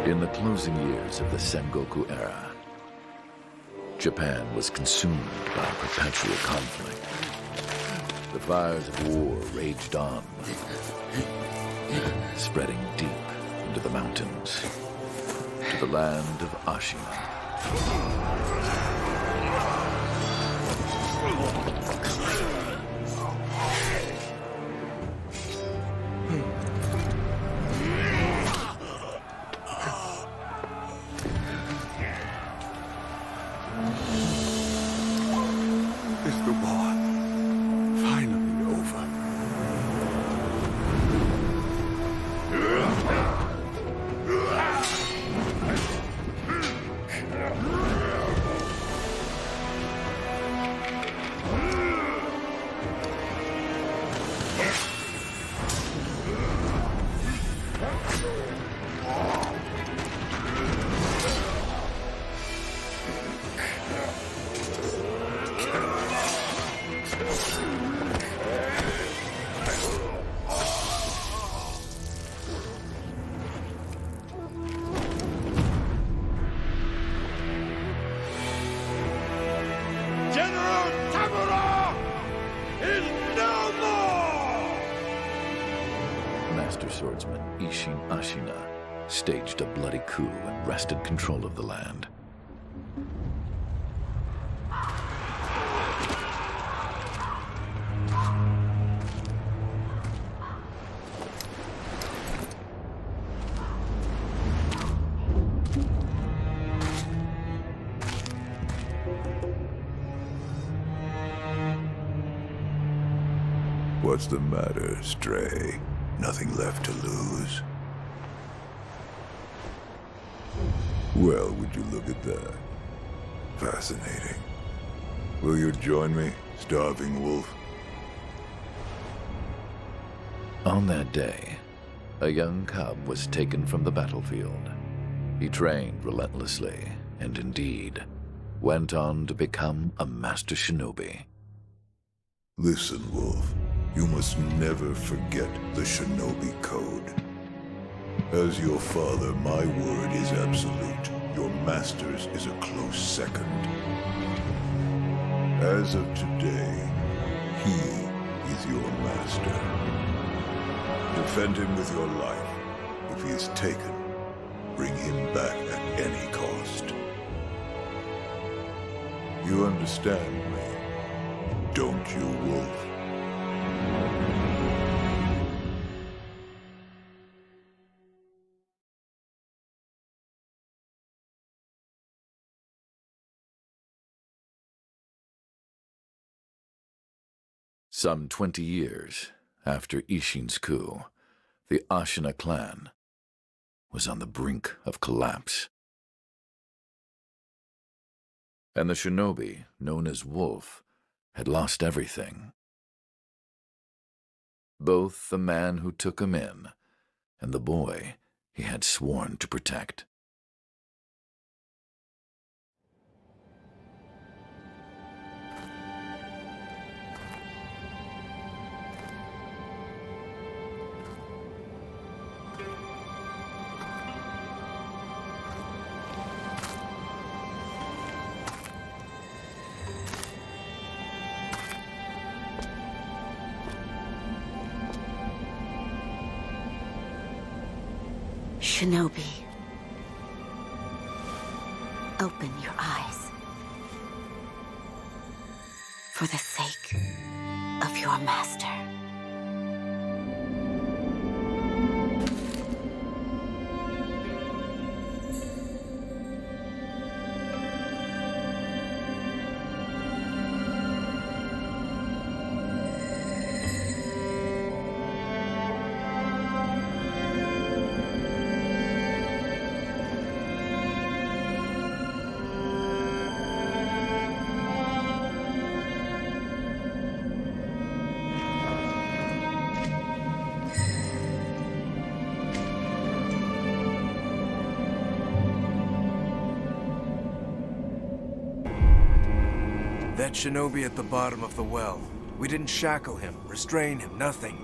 In the closing years of the Sengoku era, Japan was consumed by perpetual conflict. The fires of war raged on, spreading deep into the mountains, to the land of Ashina. Is the war finally over? General Tamura is no more! Master swordsman Isshin Ashina staged a bloody coup and wrested control of the land. What's the matter, Stray? Nothing left to lose? Well, would you look at that? Fascinating. Will you join me, starving wolf? On that day, a young cub was taken from the battlefield. He trained relentlessly, and indeed, went on to become a master shinobi. Listen, Wolf. You must never forget the Shinobi Code. As your father, my word is absolute. Your master's is a close second. As of today, he is your master. Defend him with your life. If he is taken, bring him back at any cost. You understand me, don't you, Wolf? Some 20 years after Isshin's coup, the Ashina clan was on the brink of collapse. And the shinobi, known as Wolf, had lost everything. Both the man who took him in and the boy he had sworn to protect. Shinobi, open your eyes. For the sake of your master. That shinobi at the bottom of the well. We didn't shackle him, restrain him, nothing.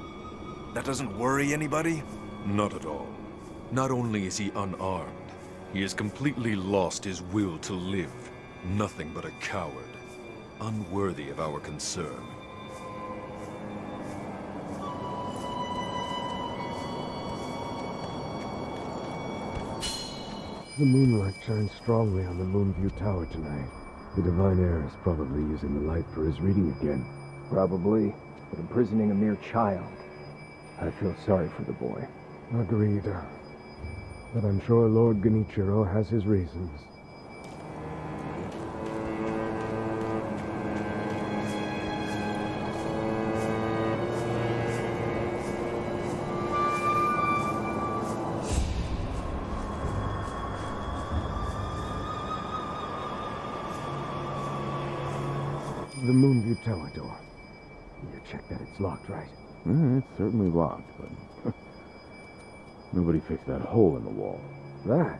That doesn't worry anybody? Not at all. Not only is he unarmed, He has completely lost his will to live. Nothing but a coward. Unworthy of our concern. The moonlight shines strongly on the Moonview Tower tonight. The Divine Heir is probably using the light for his reading again. Probably, but imprisoning a mere child. I feel sorry for the boy. Agreed. But I'm sure Lord Genichiro has his reasons. The Moonview Tower door. You check that it's locked, right? It's certainly locked, but nobody fixed that hole in the wall. That?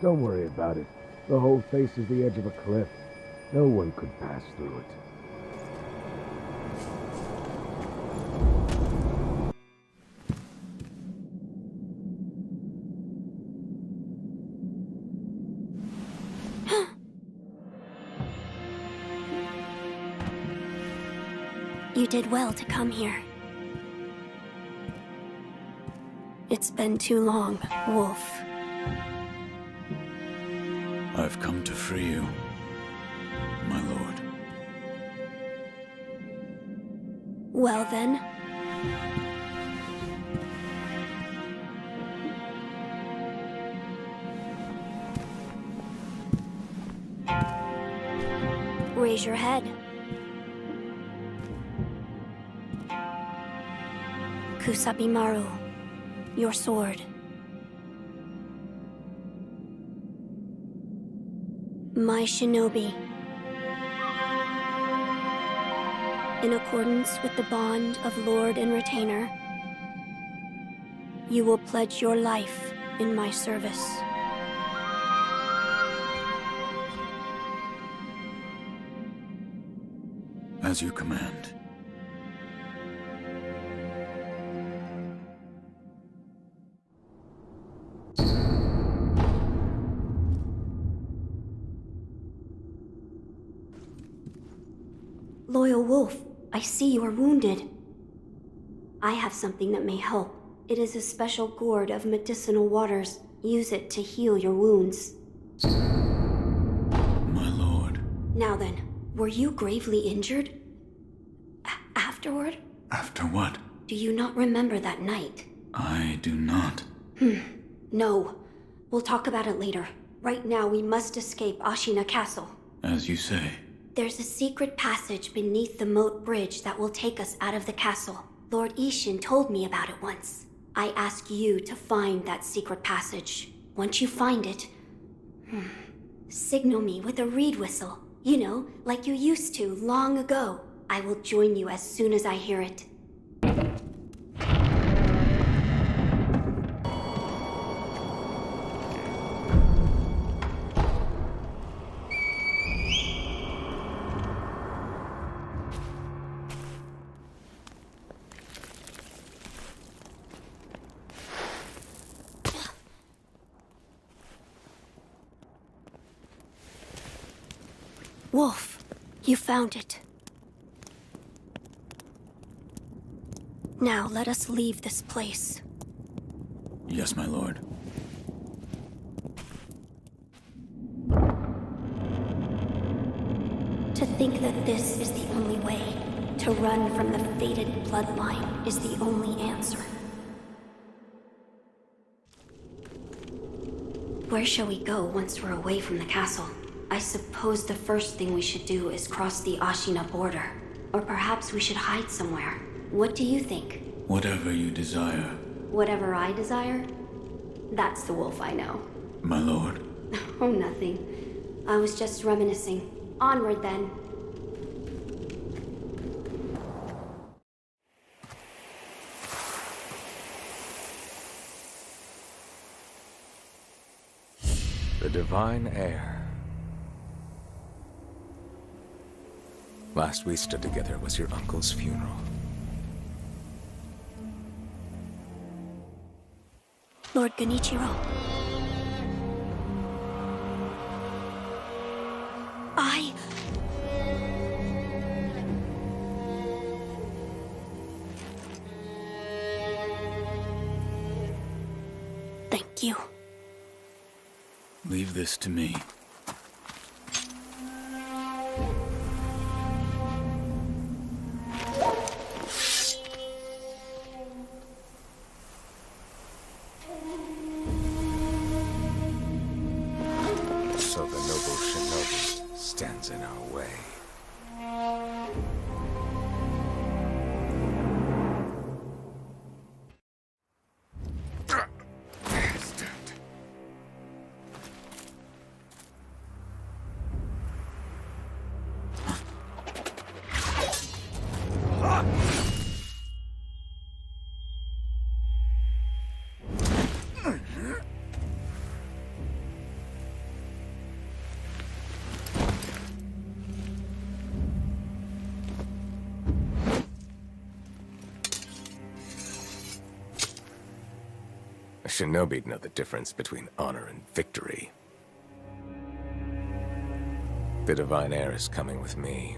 Don't worry about it. The hole faces the edge of a cliff. No one could pass through it. You did well to come here. It's been too long, Wolf. I've come to free you, my lord. Well then. Raise your head. Kusabimaru, your sword. My shinobi. In accordance with the bond of Lord and Retainer, you will pledge your life in my service. As you command. Loyal Wolf, I see you are wounded. I have something that may help. It is a special gourd of medicinal waters. Use it to heal your wounds. My lord. Now then, were you gravely injured? Afterward? After what? Do you not remember that night? I do not. No. We'll talk about it later. Right now, we must escape Ashina Castle. As you say. There's a secret passage beneath the moat bridge that will take us out of the castle. Lord Ishin told me about it once. I ask you to find that secret passage. Once you find it, signal me with a reed whistle. You know, like you used to long ago. I will join you as soon as I hear it. Wolf, you found it. Now let us leave this place. Yes, my lord. To think that this is the only way, to run from the fated bloodline, is the only answer. Where shall we go once we're away from the castle? I suppose the first thing we should do is cross the Ashina border. Or perhaps we should hide somewhere. What do you think? Whatever you desire. Whatever I desire? That's the wolf I know. My lord. Oh, nothing. I was just reminiscing. Onward, then. The Divine Heir. Last we stood together was your uncle's funeral. Lord Genichiro. Thank you. Leave this to me. So the noble shinobi stands in our way. A shinobi'd know the difference between honor and victory. The divine heir is coming with me.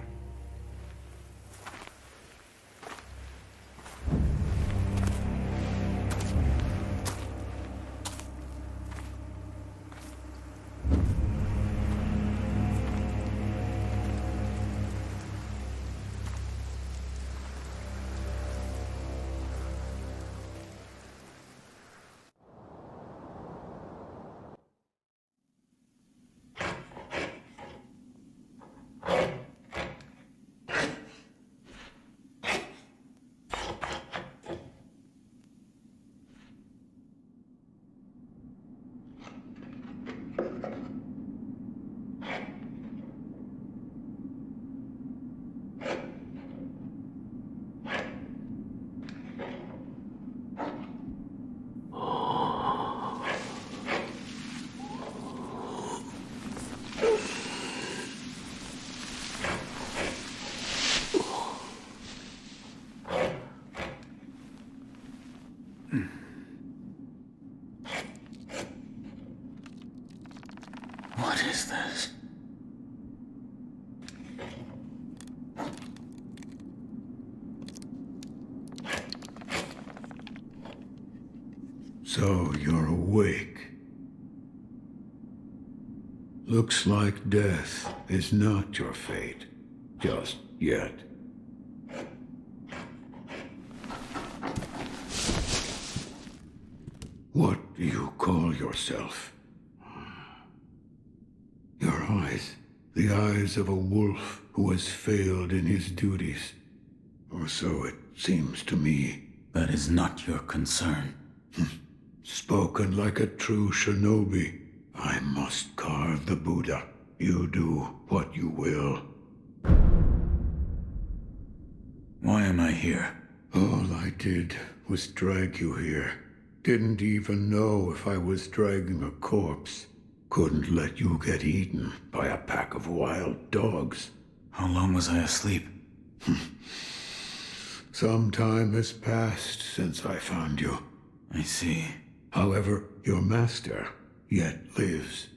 What is this? So you're awake. Looks like death is not your fate. Just yet. What do you call yourself? Your eyes. The eyes of a wolf who has failed in his duties. Or so it seems to me. That is not your concern. Spoken like a true shinobi. I must carve the Buddha. You do what you will. Why am I here? All I did was drag you here. Didn't even know if I was dragging a corpse. Couldn't let you get eaten by a pack of wild dogs. How long was I asleep? Some time has passed since I found you. I see. However, your master yet lives.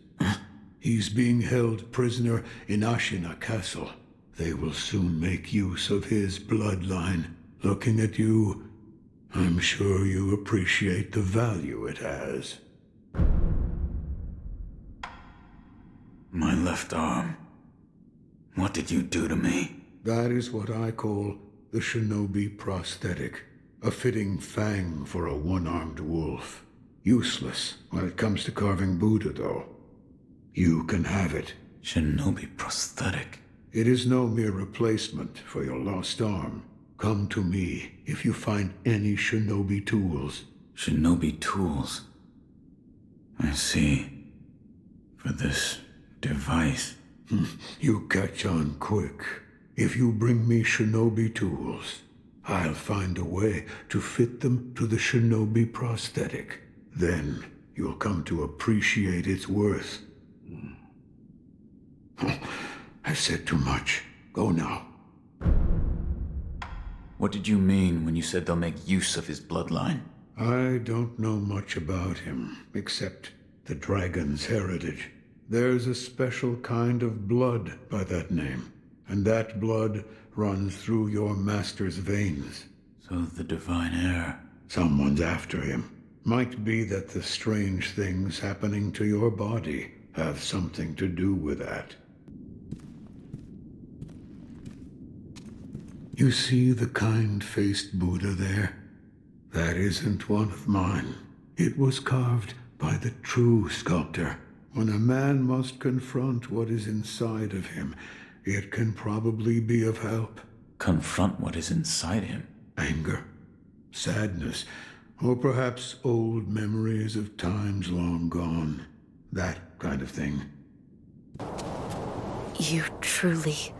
He's being held prisoner in Ashina Castle. They will soon make use of his bloodline. Looking at you, I'm sure you appreciate the value it has. My left arm. What did you do to me? That is what I call the shinobi prosthetic. A fitting fang for a one-armed wolf. Useless when it comes to carving Buddha, though. You can have it. Shinobi prosthetic. It is no mere replacement for your lost arm. Come to me if you find any shinobi tools. Shinobi tools. I see. For this device. You catch on quick. If you bring me shinobi tools, I'll find a way to fit them to the shinobi prosthetic. Then you'll come to appreciate its worth. I've said too much. Go now. What did you mean when you said they'll make use of his bloodline? I don't know much about him, except the dragon's heritage. There's a special kind of blood by that name, and that blood runs through your master's veins. So the divine heir. Someone's after him. Might be that the strange things happening to your body have something to do with that. You see the kind-faced Buddha there? That isn't one of mine. It was carved by the true sculptor. When a man must confront what is inside of him, it can probably be of help. Confront what is inside him? Anger, sadness, or perhaps old memories of times long gone. That kind of thing. You truly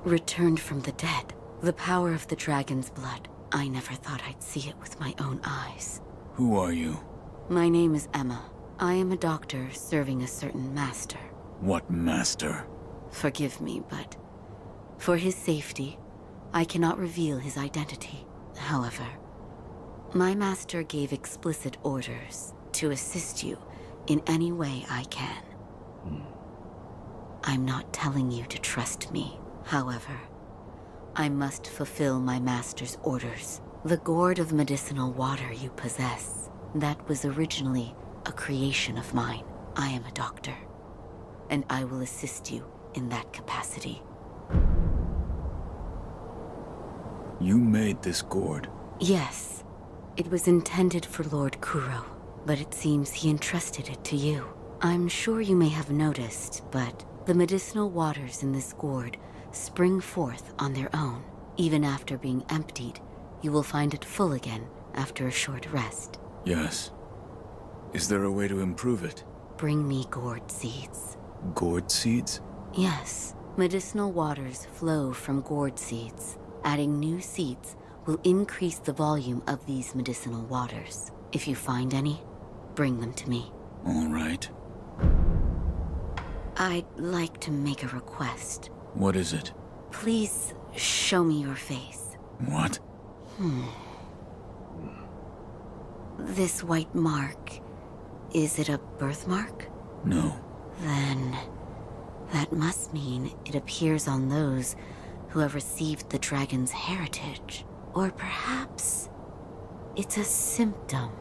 returned from the dead. The power of the dragon's blood. I never thought I'd see it with my own eyes. Who are you? My name is Emma. I am a doctor serving a certain master. What master? Forgive me, but for his safety, I cannot reveal his identity. However, my master gave explicit orders to assist you in any way I can. I'm not telling you to trust me. However, I must fulfill my master's orders. The gourd of medicinal water you possess, that was originally a creation of mine. I am a doctor, and I will assist you in that capacity. You made this gourd? Yes. It was intended for Lord Kuro, but it seems he entrusted it to you. I'm sure you may have noticed, but the medicinal waters in this gourd spring forth on their own. Even after being emptied, you will find it full again after a short rest. Yes. Is there a way to improve it? Bring me gourd seeds. Gourd seeds? Yes. Medicinal waters flow from gourd seeds. Adding new seeds will increase the volume of these medicinal waters. If you find any, bring them to me. All right. I'd like to make a request. What is it? Please show me your face. What? This white mark, is it a birthmark? No. Then that must mean it appears on those who have received the dragon's heritage. Or perhaps it's a symptom.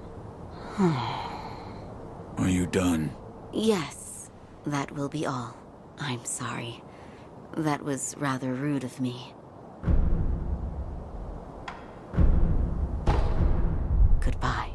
Are you done? Yes, that will be all. I'm sorry. That was rather rude of me. Goodbye.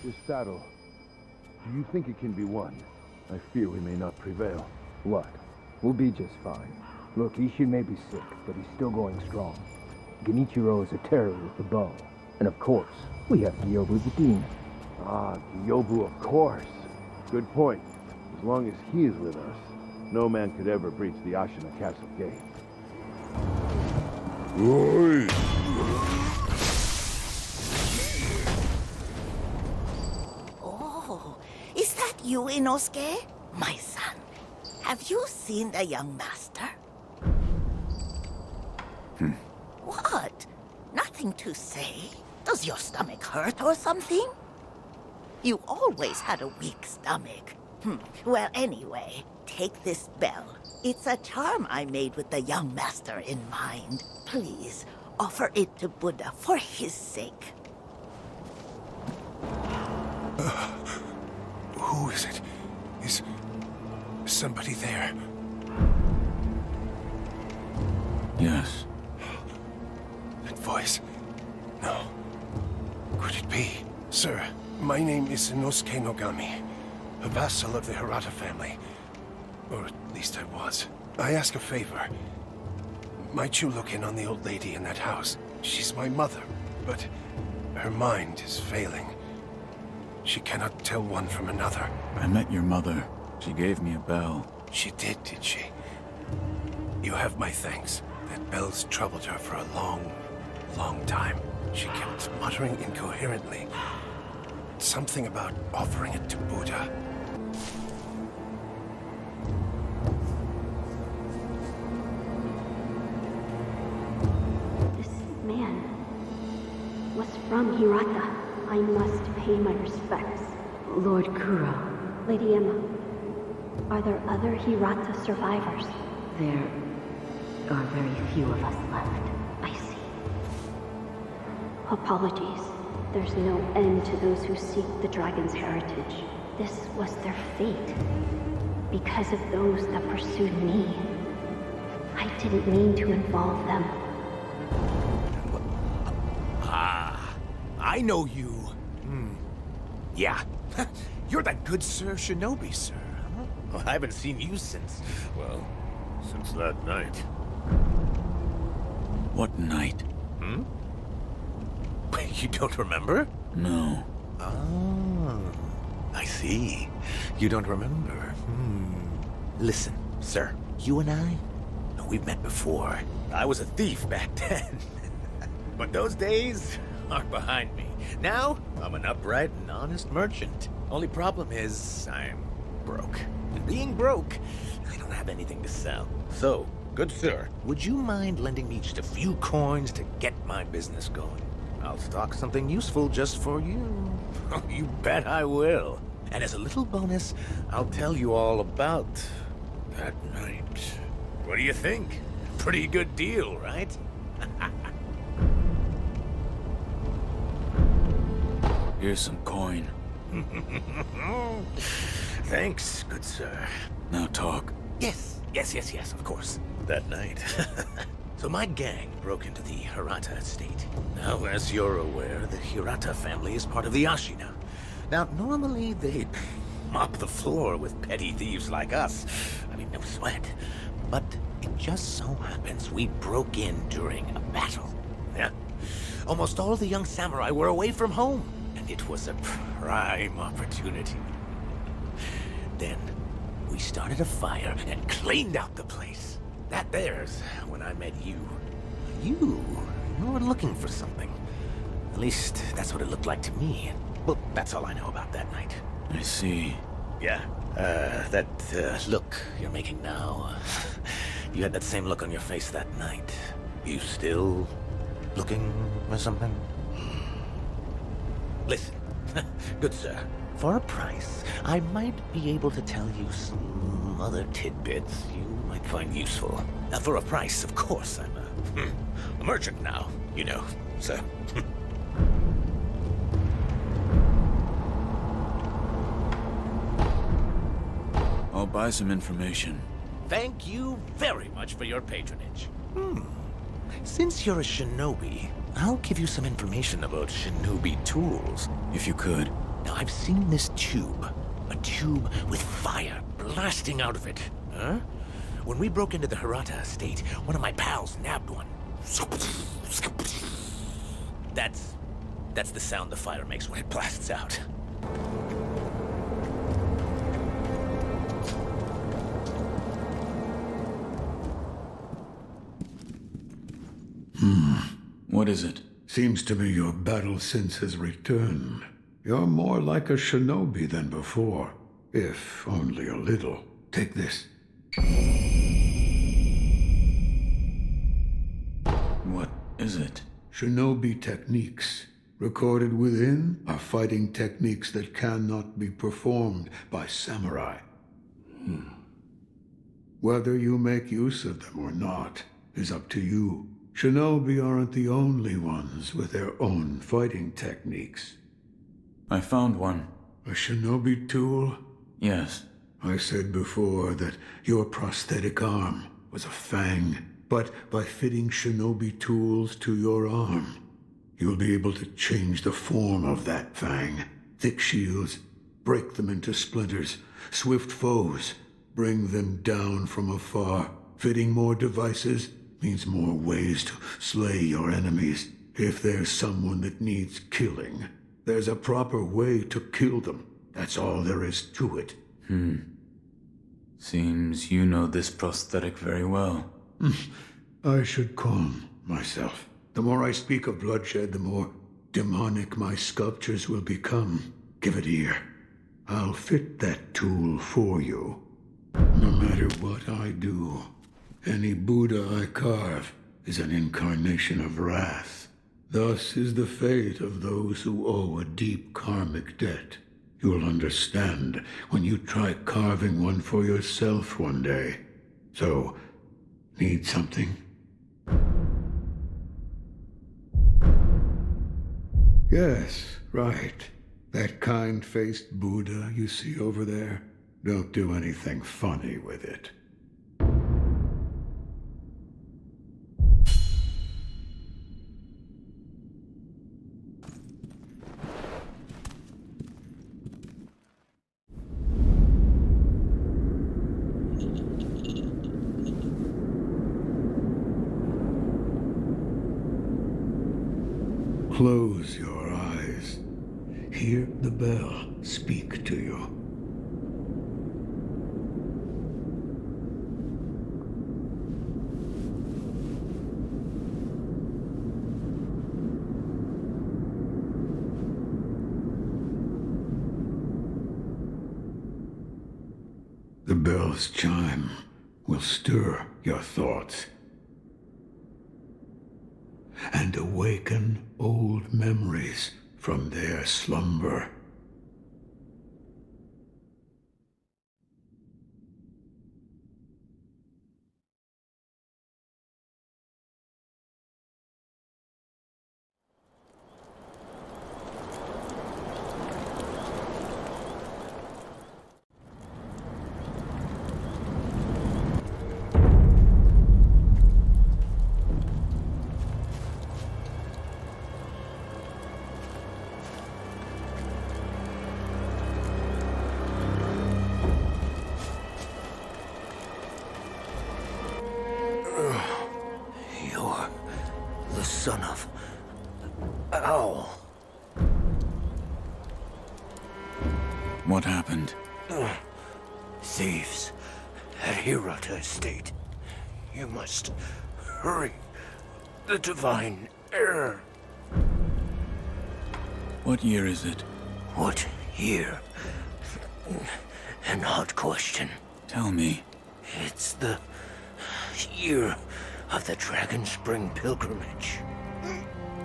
This saddle, do you think it can be won? I fear we may not prevail. What? We'll be just fine. Look, Ishin may be sick, but he's still going strong. Genichiro is a terror with the bow. And of course, we have Gyobu the demon. Ah, Gyobu, of course. Good point. As long as he is with us, no man could ever breach the Ashina Castle gate. Oi! Oh, is that you, Inosuke? My son, have you seen the young master? What? Nothing to say? Does your stomach hurt or something? You always had a weak stomach. Well, anyway, take this bell. It's a charm I made with the young master in mind. Please, offer it to Buddha for his sake. Who is it? Is somebody there? Yes. That voice. No. could it be? Sir, my name is Inosuke Nogami, a vassal of the Hirata family. Or at least I was. I ask a favor. Might you look in on the old lady in that house? She's my mother, but her mind is failing. She cannot tell one from another. I met your mother. She gave me a bell. She did she? You have my thanks. That bell's troubled her for a long time. She kept muttering incoherently. Something about offering it to Buddha. This man was from Hirata. I must pay my respects. Lord Kuro. Lady Emma, are there other Hirata survivors? There are very few of us left. I see. Apologies. There's no end to those who seek the dragon's heritage. This was their fate. Because of those that pursued me. I didn't mean to involve them. Ah, I know you. Yeah. You're that good Sir Shinobi, sir. Huh? Well, I haven't seen you since, well, since that night. What night? You don't remember? No. Oh, I see. You don't remember. Listen, sir, you and I, we've met before. I was a thief back then. But those days are behind me. Now, I'm an upright and honest merchant. Only problem is, I'm broke. And being broke, I don't have anything to sell. So, good sir, would you mind lending me just a few coins to get my business going? I'll stock something useful just for you. Oh, you bet I will. And as a little bonus, I'll tell you all about that night. What do you think? Pretty good deal, right? Here's some coin. Thanks, good sir. Now talk. Yes, of course. That night. So my gang broke into the Hirata estate. Now, as you're aware, the Hirata family is part of the Ashina. Now, normally they'd mop the floor with petty thieves like us. I mean, no sweat. But it just so happens we broke in during a battle. Yeah. Almost all the young samurai were away from home, and it was a prime opportunity. Then, we started a fire and cleaned out the place. That there's when I met you. You were looking for something. At least, that's what it looked like to me. Well, that's all I know about that night. I see. Yeah, that look you're making now. You had that same look on your face that night. You still looking for something? Listen, good sir. For a price, I might be able to tell you some other tidbits you might find useful. Now, for a price, of course, I'm a merchant now, you know, so... I'll buy some information. Thank you very much for your patronage. Since you're a shinobi, I'll give you some information about shinobi tools. If you could. Now, I've seen this tube. A tube with fire blasting out of it. Huh? When we broke into the Hirata estate, one of my pals nabbed one. That's the sound the fire makes when it blasts out. What is it? Seems to me your battle sense has returned. You're more like a shinobi than before, if only a little. Take this. What is it? Shinobi techniques. Recorded within are fighting techniques that cannot be performed by samurai. Whether you make use of them or not is up to you. Shinobi aren't the only ones with their own fighting techniques. I found one. A shinobi tool? Yes. I said before that your prosthetic arm was a fang, but by fitting shinobi tools to your arm, You'll be able to change the form of that fang. Thick shields, break them into splinters. Swift foes, bring them down from afar. Fitting more devices means more ways to slay your enemies. If there's someone that needs killing, there's a proper way to kill them. That's all there is to it. Seems you know this prosthetic very well. I should calm myself. The more I speak of bloodshed, the more demonic my sculptures will become. Give it ear. I'll fit that tool for you. No matter what I do, any Buddha I carve is an incarnation of wrath. Thus is the fate of those who owe a deep karmic debt. You'll understand when you try carving one for yourself one day. So, need something? Yes, right. That kind-faced Buddha you see over there. Don't do anything funny with it. Close your eyes. Hear the bell speak to you. The bell's chime will stir your thoughts and awaken old memories from their slumber. You're the son of... Owl. What happened? Thieves at Hirata Estate. You must hurry. The divine heir. What year is it? What year? An odd question. Tell me. It's the year of the Dragon Spring Pilgrimage.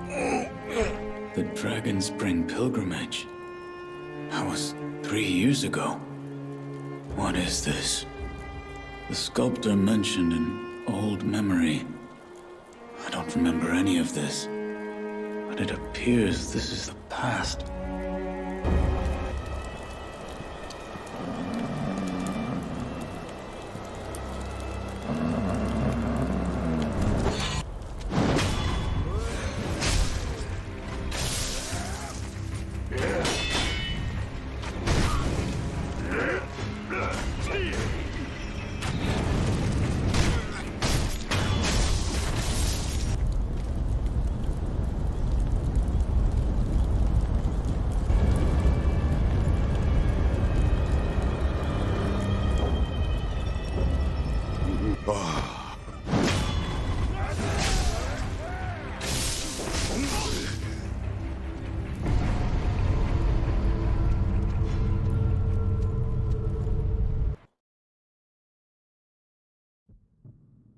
The Dragon Spring Pilgrimage? That was 3 years ago. What is this? The sculptor mentioned an old memory. I don't remember any of this, but it appears this is the past.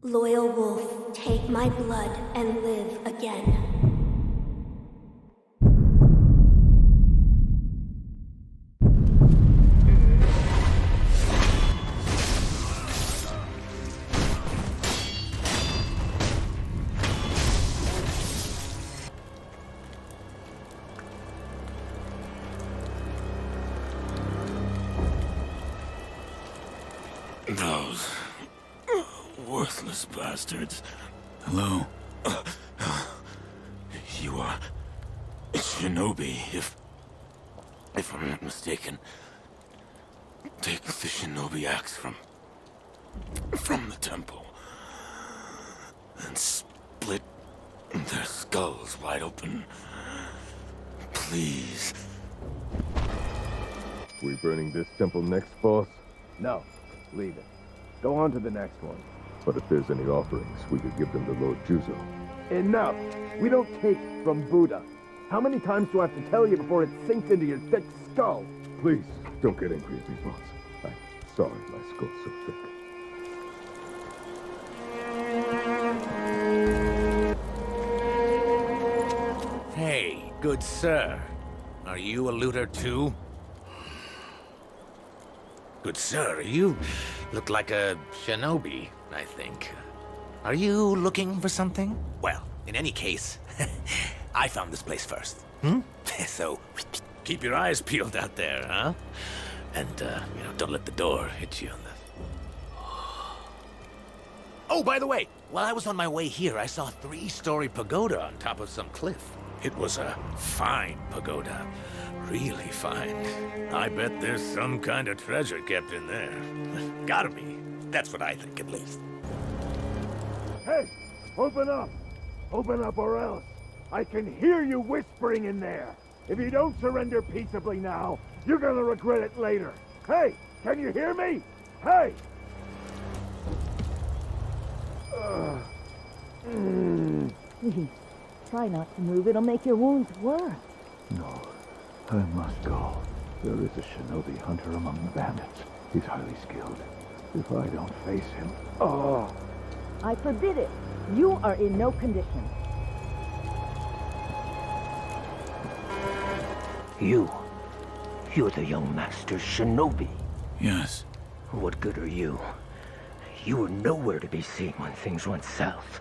Loyal wolf, take my blood and live again. Those worthless bastards. Hello. You are shinobi, if I'm not mistaken. Take the shinobi axe from the temple and split their skulls wide open. Please. We burning this temple next, boss? No, leave it. Go on to the next one. But if there's any offerings, we could give them to Lord Juzo. Enough! We don't take from Buddha. How many times do I have to tell you before it sinks into your thick skull? Please, don't get angry at me, boss. I'm sorry my skull's so thick. Hey, good sir. Are you a looter too? Good sir, you look like a shinobi, I think. Are you looking for something? Well, in any case, I found this place first. So, keep your eyes peeled out there, huh? And, don't let the door hit you on the... Oh, by the way, while I was on my way here, I saw a 3-story pagoda on top of some cliff. It was a fine pagoda. Really fine. I bet there's some kind of treasure kept in there. Gotta be. That's what I think, at least. Hey! Open up! Open up or else! I can hear you whispering in there! If you don't surrender peaceably now, you're gonna regret it later! Hey! Can you hear me? Hey! Please, try not to move. It'll make your wounds worse. No, I must go. There is a shinobi hunter among the bandits. He's highly skilled. If I don't face him... Oh! I forbid it. You are in no condition. You're the young master's shinobi. Yes. What good are you? You were nowhere to be seen when things went south.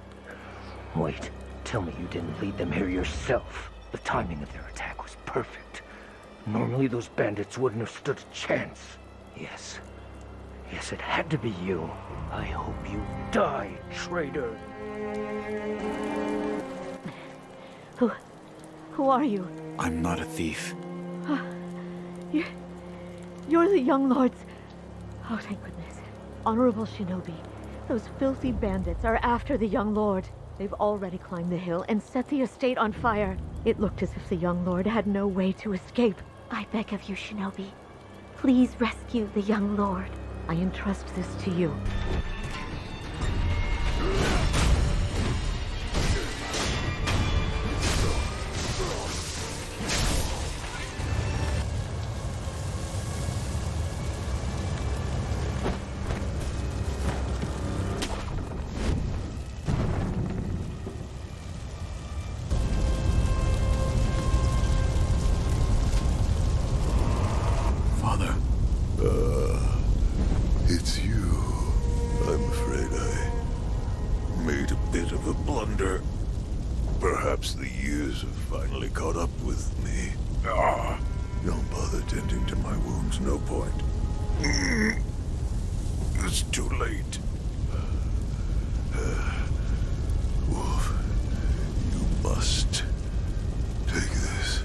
Wait, tell me you didn't lead them here yourself. The timing of their attack was perfect. Normally those bandits wouldn't have stood a chance. Yes, it had to be you. I hope you die, traitor. Who are you? I'm not a thief. You're the young lords. Oh, thank goodness. Honorable Shinobi, those filthy bandits are after the young lord. They've already climbed the hill and set the estate on fire. It looked as if the young lord had no way to escape. I beg of you, Shinobi. Please rescue the young lord. I entrust this to you. It's you. I'm afraid I made a bit of a blunder. Perhaps the years have finally caught up with me. Don't bother tending to my wounds, no point. It's too late. Wolf, you must take this.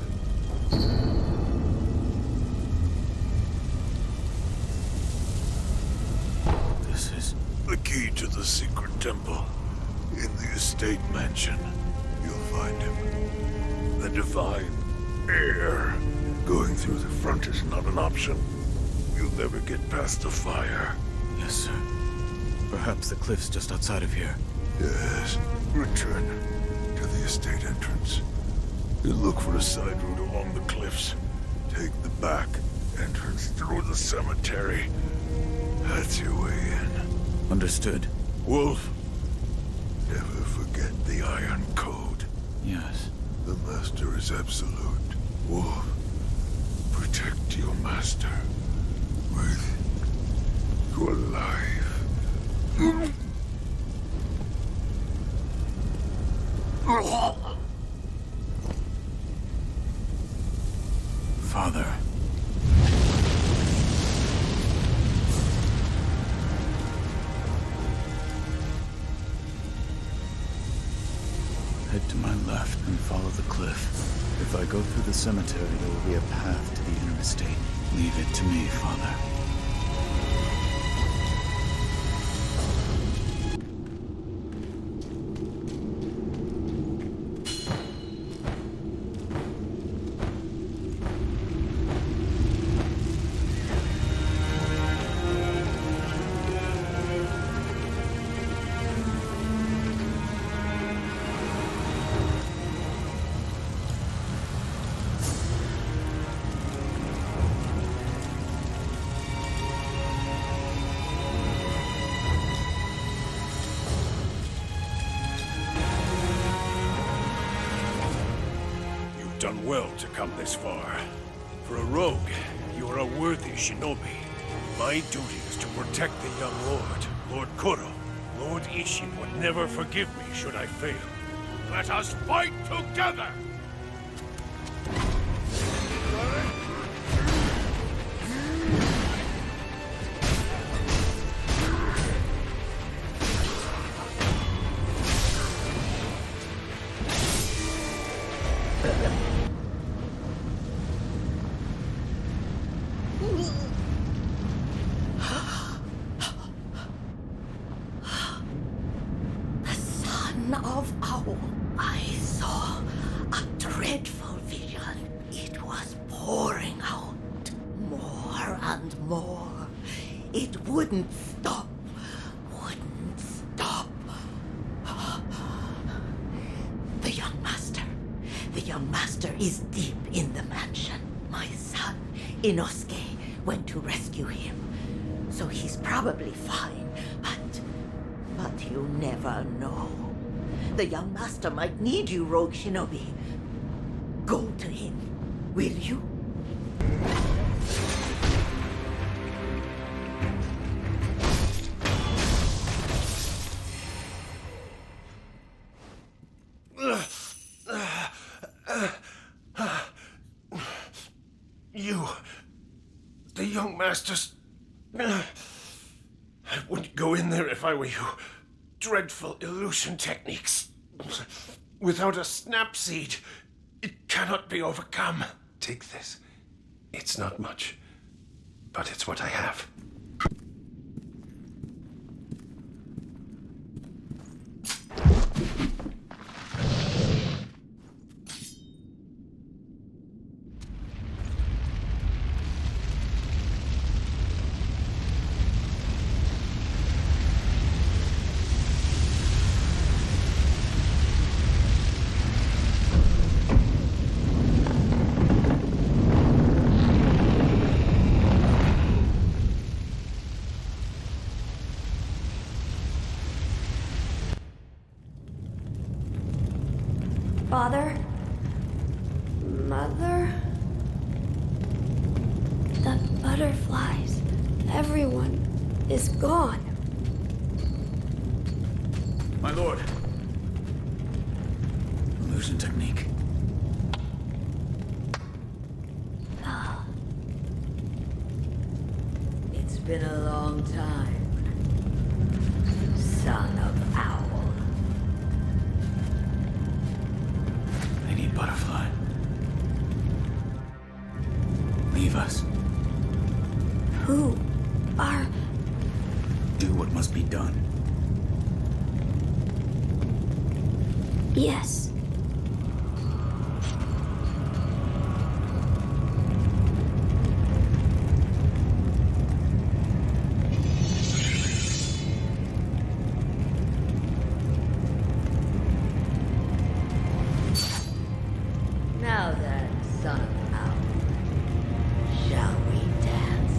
This is... the key to the secret temple. In the estate mansion, you'll find him. The divine heir. Going through the front is not an option. You'll never get past the fire. Yes, sir. Perhaps the cliff's just outside of here. Yes. Return to the estate entrance. And look for a side route along the cliffs. Take the back entrance through the cemetery. That's your way in. Understood. Wolf, never forget the Iron Code. Yes. The Master is absolute. Wolf, protect your Master with your life. Father. Head to my left and follow the the cliff. If I go through the cemetery, there will be a path to the inner estate. Leave it to me, Father. Done well to come this far. For a rogue, you are a worthy shinobi. My duty is to protect the young lord, Lord Kuro. Lord Ishin would never forgive me should I fail. Let us fight together! Of Owl, I saw a dreadful vision. It was pouring out more and more. It wouldn't stop. Wouldn't stop. The young master. The young master is deep in the mansion. My son, Inosuke, went to rescue him. So he's probably fine, but you never know. The young master might need you, rogue shinobi. Go to him, will you? You... the young masters... I wouldn't go in there if I were you. Dreadful illusion techniques. Without a snap seed, it cannot be overcome. Take this. It's not much, but it's what I have. Father? Mother? The butterflies. Everyone is gone. My lord. Illusion technique. It's been a long time, son of Owl. I need Butterfly. Leave us. Who are... Do what must be done. Yes. Now then, son of Owl, shall we dance?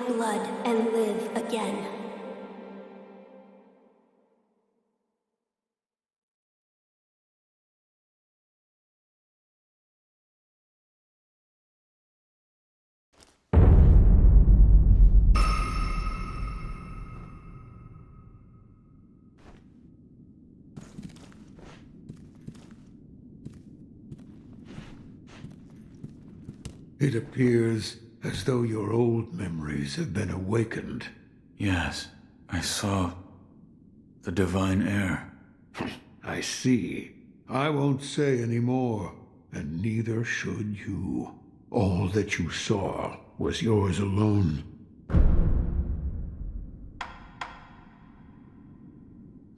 blood and live again. It appears as though your old memories have been awakened. Yes, I saw the divine heir. I see. I won't say any more, and neither should you. All that you saw was yours alone.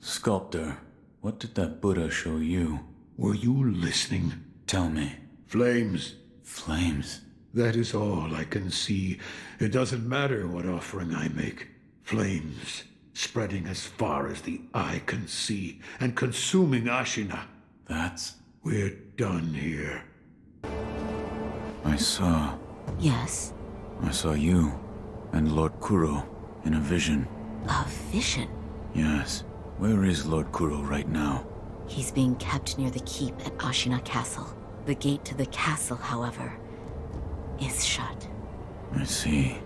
Sculptor, what did that Buddha show you? Were you listening? Tell me. Flames. Flames? That is all I can see. It doesn't matter what offering I make. Flames, spreading as far as the eye can see, and consuming Ashina. That's... We're done here. I saw... Yes? I saw you and Lord Kuro in a vision. A vision? Yes. Where is Lord Kuro right now? He's being kept near the keep at Ashina Castle. The gate to the castle, however, is shut. I see.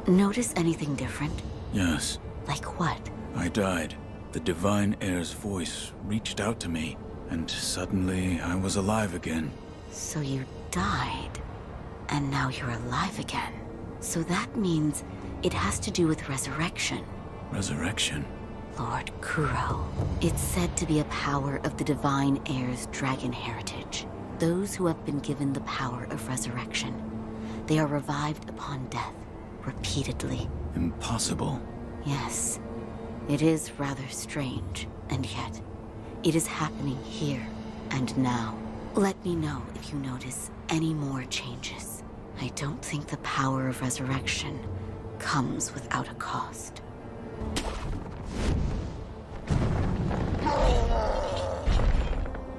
Notice anything different? Yes. Like what? I died. The divine heir's voice reached out to me, and suddenly I was alive again. So you died, and now you're alive again. So that means it has to do with resurrection. Resurrection? Lord Kuro. It's said to be a power of the divine heir's dragon heritage. Those who have been given the power of resurrection. They are revived upon death, repeatedly. Impossible. Yes. It is rather strange, and yet, it is happening here and now. Let me know if you notice any more changes. I don't think the power of resurrection comes without a cost.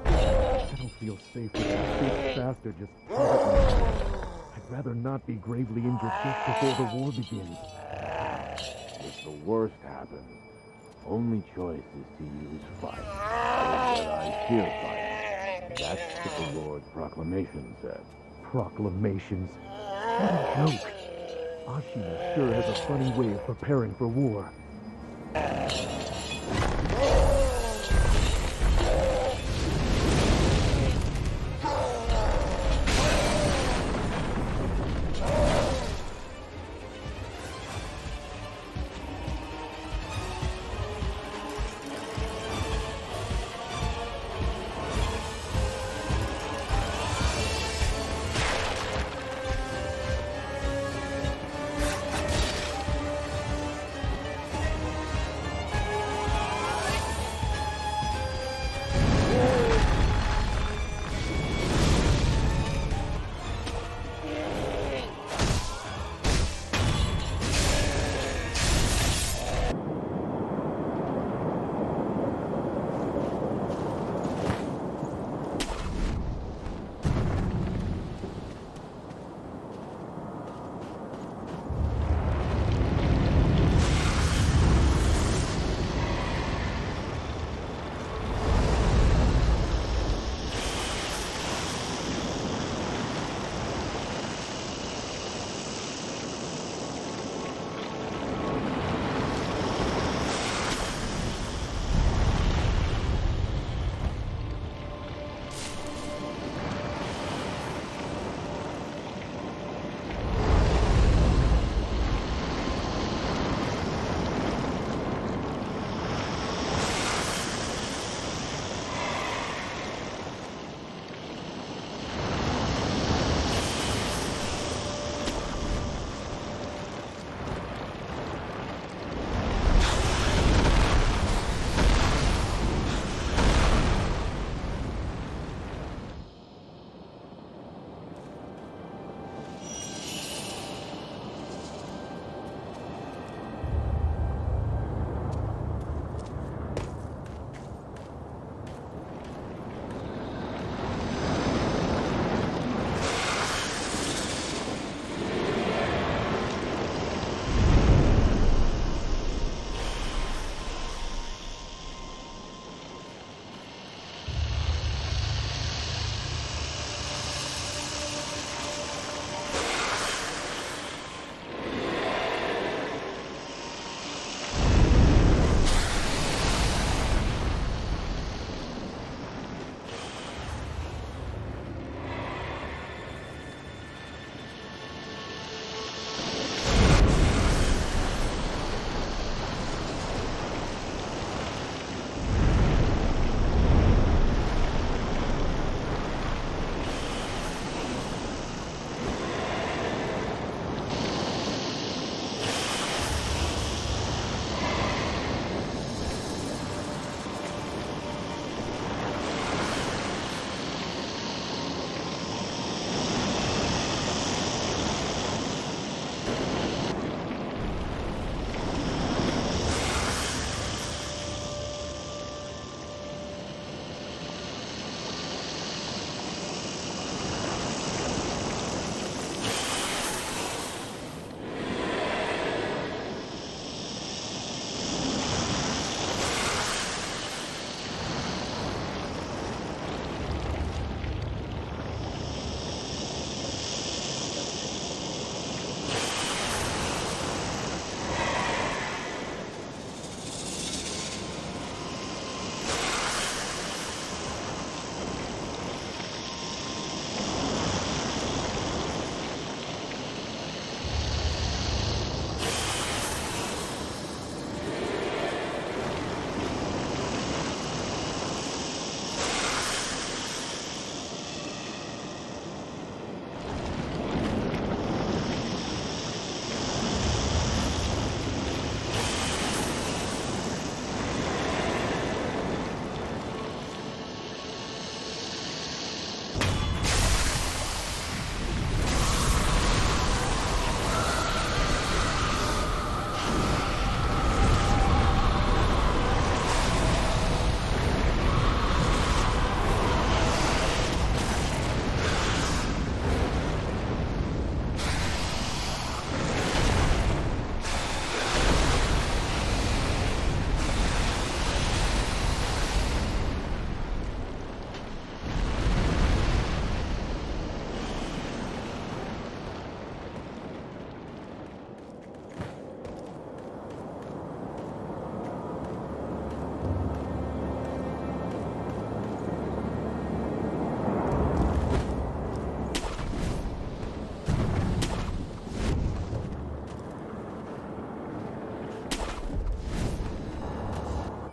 I don't feel safe with that big bastard just targeting me. I'd rather not be gravely injured just before the war begins. If the worst happens, only choice is to use fire. I fear fire. That's what the Lord's proclamation said. Proclamations? What a joke. Ashina sure has a funny way of preparing for war.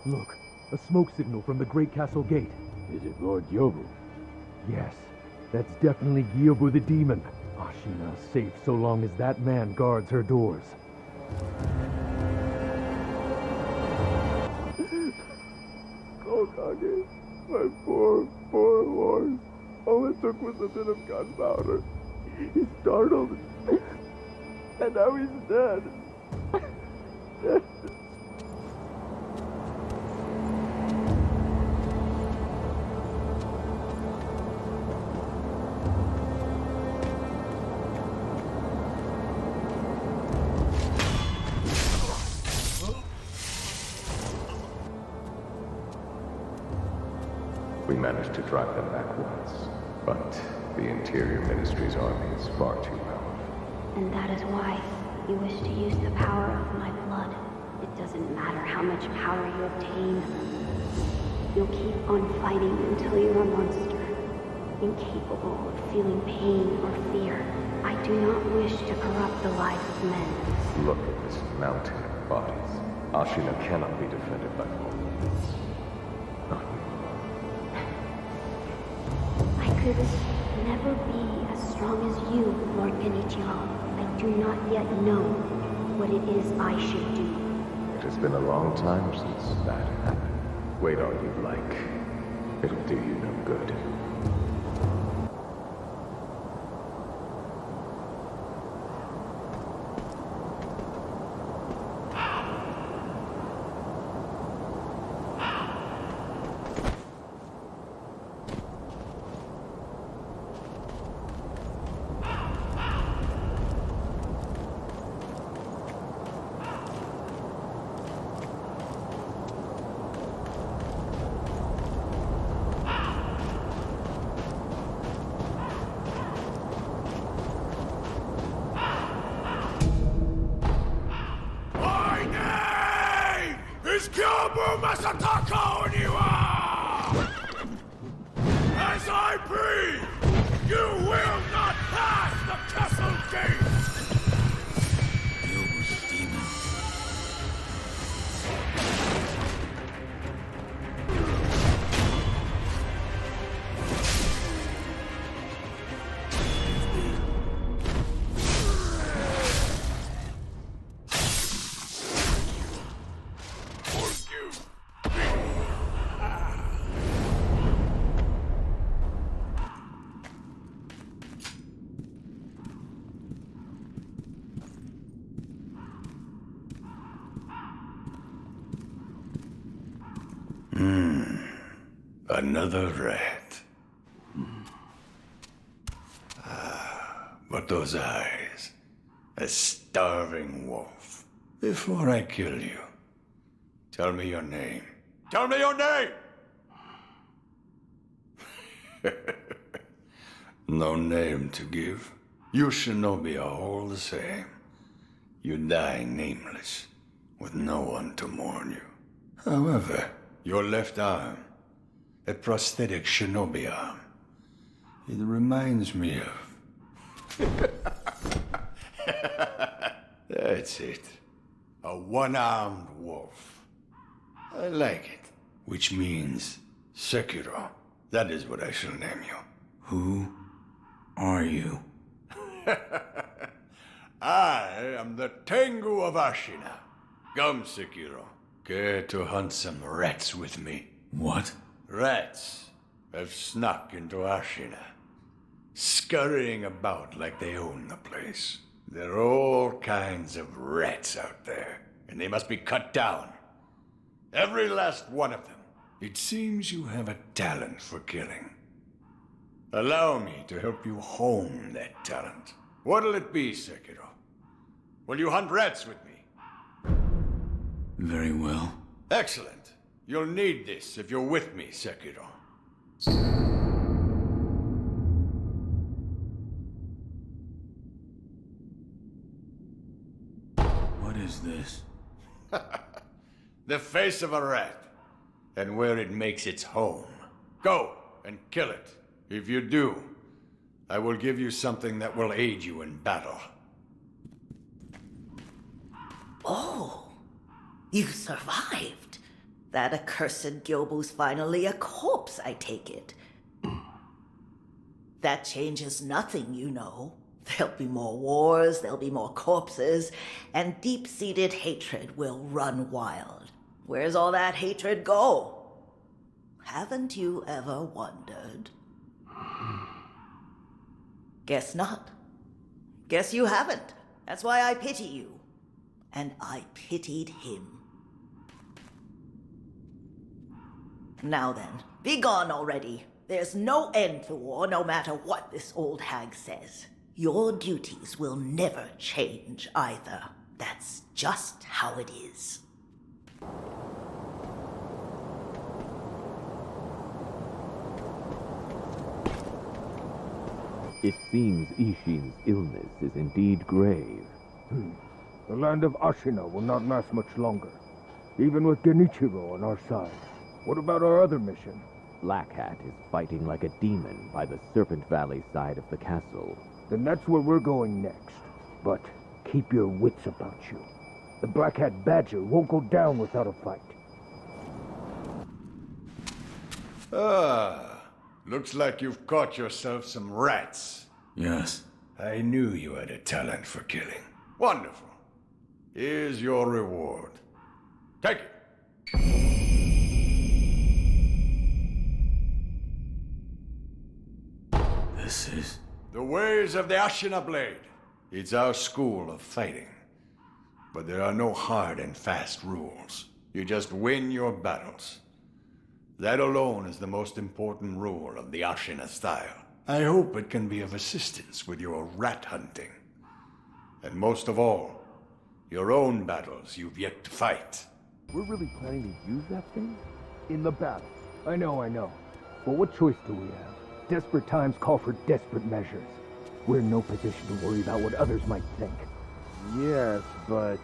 Look, a smoke signal from the Great Castle Gate. Is it Lord Yobu? Yes, that's definitely Gyobu the demon. Ashina's safe so long as that man guards her doors. Kokage, my poor horse. All it took was a bit of gunpowder. He startled, and now he's dead. We managed to drive them back once, but the Interior Ministry's army is far too powerful. And that is why you wish to use the power of my blood. It doesn't matter how much power you obtain. You'll keep on fighting until you're a monster, incapable of feeling pain or fear. I do not wish to corrupt the lives of men. Look at this mountain of bodies. Ashina cannot be defended by mortals. I could never be as strong as you, Lord Genichiro. I do not yet know what it is I should do. It has been a long time since that happened. Wait all you like. It'll do you no good. As I breathe, you will not pass the castle gate! Yobu's demon. Another rat. But those eyes. A starving wolf. Before I kill you, tell me your name. Tell me your name! No name to give. You shinobi are all the same. You die nameless, with no one to mourn you. However, your left arm, a prosthetic shinobi arm. It reminds me of... That's it. A one-armed wolf. I like it. Which means Sekiro. That is what I shall name you. Who are you? I am the Tengu of Ashina. Come, Sekiro. Care to hunt some rats with me? What? Rats have snuck into Ashina, scurrying about like they own the place. There are all kinds of rats out there, and they must be cut down. Every last one of them. It seems you have a talent for killing. Allow me to help you hone that talent. What'll it be, Sekiro? Will you hunt rats with me? Very well. Excellent. You'll need this if you're with me, Sekiro. What is this? The face of a rat, and where it makes its home. Go and kill it. If you do, I will give you something that will aid you in battle. Oh, you survived. That accursed Gyobu's finally a corpse, I take it. That changes nothing, you know. There'll be more wars, there'll be more corpses, and deep-seated hatred will run wild. Where's all that hatred go? Haven't you ever wondered? Guess not. Guess you haven't. That's why I pity you. And I pitied him. Now then, be gone already. There's no end to war, no matter what this old hag says. Your duties will never change either. That's just how it is. It seems Ishin's illness is indeed grave. The land of Ashina will not last much longer, even with Genichiro on our side. What about our other mission? Black Hat is fighting like a demon by the Serpent Valley side of the castle. Then that's where we're going next. But keep your wits about you. The Black Hat Badger won't go down without a fight. Looks like you've caught yourself some rats. Yes. I knew you had a talent for killing. Wonderful. Here's your reward. Take it. This is... The ways of the Ashina Blade. It's our school of fighting. But there are no hard and fast rules. You just win your battles. That alone is the most important rule of the Ashina style. I hope it can be of assistance with your rat hunting. And most of all, your own battles you've yet to fight. We're really planning to use that thing? In the battle. I know. But what choice do we have? Desperate times call for desperate measures. We're in no position to worry about what others might think. Yes, but...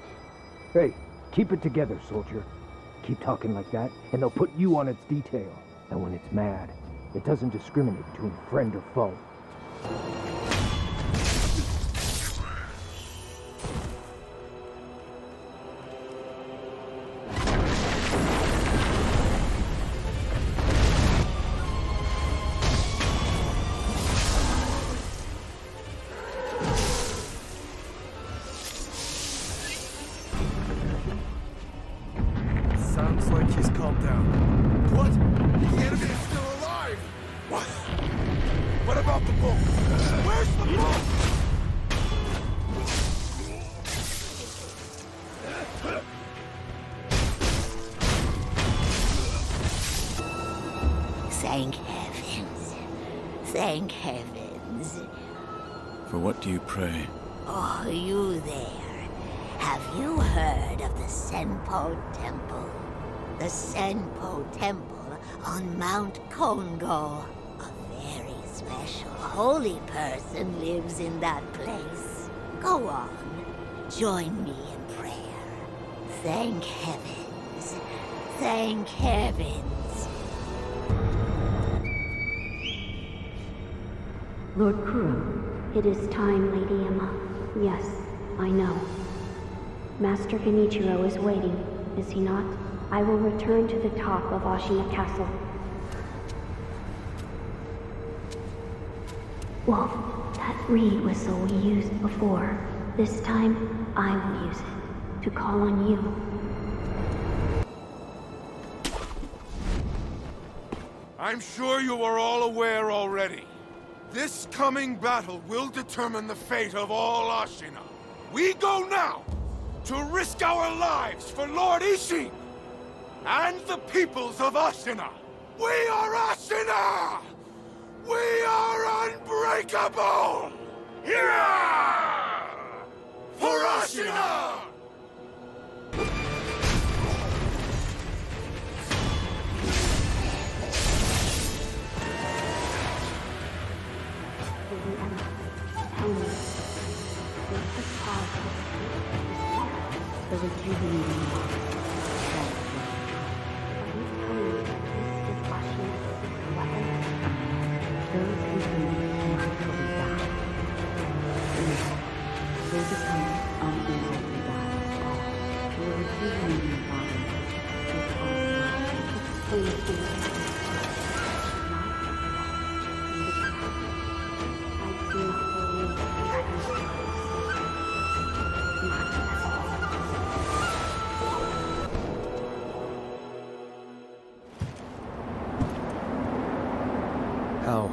Hey, keep it together, soldier. Keep talking like that, and they'll put you on its detail. And when it's mad, it doesn't discriminate between friend or foe. Sounds like he's calmed down. What? The enemy is still alive! What? What about the boat? Where's the boat? Thank heavens. Thank heavens. For what do you pray? Oh, you there. Have you heard of the Senpo Temple? The Senpo Temple on Mount Kongo. A very special holy person lives in that place. Go on. Join me in prayer. Thank heavens. Thank heavens. Lord Kuro, it is time, Lady Emma. Yes, I know. Master Genichiro is waiting, is he not? I will return to the top of Ashina Castle. Wolf, that reed whistle we used before. This time, I will use it to call on you. I'm sure you are all aware already. This coming battle will determine the fate of all Ashina. We go now to risk our lives for Lord Ishin and the peoples of Ashina. We are Ashina! We are unbreakable! Here! For Ashina! Lady Emma, tell me, what's the cause of the rejuvenating water? Are you telling me that this is Ashina's secret weapon? Those who believe naturally die. They become unable to die. The rejuvenating water is also How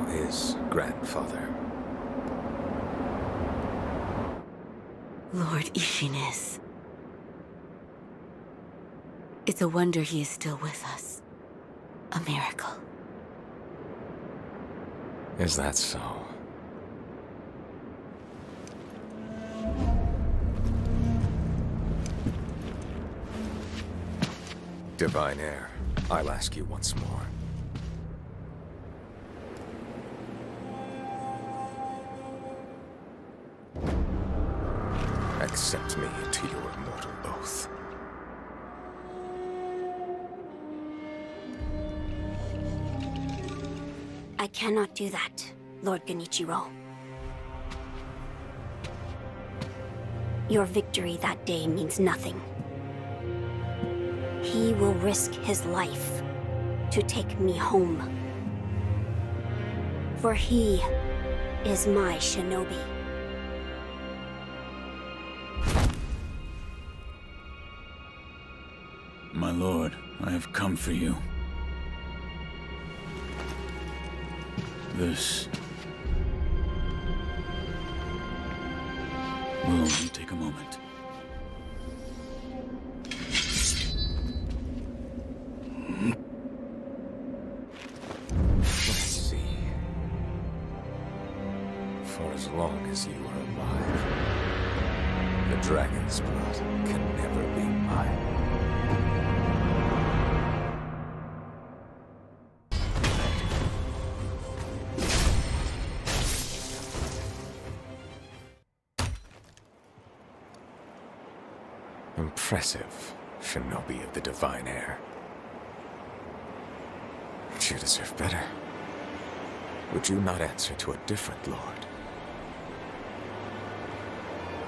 is grandfather? Lord Ishin. It's a wonder he is still with us. A miracle. Is that so? Divine Heir, I'll ask you once more. Accept me into your immortal oath. I cannot do that, Lord Genichiro. Your victory that day means nothing. He will risk his life to take me home. For he is my shinobi. My lord, I have come for you. This will only take a moment. Let's see. For as long as you are alive, the dragon's blood can never be mine. Impressive, shinobi of the Divine Heir. But you deserve better. Would you not answer to a different lord?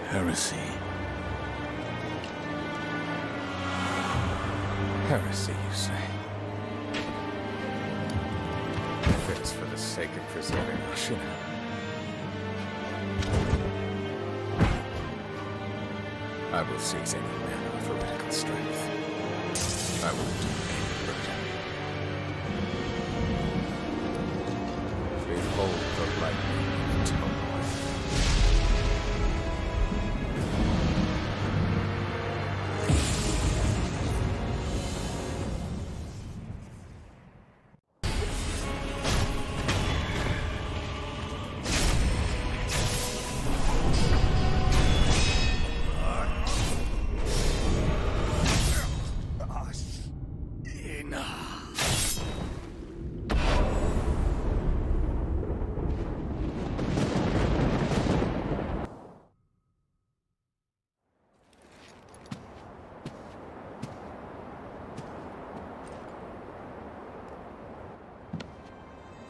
Heresy. Heresy, you say? If it is for the sake of preserving Ashina. I will seize any man of heretical strength. I will do any burden. Behold the lightning of Tomoe.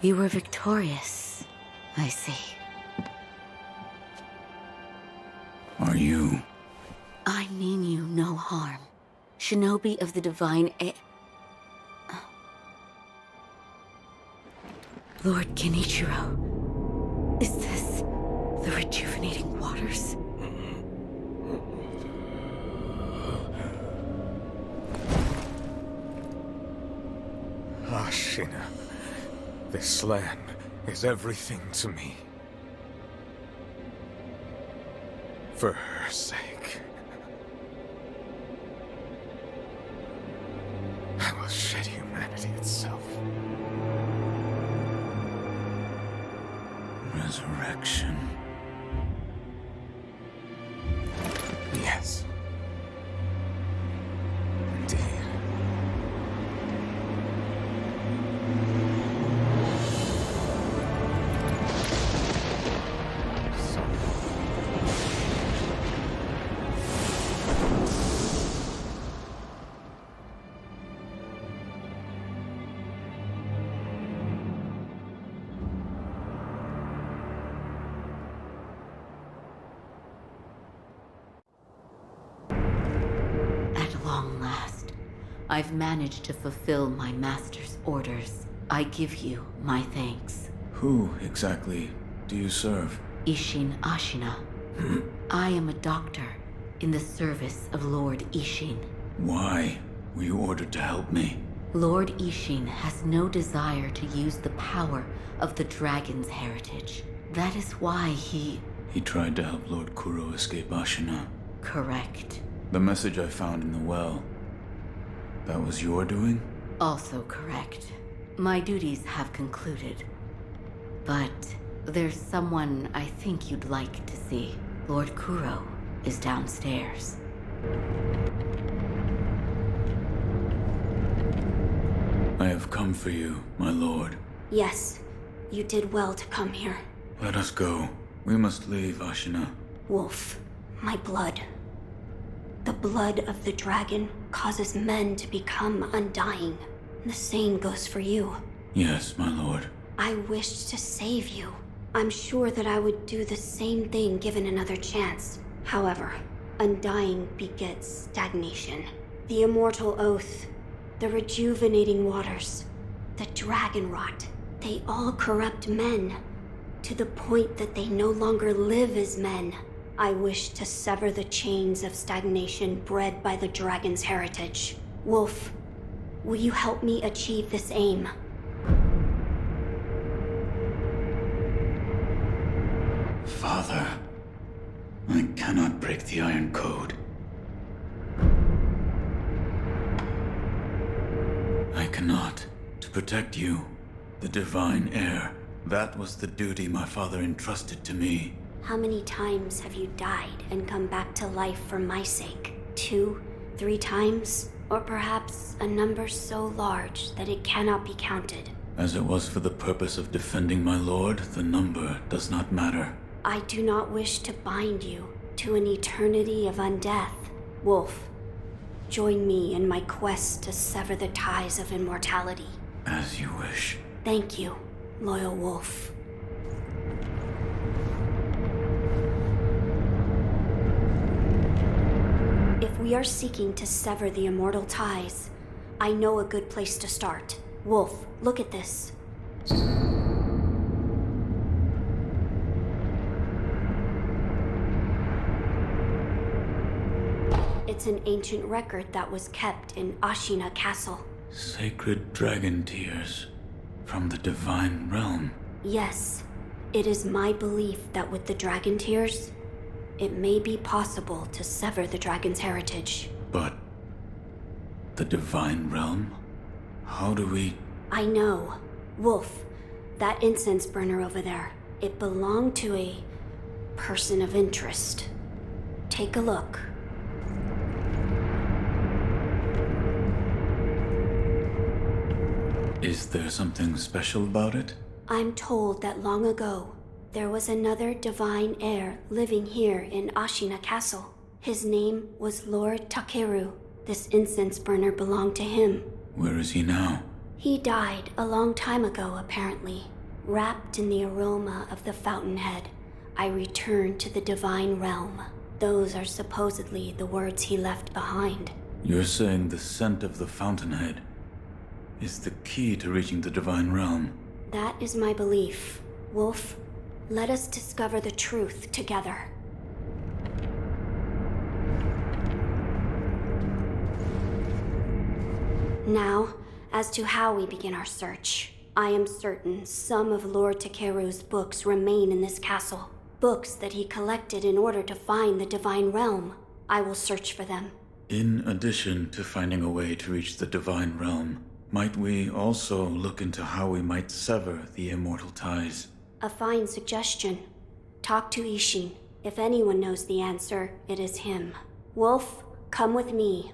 You were victorious, I see. Are you? I mean you no harm. Shinobi of the Divine Lord Genichiro, is this the rejuvenating waters? Ashina, this land is everything to me. For her sake, I will shed humanity itself. Resurrection. Yes. Indeed. I've managed to fulfill my master's orders. I give you my thanks. Who exactly do you serve? Ishin Ashina. I am a doctor in the service of Lord Ishin. Why were you ordered to help me? Lord Ishin has no desire to use the power of the dragon's heritage. That is why he tried to help Lord Kuro escape Ashina. Correct. The message I found in the well, that was your doing? Also correct. My duties have concluded. But there's someone I think you'd like to see. Lord Kuro is downstairs. I have come for you, my lord. Yes, you did well to come here. Let us go. We must leave Ashina. Wolf, my blood. The blood of the dragon causes men to become undying. The same goes for you. Yes, my lord. I wished to save you. I'm sure that I would do the same thing given another chance. However, undying begets stagnation. The immortal oath, the rejuvenating waters, the dragon rot, they all corrupt men, to the point that they no longer live as men. I wish to sever the chains of stagnation bred by the dragon's heritage. Wolf, will you help me achieve this aim? Father, I cannot break the Iron Code. I cannot. To protect you, the divine heir. That was the duty my father entrusted to me. How many times have you died and come back to life for my sake? 2, 3 times? Or perhaps a number so large that it cannot be counted? As it was for the purpose of defending my lord, the number does not matter. I do not wish to bind you to an eternity of undeath. Wolf, join me in my quest to sever the ties of immortality. As you wish. Thank you, loyal wolf. If we are seeking to sever the immortal ties, I know a good place to start. Wolf, look at this. It's an ancient record that was kept in Ashina Castle. Sacred dragon tears from the divine realm. Yes, it is my belief that with the dragon tears, it may be possible to sever the dragon's heritage. But the divine realm? How do we... I know. Wolf, that incense burner over there, it belonged to a person of interest. Take a look. Is there something special about it? I'm told that long ago, there was another divine heir living here in Ashina Castle. His name was Lord Takeru. This incense burner belonged to him. Where is he now? He died a long time ago, apparently. Wrapped in the aroma of the fountainhead, I returned to the divine realm. Those are supposedly the words he left behind. You're saying the scent of the fountainhead is the key to reaching the divine realm? That is my belief. Wolf, let us discover the truth together. Now, as to how we begin our search. I am certain some of Lord Takeru's books remain in this castle. Books that he collected in order to find the divine realm. I will search for them. In addition to finding a way to reach the divine realm, might we also look into how we might sever the immortal ties? A fine suggestion. Talk to Ishin. If anyone knows the answer, it is him. Wolf, come with me.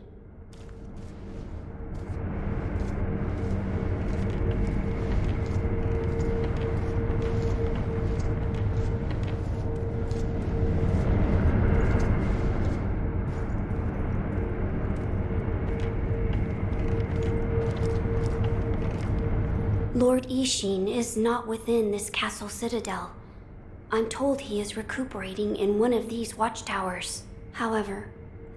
Lord Ishin is not within this castle citadel. I'm told he is recuperating in one of these watchtowers. However,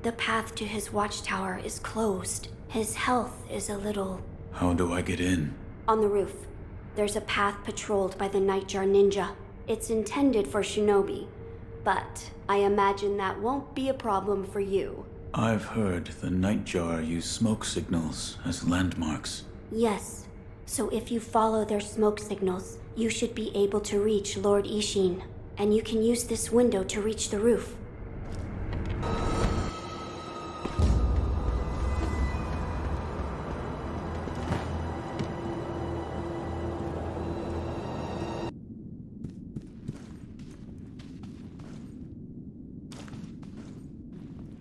the path to his watchtower is closed. His health is a little... How do I get in? On the roof. There's a path patrolled by the Nightjar Ninja. It's intended for shinobi, but I imagine that won't be a problem for you. I've heard the Nightjar use smoke signals as landmarks. Yes, so if you follow their smoke signals, you should be able to reach Lord Ishin, and you can use this window to reach the roof.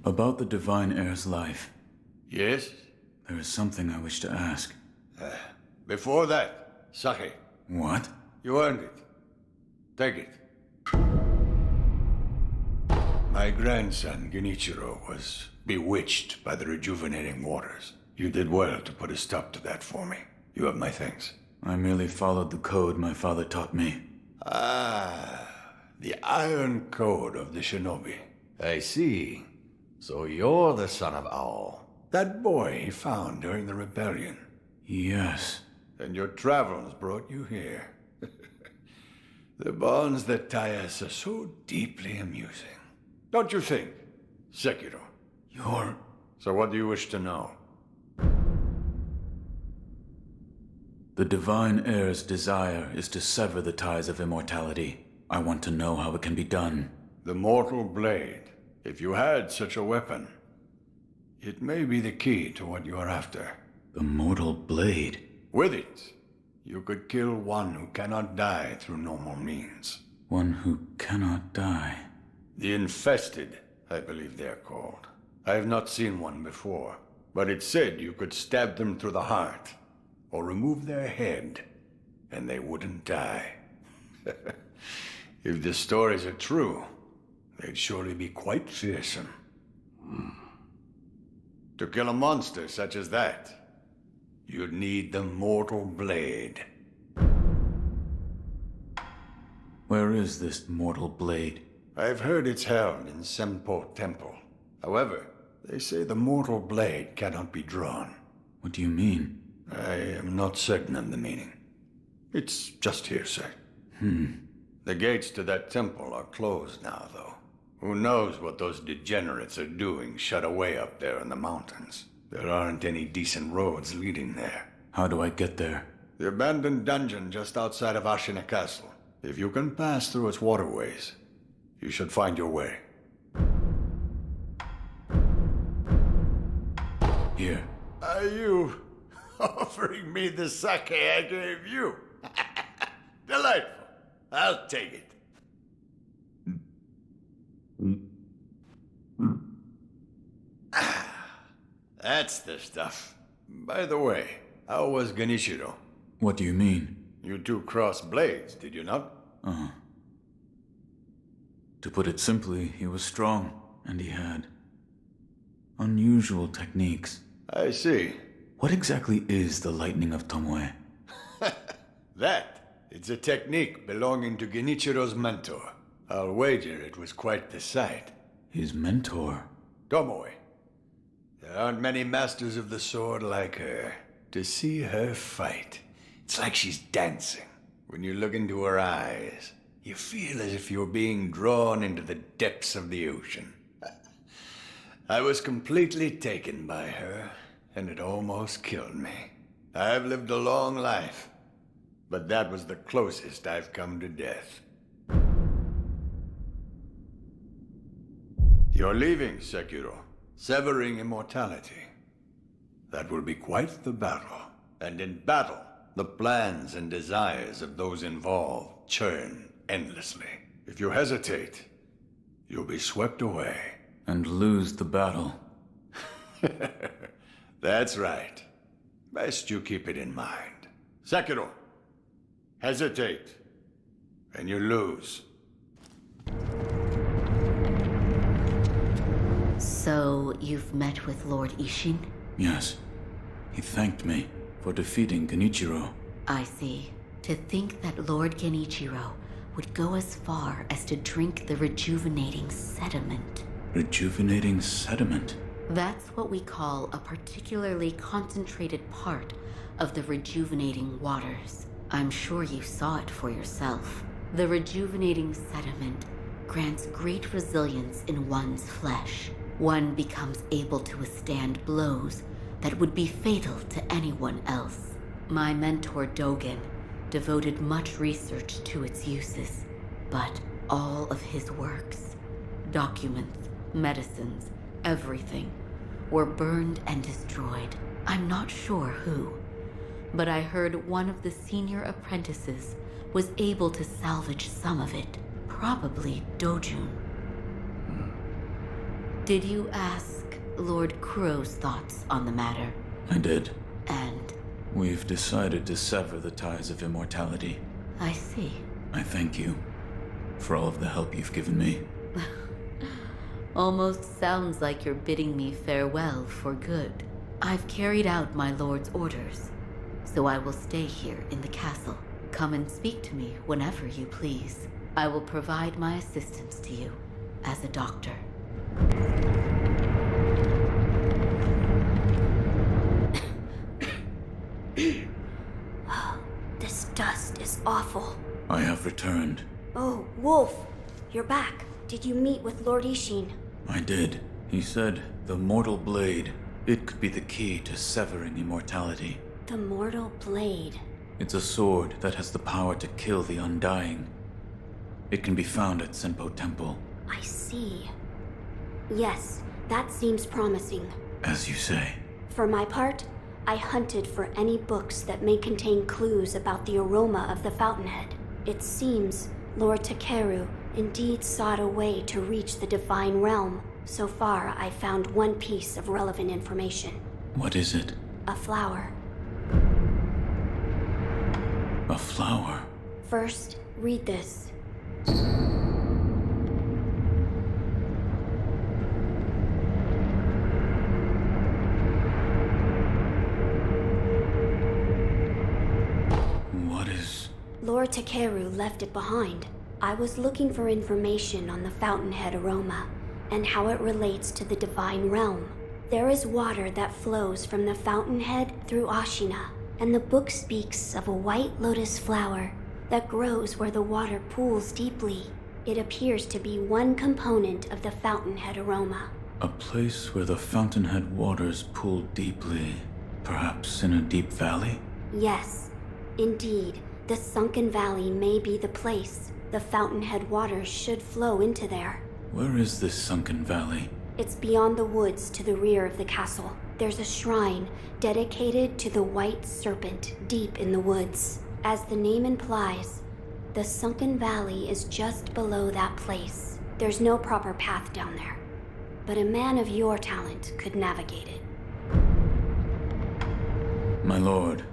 About the Divine Heir's life. Yes? There is something I wish to ask. Before that, sake. What? You earned it. Take it. My grandson, Genichiro, was bewitched by the rejuvenating waters. You did well to put a stop to that for me. You have my thanks. I merely followed the code my father taught me. Ah, the Iron Code of the Shinobi. I see. So you're the son of Owl. That boy he found during the rebellion. Yes. And your travels brought you here. The bonds that tie us are so deeply amusing. Don't you think, Sekiro? You're... So what do you wish to know? The Divine Heir's desire is to sever the ties of immortality. I want to know how it can be done. The Mortal Blade. If you had such a weapon, it may be the key to what you are after. The Mortal Blade? With it, you could kill one who cannot die through normal means. One who cannot die? The Infested, I believe they're called. I have not seen one before, but it said you could stab them through the heart, or remove their head, and they wouldn't die. If the stories are true, they'd surely be quite fearsome. To kill a monster such as that, you'd need the Mortal Blade. Where is this Mortal Blade? I've heard it's held in Senpo Temple. However, they say the Mortal Blade cannot be drawn. What do you mean? I am not certain of the meaning. It's just hearsay. The gates to that temple are closed now, though. Who knows what those degenerates are doing shut away up there in the mountains. There aren't any decent roads leading there. How do I get there? The abandoned dungeon just outside of Ashina Castle. If you can pass through its waterways, you should find your way. Here. Are you offering me the sake I gave you? Delightful. I'll take it. That's the stuff. By the way, how was Genichiro? What do you mean? You two crossed blades, did you not? Uh-huh. To put it simply, he was strong, and he had unusual techniques. I see. What exactly is the Lightning of Tomoe? It's a technique belonging to Genichiro's mentor. I'll wager it was quite the sight. His mentor? Tomoe. There aren't many masters of the sword like her. To see her fight, it's like she's dancing. When you look into her eyes, you feel as if you're being drawn into the depths of the ocean. I was completely taken by her, and it almost killed me. I've lived a long life, but that was the closest I've come to death. You're leaving, Sekiro. Severing immortality. That will be quite the battle. And in battle, the plans and desires of those involved churn endlessly. If you hesitate, you'll be swept away. And lose the battle. That's right. Best you keep it in mind. Sekiro, hesitate, and you lose. So, you've met with Lord Ishin? Yes. He thanked me for defeating Genichiro. I see. To think that Lord Genichiro would go as far as to drink the rejuvenating sediment. Rejuvenating sediment? That's what we call a particularly concentrated part of the rejuvenating waters. I'm sure you saw it for yourself. The rejuvenating sediment grants great resilience in one's flesh. One becomes able to withstand blows that would be fatal to anyone else. My mentor Dogen devoted much research to its uses, but all of his works, documents, medicines, everything, were burned and destroyed. I'm not sure who, but I heard one of the senior apprentices was able to salvage some of it, probably Dojun. Did you ask Lord Kuro's thoughts on the matter? I did. And? We've decided to sever the ties of immortality. I see. I thank you for all of the help you've given me. Almost sounds like you're bidding me farewell for good. I've carried out my lord's orders, so I will stay here in the castle. Come and speak to me whenever you please. I will provide my assistance to you as a doctor. This dust is awful. I have returned. Oh, Wolf, you're back. Did you meet with Lord Ishin? I did. He said the mortal blade, it could be the key to severing immortality. The mortal blade. It's a sword that has the power to kill the undying. It can be found at Senpo Temple. I see. Yes, that seems promising. As you say. For my part, I hunted for any books that may contain clues about the aroma of the fountainhead. It seems Lord Takeru indeed sought a way to reach the divine realm. So far, I found one piece of relevant information. What is it? A flower. A flower? First, read this. What is... Lord Takeru left it behind. I was looking for information on the fountainhead aroma and how it relates to the divine realm. There is water that flows from the fountainhead through Ashina, and the book speaks of a white lotus flower that grows where the water pools deeply. It appears to be one component of the fountainhead aroma. A place where the fountainhead waters pool deeply, perhaps in a deep valley? Yes, indeed. The sunken valley may be the place. The fountainhead waters should flow into there. Where is this sunken valley? It's beyond the woods to the rear of the castle. There's a shrine dedicated to the white serpent deep in the woods. As the name implies, the sunken valley is just below that place. There's no proper path down there, but a man of your talent could navigate it. My lord,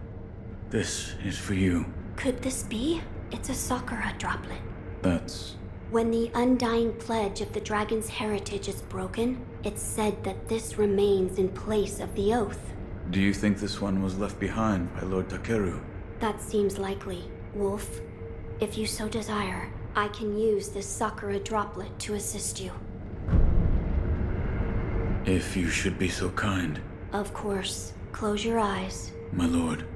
this is for you. Could this be? It's a Sakura droplet. That's... When the undying pledge of the dragon's heritage is broken, it's said that this remains in place of the oath. Do you think this one was left behind by Lord Takeru? That seems likely, Wolf. If you so desire, I can use this Sakura droplet to assist you. If you should be so kind. Of course. Close your eyes. My lord.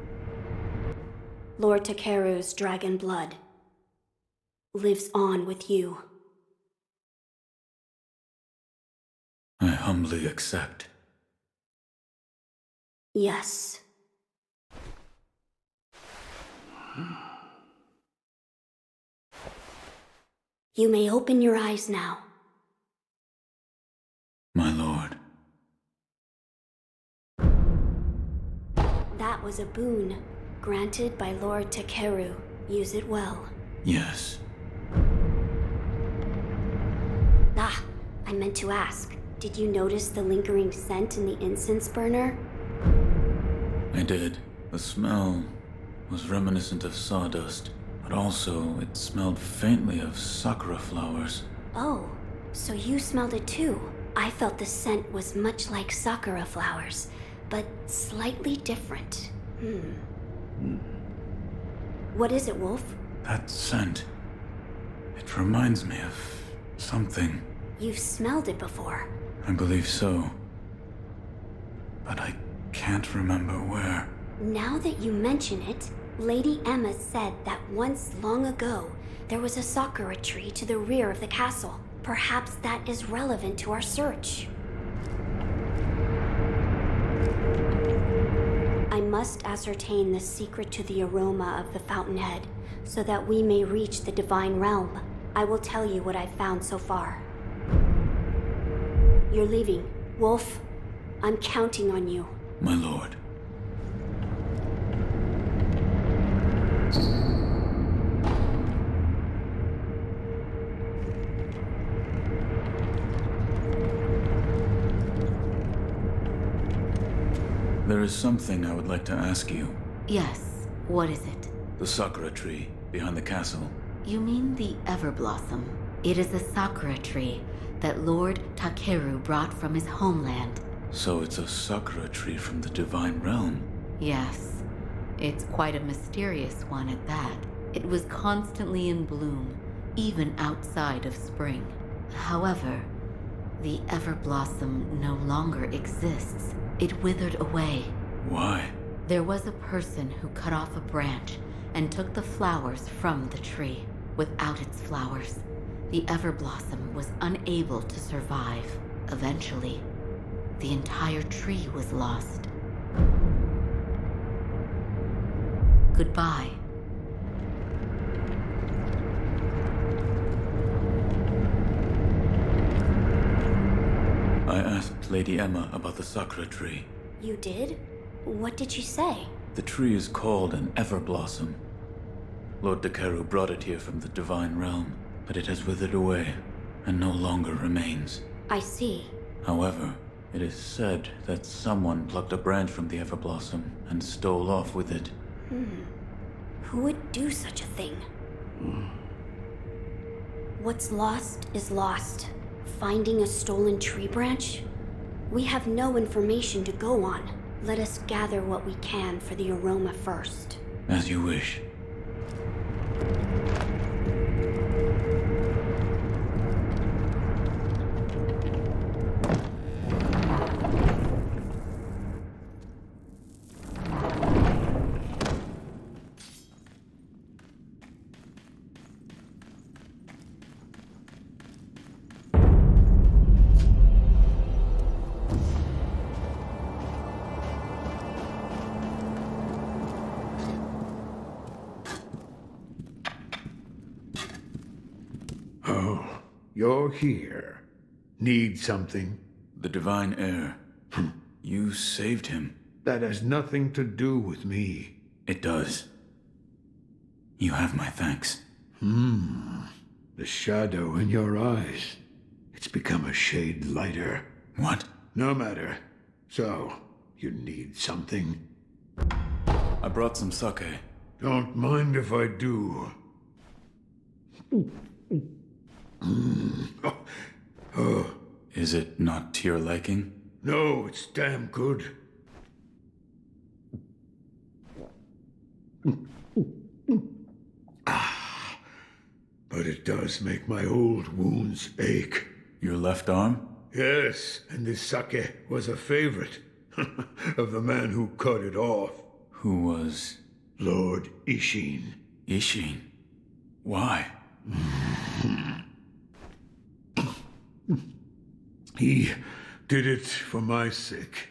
Lord Takeru's dragon blood lives on with you. I humbly accept. Yes. You may open your eyes now. My lord. That was a boon granted by Lord Takeru. Use it well. Yes. Ah, I meant to ask. Did you notice the lingering scent in the incense burner? I did. The smell was reminiscent of sawdust, but also it smelled faintly of sakura flowers. Oh, so you smelled it too. I felt the scent was much like sakura flowers, but slightly different. What is it, Wolf? That scent. It reminds me of something. You've smelled it before. I believe so. but I can't remember where. Now that you mention it, Lady Emma said that once long ago, there was a sakura tree to the rear of the castle. Perhaps that is relevant to our search. I must ascertain the secret to the aroma of the fountainhead, so that we may reach the divine realm. I will tell you what I've found so far. You're leaving. Wolf, I'm counting on you. My lord. There is something I would like to ask you. Yes, what is it? The sakura tree behind the castle. You mean the Everblossom? It is a sakura tree that Lord Takeru brought from his homeland. So it's a sakura tree from the divine realm. Yes, it's quite a mysterious one at that. It was constantly in bloom, even outside of spring. However, the Everblossom no longer exists. It withered away. Why? There was a person who cut off a branch and took the flowers from the tree. Without its flowers, the Everblossom was unable to survive. Eventually, the entire tree was lost. Goodbye. I asked Lady Emma about the sakura tree. You did? What did she say? The tree is called an Everblossom. Lord Takeru brought it here from the divine realm, but it has withered away and no longer remains. I see. However, it is said that someone plucked a branch from the Everblossom and stole off with it. Who would do such a thing? What's lost is lost. Finding a stolen tree branch? We have no information to go on. Let us gather what we can for the aroma first. As you wish. You're here. Need something? The divine heir. You saved him. That has nothing to do with me. It does. You have my thanks. The shadow in your eyes. It's become a shade lighter. What? No matter. So, you need something? I brought some sake. Don't mind if I do. Is it not to your liking? No, it's damn good. But it does make my old wounds ache. Your left arm? Yes, and this sake was a favorite of the man who cut it off. Who was? Lord Ishin. Ishin? Why? He did it for my sake.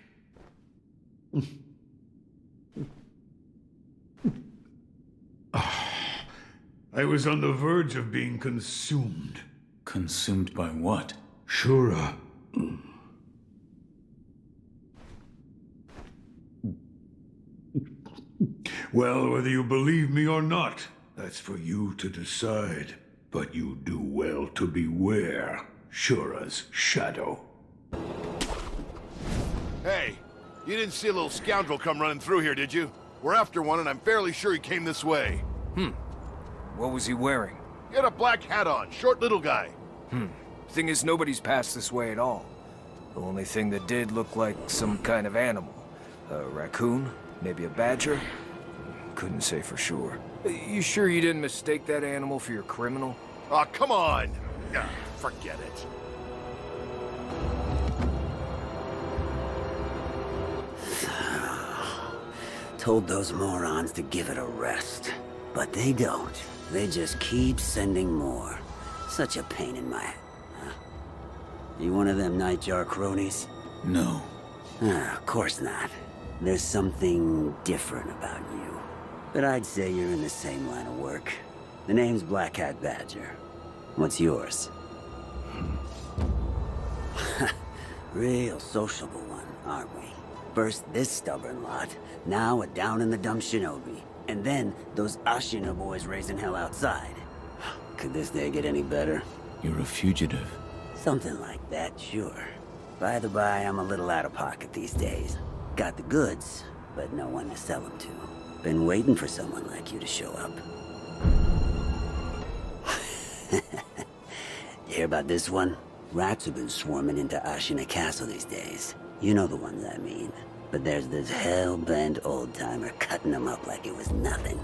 I was on the verge of being consumed. Consumed by what? Shura. Well, whether you believe me or not, that's for you to decide. But you do well to beware Shura's shadow. Hey, you didn't see a little scoundrel come running through here, did you? We're after one, and I'm fairly sure he came this way. What was he wearing? He had a black hat on, short little guy. Thing is, nobody's passed this way at all. The only thing that did look like some kind of animal. A raccoon? Maybe a badger? Couldn't say for sure. You sure you didn't mistake that animal for your criminal? Aw, come on! Forget it. Told those morons to give it a rest. But they don't. They just keep sending more. Such a pain in my... Huh? You one of them Nightjar cronies? No. Of course not. There's something different about you. But I'd say you're in the same line of work. The name's Black Hat Badger. What's yours? Real sociable one, aren't we? First this stubborn lot, now a down-in-the-dumps shinobi. And then those Ashina boys raising hell outside. Could this day get any better? You're a fugitive. Something like that, sure. By the by, I'm a little out of pocket these days. Got the goods, but no one to sell them to. Been waiting for someone like you to show up. You hear about this one? Rats have been swarming into Ashina Castle these days. You know the ones I mean. But there's this hell-bent old-timer cutting them up like it was nothing.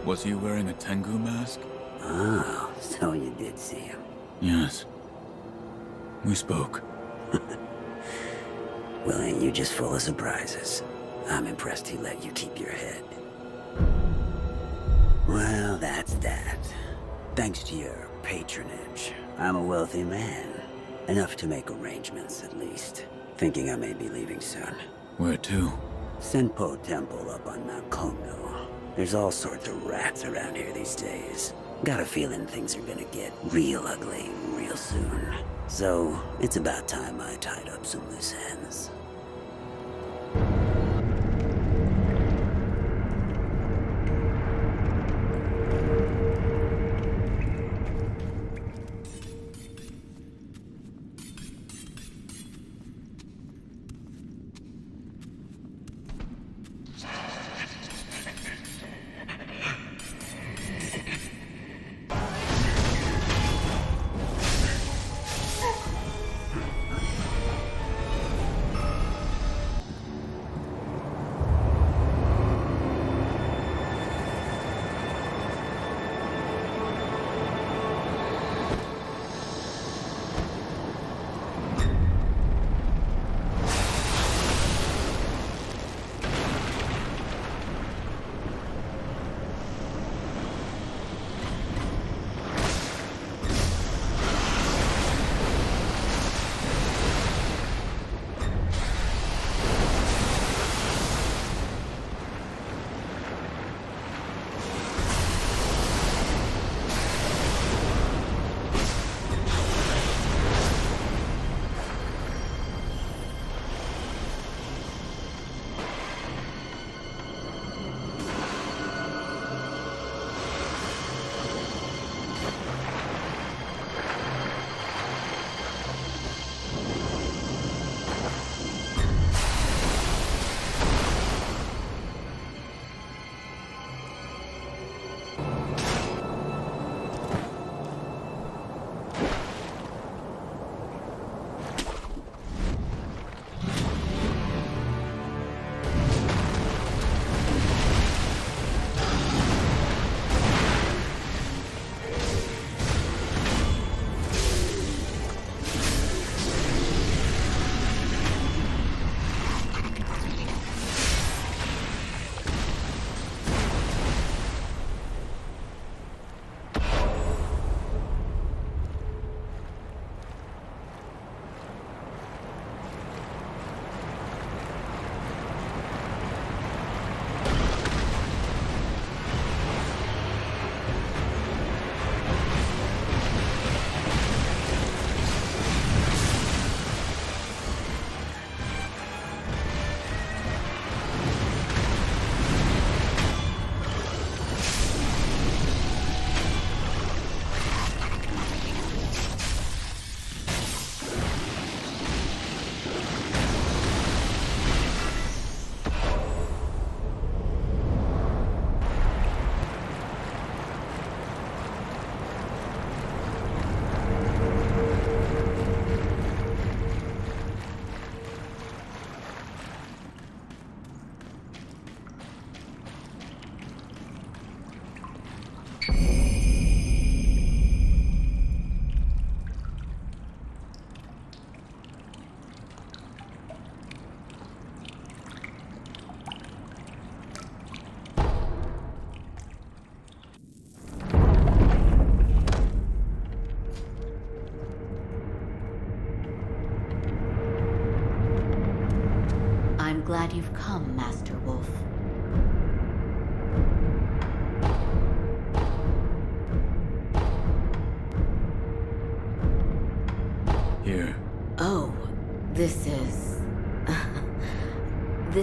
Was he wearing a Tengu mask? Oh, so you did see him. Yes. We spoke. Well, ain't you just full of surprises? I'm impressed he let you keep your head. Well, that's that. Thanks to your patronage, I'm a wealthy man. Enough to make arrangements, at least. Thinking I may be leaving soon. Where to? Senpo Temple up on Mount Kondo. There's all sorts of rats around here these days. Got a feeling things are gonna get real ugly real soon. So, it's about time I tied up some loose ends.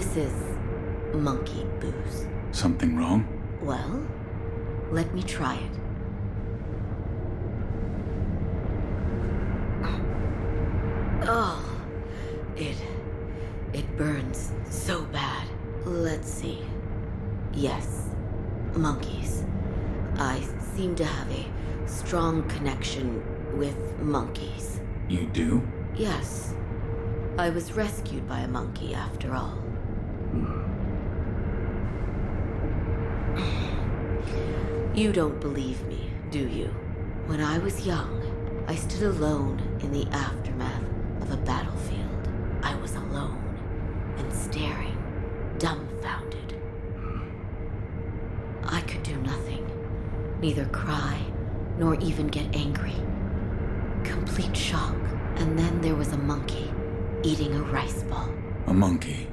This is monkey booze. Something wrong? Well, let me try it. Oh, it burns so bad. Let's see. Yes, monkeys. I seem to have a strong connection with monkeys. You do? Yes. I was rescued by a monkey after all. You don't believe me, do you? When I was young, I stood alone in the aftermath of a battlefield. I was alone and staring, dumbfounded. I could do nothing, neither cry nor even get angry. Complete shock. And then there was a monkey eating a rice ball. A monkey?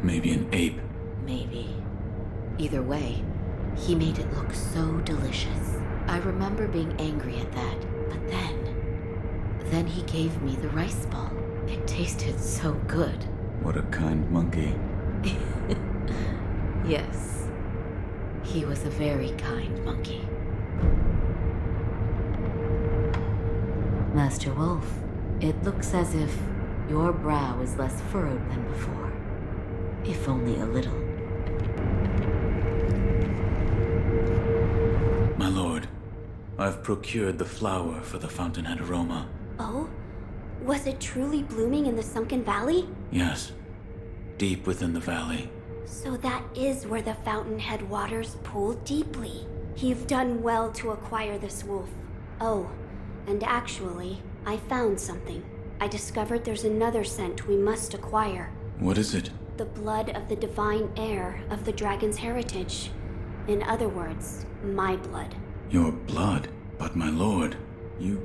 Maybe an ape? Maybe. Either way, he made it look so delicious. I remember being angry at that, but then he gave me the rice ball. It tasted so good. What a kind monkey. Yes. He was a very kind monkey. Master Wolf, it looks as if your brow is less furrowed than before. If only a little. My lord, I've procured the flower for the fountainhead aroma. Oh? Was it truly blooming in the sunken valley? Yes, deep within the valley. So that is where the fountainhead waters pool deeply. You've done well to acquire this wolf. Oh, and actually, I found something. I discovered there's another scent we must acquire. What is it? The blood of the divine heir of the dragon's heritage. In other words, my blood. Your blood? But my lord, you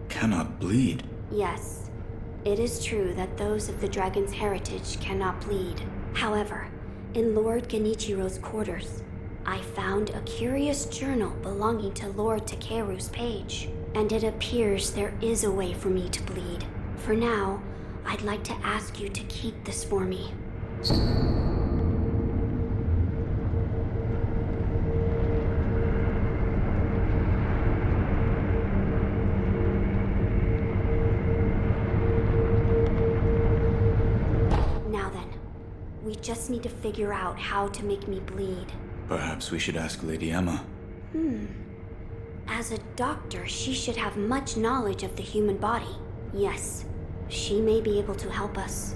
cannot bleed. Yes, it is true that those of the dragon's heritage cannot bleed. However, in Lord Genichiro's quarters, I found a curious journal belonging to Lord Takeru's page. And it appears there is a way for me to bleed. For now, I'd like to ask you to keep this for me. Now then, we just need to figure out how to make me bleed. Perhaps we should ask Lady Emma. As a doctor, she should have much knowledge of the human body. Yes, she may be able to help us.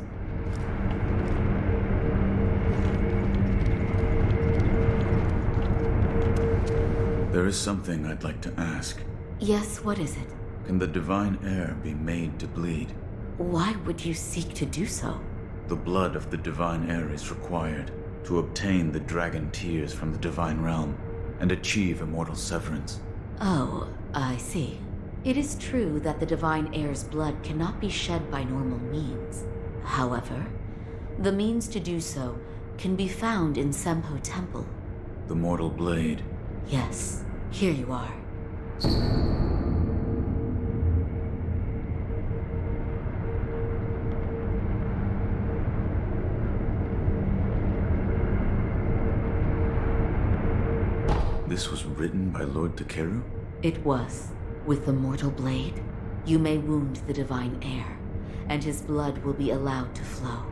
There is something I'd like to ask. Yes, what is it? Can the divine heir be made to bleed? Why would you seek to do so? The blood of the divine heir is required to obtain the dragon tears from the divine realm and achieve immortal severance. Oh, I see. It is true that the divine heir's blood cannot be shed by normal means. However, the means to do so can be found in Senpo Temple. The mortal blade. Yes, here you are. This was written by Lord Takeru? It was. With the mortal blade, you may wound the divine heir, and his blood will be allowed to flow.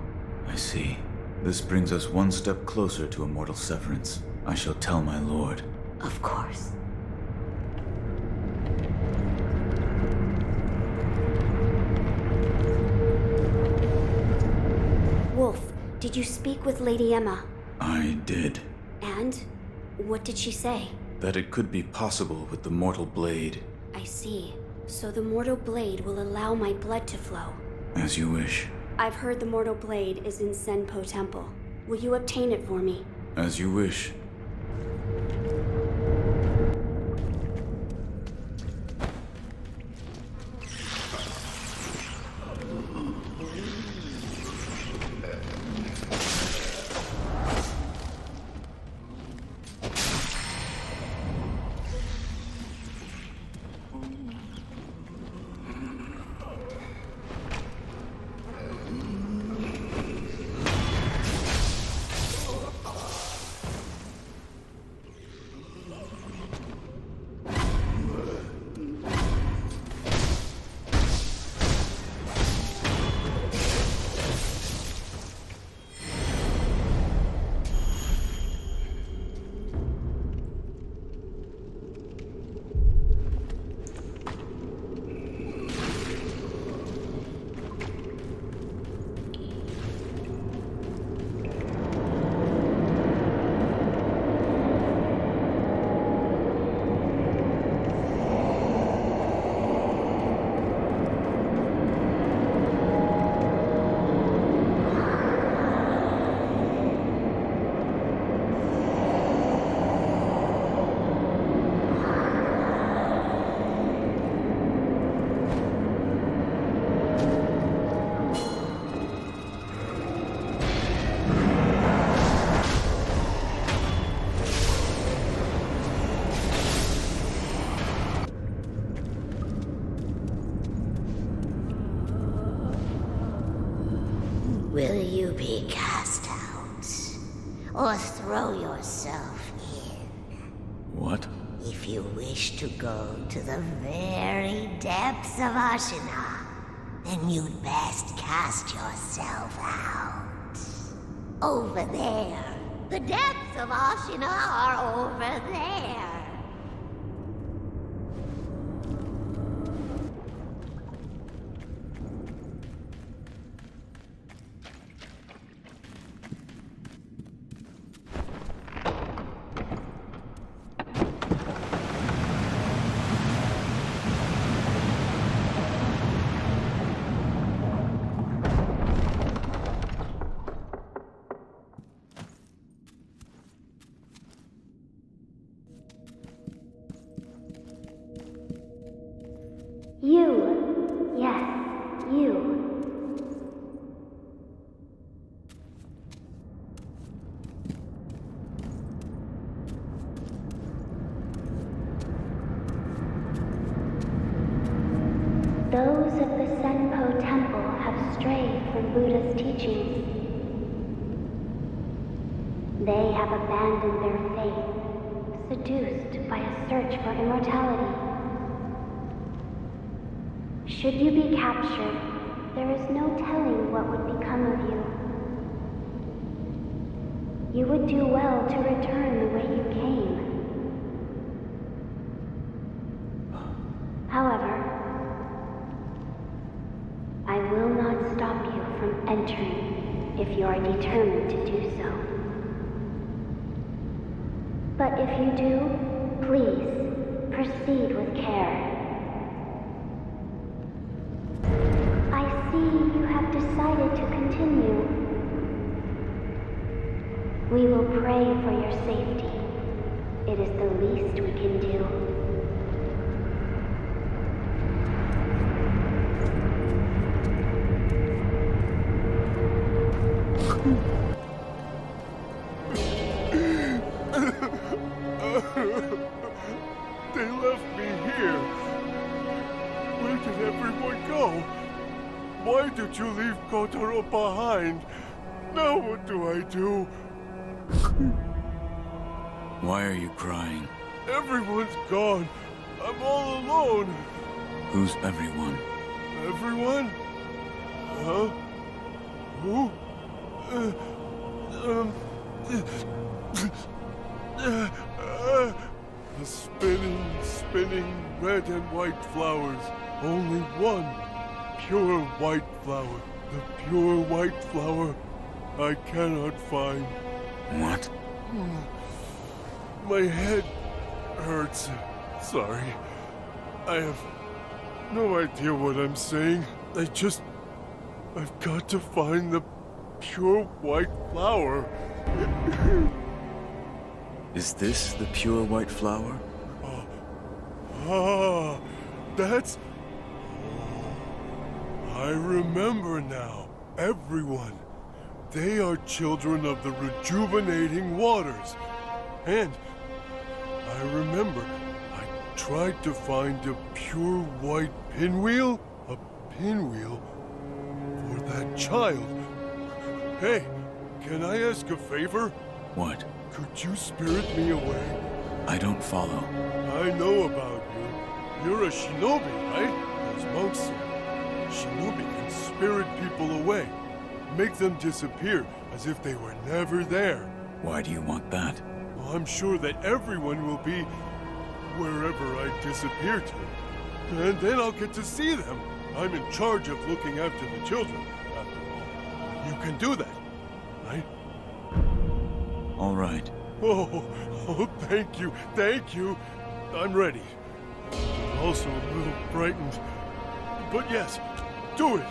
I see. This brings us one step closer to immortal severance. I shall tell my lord. Of course. Wolf, did you speak with Lady Emma? I did. And? What did she say? That it could be possible with the mortal blade. I see. So the mortal blade will allow my blood to flow. As you wish. I've heard the mortal blade is in Senpo Temple. Will you obtain it for me? As you wish. you be cast out, or throw yourself in. What? If you wish to go to the very depths of Ashina, then you'd best cast yourself out. Over there. The depths of Ashina are over there. You. Yes, you. Those of the Senpo Temple have strayed from Buddha's teachings. They have abandoned their faith, seduced by a search for immortality. Should you be captured, there is no telling what would become of you. You would do well to return the way you came. However, I will not stop you from entering if you are determined to do so. But if you do, please proceed with care. I see you have decided to continue. We will pray for your safety. It is the least we can do. They left me here. Where did everyone go? Why did you leave Kotaro behind? Now what do I do? Why are you crying? Everyone's gone. I'm all alone. Who's everyone? Everyone? Huh? Who? The spinning red and white flowers. Only one pure white flower. The pure white flower I cannot find. What? My head hurts. Sorry. I have no idea what I'm saying. I've got to find the pure white flower. Is this the pure white flower? That's... I remember now. Everyone. They are children of the rejuvenating waters. And I remember I tried to find a pure white pinwheel? A pinwheel for that child. Hey, can I ask a favor? What? Could you spirit me away? I don't follow. I know about you. You're a shinobi, right? As monks say. Shinobi can spirit people away. Make them disappear as if they were never there. Why do you want that? Well, I'm sure that everyone will be wherever I disappear to. And then I'll get to see them. I'm in charge of looking after the children, after all. You can do that, right? All right. Oh, thank you, thank you. I'm ready. Also a little frightened. But yes, do it.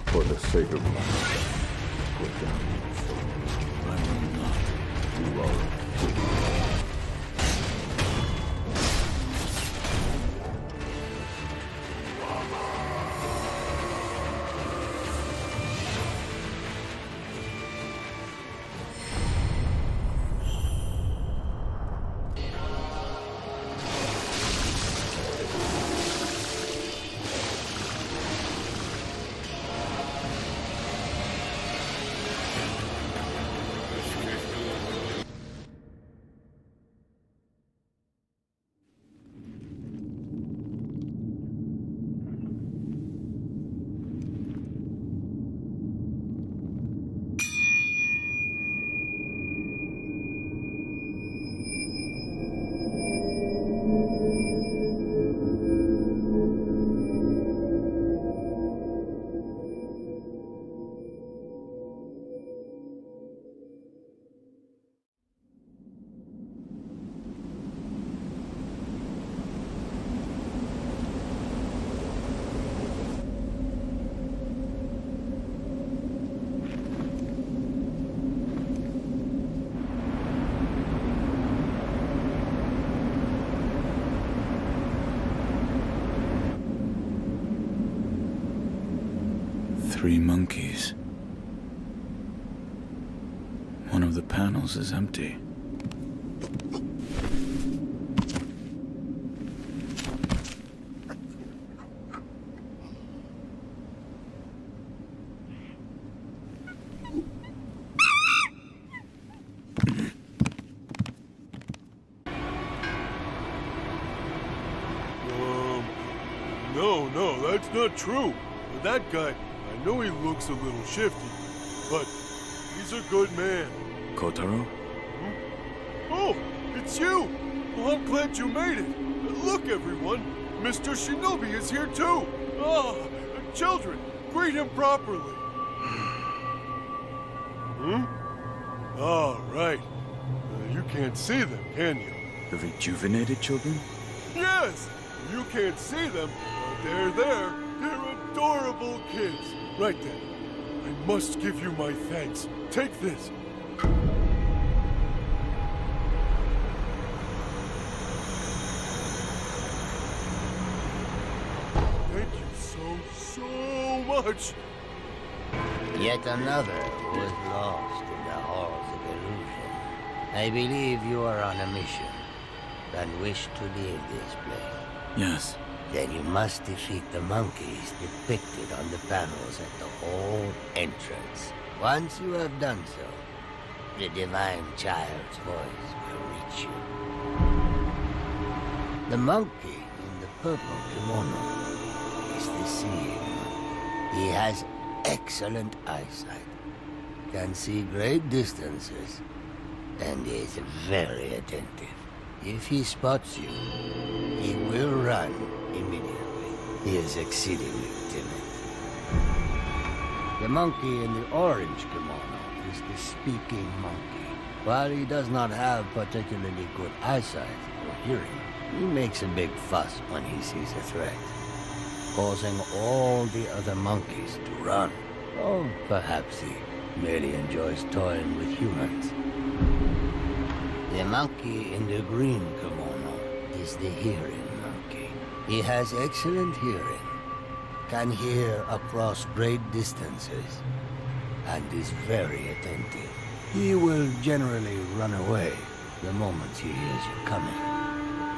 For the sake of life, 3 monkeys. One of the panels is empty. No, that's not true. That guy, I know he looks a little shifty, but he's a good man. Kotaro? Oh, it's you! Well, I'm glad you made it. Look, everyone, Mr. Shinobi is here too. Ah, children, greet him properly. All right. You can't see them, can you? The rejuvenated children? Yes! You can't see them, but they're there. They're adorable kids. Right then. I must give you my thanks. Take this. Thank you so much. Yet another who is lost in the halls of illusion. I believe you are on a mission and wish to leave this place. Yes. Then you must defeat the monkeys depicted on the panels at the hall entrance. Once you have done so, the divine child's voice will reach you. The monkey in the purple kimono is the seeing one. He has excellent eyesight, can see great distances, and is very attentive. If he spots you, he will run immediately. He is exceedingly timid. The monkey in the orange kimono is the speaking monkey. While he does not have particularly good eyesight or hearing, he makes a big fuss when he sees a threat, causing all the other monkeys to run. Or perhaps he merely enjoys toying with humans. The monkey in the green kimono is the hearing monkey. He has excellent hearing, can hear across great distances, and is very attentive. He will generally run away the moment he hears you coming,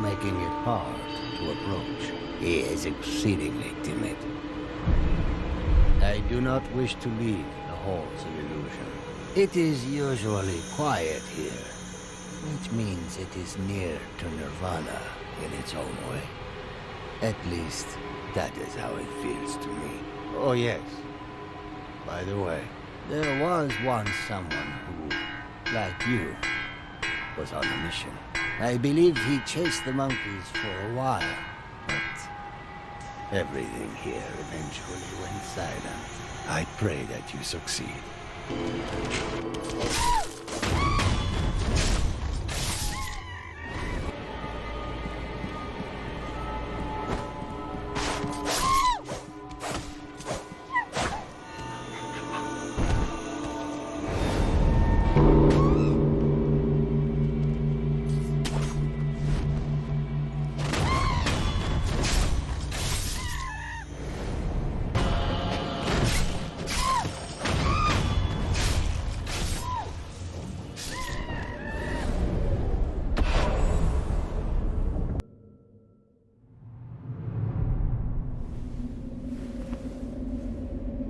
making it hard to approach. He is exceedingly timid. I do not wish to leave the halls of illusion. It is usually quiet here, which means it is near to nirvana in its own way. At least, that is how it feels to me. Oh yes. By the way, there was once someone who, like you, was on a mission. I believe he chased the monkeys for a while, but everything here eventually went silent. I pray that you succeed.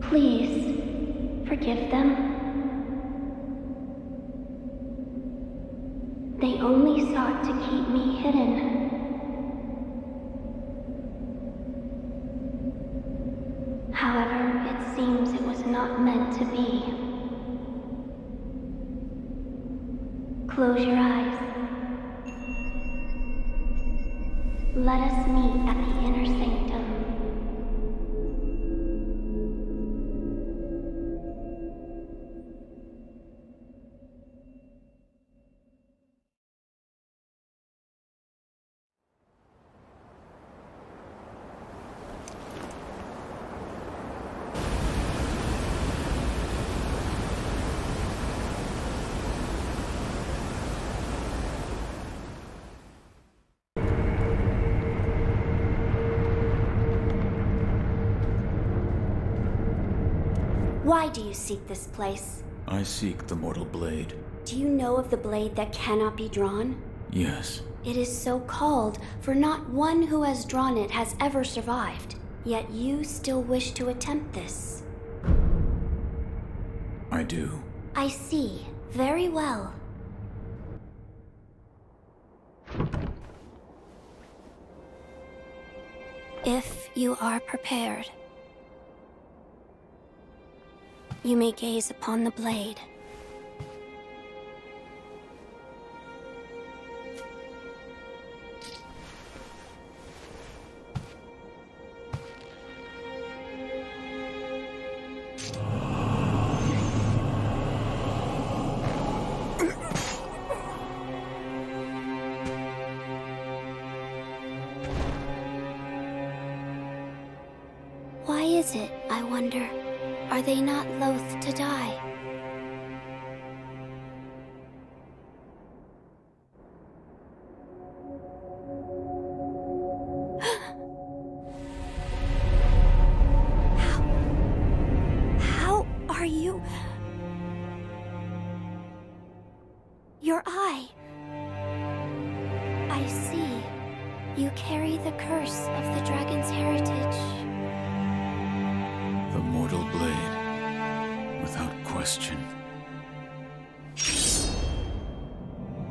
Please, forgive them. They only sought to keep me hidden. However, it seems it was not meant to be. Close your eyes. Let us meet at the inner sanctum. Why do you seek this place? I seek the mortal blade. Do you know of the blade that cannot be drawn? Yes. It is so called, for not one who has drawn it has ever survived. Yet you still wish to attempt this. I do. I see. Very well. If you are prepared, you may gaze upon the blade. Why is it, I wonder? Are they not loath to die? How are you? Your eye. I see. You carry the curse of the dragon's heritage. The mortal blade, without question.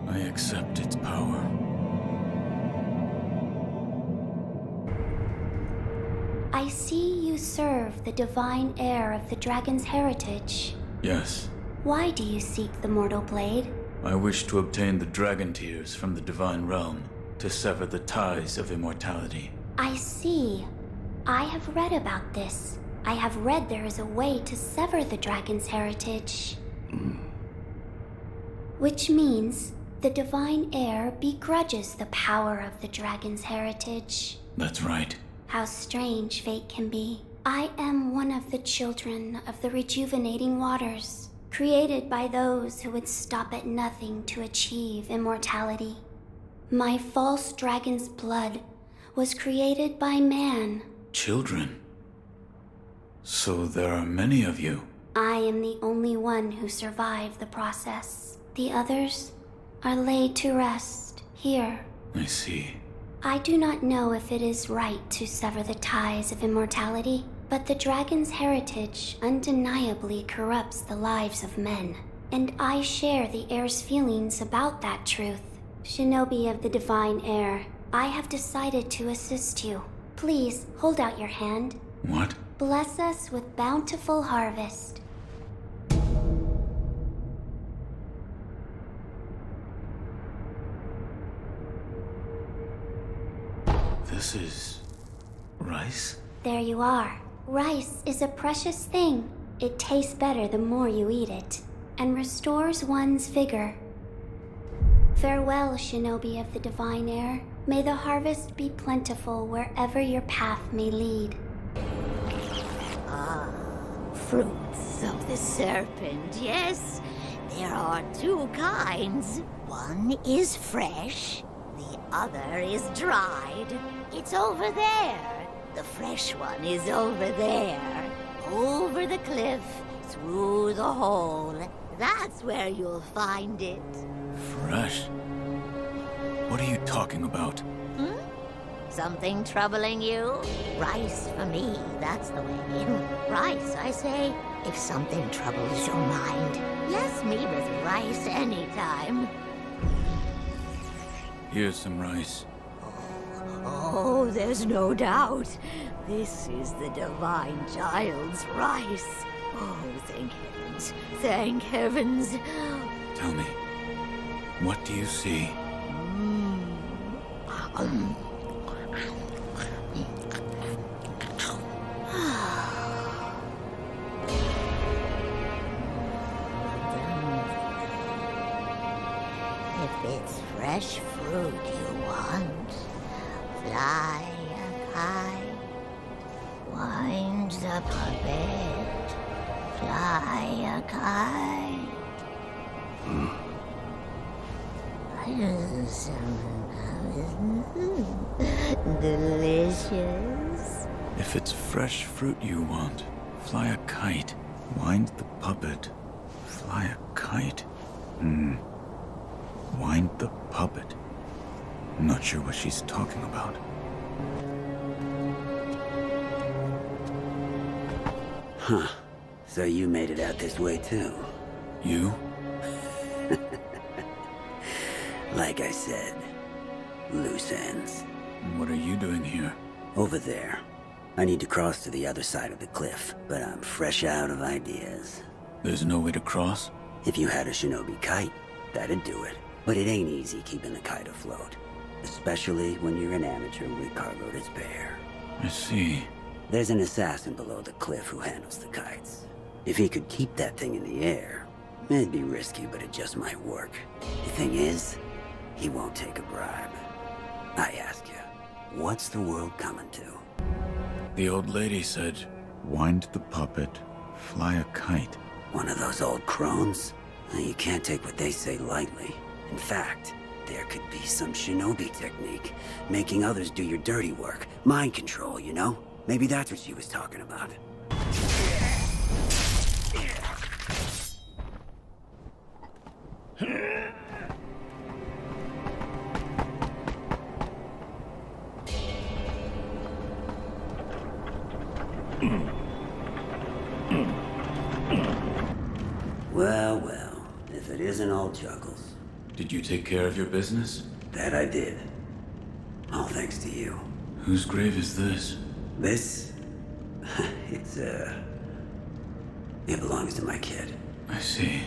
I accept its power. I see you serve the divine heir of the dragon's heritage. Yes. Why do you seek the mortal blade? I wish to obtain the dragon tears from the divine realm, to sever the ties of immortality. I see. I have read about this. I have read there is a way to sever the dragon's heritage. Which means the divine heir begrudges the power of the dragon's heritage. That's right. How strange fate can be. I am one of the children of the rejuvenating waters, created by those who would stop at nothing to achieve immortality. My false dragon's blood was created by man. Children? So there are many of you. I am the only one who survived the process. The others are laid to rest here. I see. I do not know if it is right to sever the ties of immortality, but the dragon's heritage undeniably corrupts the lives of men. And I share the heir's feelings about that truth. Shinobi of the divine heir, I have decided to assist you. Please, hold out your hand. What? Bless us with bountiful harvest. This is... rice? There you are. Rice is a precious thing. It tastes better the more you eat it, and restores one's vigor. Farewell, Shinobi of the divine heir. May the harvest be plentiful wherever your path may lead. Fruits of the serpent, yes. There are two kinds. One is fresh, the other is dried. It's over there. The fresh one is over there. Over the cliff, through the hole. That's where you'll find it. Fresh? What are you talking about? Something troubling you? Rice for me, that's the way. Rice, I say. If something troubles your mind, yes, me with rice anytime. Here's some rice. Oh, there's no doubt. This is the divine child's rice. Oh, thank heavens. Thank heavens. Tell me, what do you see? If it's fresh fruit you want, fly a kite, wind the puppet, fly a kite. Delicious. If it's fresh fruit you want, fly a kite. Wind the puppet, fly a kite. Wind the puppet. I'm not sure what she's talking about. Huh. So you made it out this way too? You? Like I said, loose ends. What are you doing here? Over there. I need to cross to the other side of the cliff, but I'm fresh out of ideas. There's no way to cross? If you had a shinobi kite, that'd do it. But it ain't easy keeping the kite afloat. Especially when you're an amateur with cargo to spare. I see. There's an assassin below the cliff who handles the kites. If he could keep that thing in the air, it'd be risky, but it just might work. The thing is, he won't take a bribe. I ask you, what's the world coming to? The old lady said, wind the puppet, fly a kite. One of those old crones? You can't take what they say lightly. In fact, there could be some shinobi technique, making others do your dirty work. Mind control, you know? Maybe that's what she was talking about. Well, well, if it isn't all chuckles. Did you take care of your business? That I did. All thanks to you. Whose grave is this? This? It belongs to my kid. I see.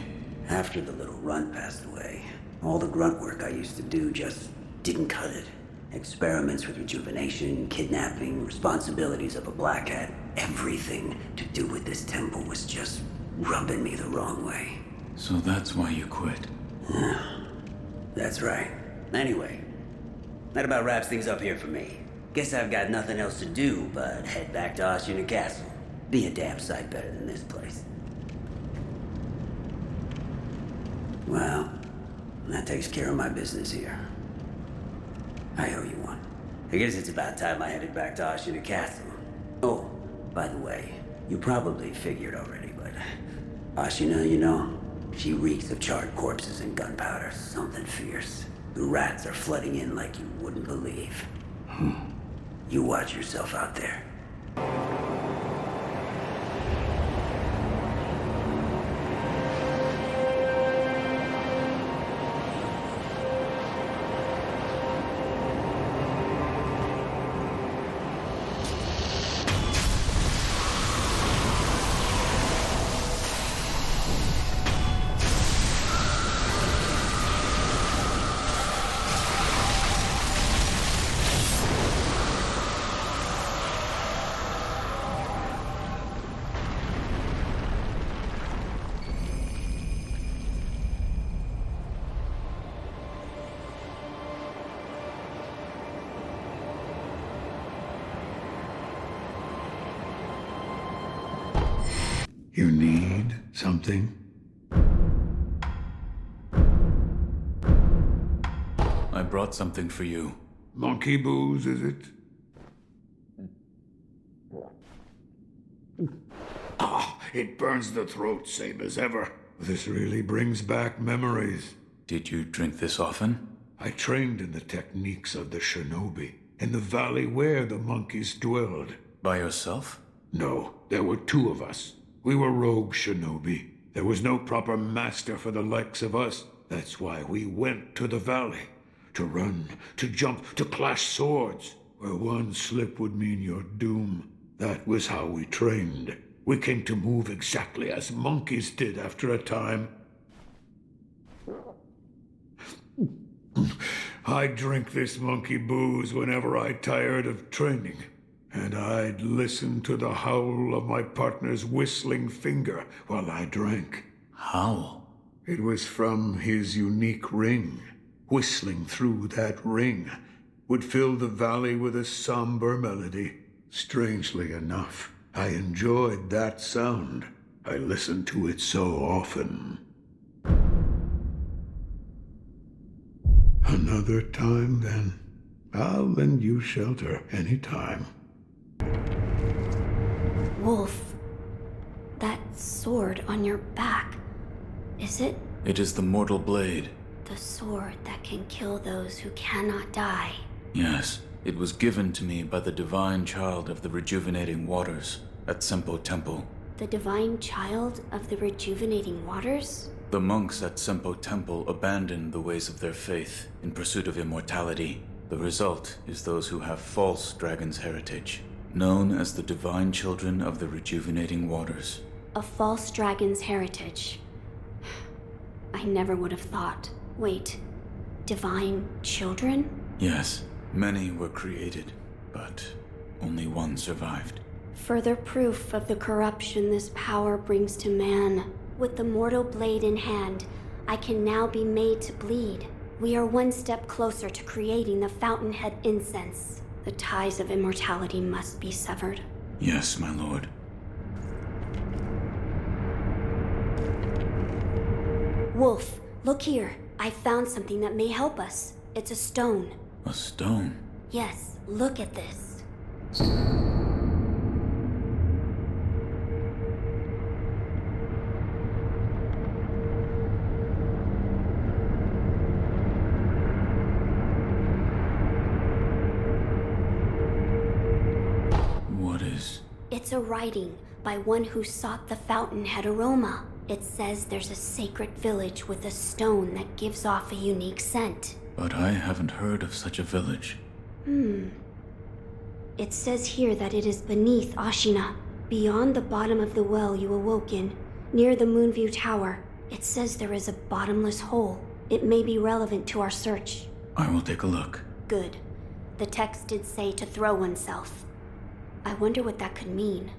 After the little runt passed away, all the grunt work I used to do just didn't cut it. Experiments with rejuvenation, kidnapping, responsibilities of a black hat, everything to do with this temple was just rubbing me the wrong way. So that's why you quit? That's right. Anyway, that about wraps things up here for me. Guess I've got nothing else to do but head back to Ashina Castle. Be a damn sight better than this place. Well, that takes care of my business here. I owe you one. I guess it's about time I headed back to Ashina Castle. Oh, by the way, you probably figured already, but Ashina, you know, she reeks of charred corpses and gunpowder. Something fierce. The rats are flooding in like you wouldn't believe. You watch yourself out there. You need something? I brought something for you. Monkey booze, is it? It burns the throat, same as ever. This really brings back memories. Did you drink this often? I trained in the techniques of the shinobi, in the valley where the monkeys dwelled. By yourself? No, there were two of us. We were rogue shinobi. There was no proper master for the likes of us. That's why we went to the valley. To run, to jump, to clash swords. Where one slip would mean your doom. That was how we trained. We came to move exactly as monkeys did after a time. I'd drink this monkey booze whenever I tired of training. And I'd listen to the howl of my partner's whistling finger while I drank. Howl? It was from his unique ring. Whistling through that ring would fill the valley with a somber melody. Strangely enough, I enjoyed that sound. I listened to it so often. Another time, then. I'll lend you shelter any time. Wolf, that sword on your back. Is it It is the mortal blade. the sword that can kill those who cannot die? Yes, it was given to me by the divine child of the rejuvenating waters at Sempo Temple. The divine child of the rejuvenating waters? The monks at Sempo Temple abandoned the ways of their faith in pursuit of immortality. The result is those who have false dragon's heritage, known as the divine children of the rejuvenating waters. A false dragon's heritage. I never would have thought. Wait, divine children? Yes, many were created, but only one survived. Further proof of the corruption this power brings to man. With the mortal blade in hand, I can now be made to bleed. We are one step closer to creating the fountainhead incense. The ties of immortality must be severed. Yes, my lord. Wolf, look here. I found something that may help us. It's a stone. A stone? Yes, look at this. What is... It's a writing by one who sought the fountainhead aroma. It says there's a sacred village with a stone that gives off a unique scent. But I haven't heard of such a village. It says here that it is beneath Ashina, beyond the bottom of the well you awoke in, near the Moonview Tower. It says there is a bottomless hole. It may be relevant to our search. I will take a look. Good. The text did say to throw oneself. I wonder what that could mean.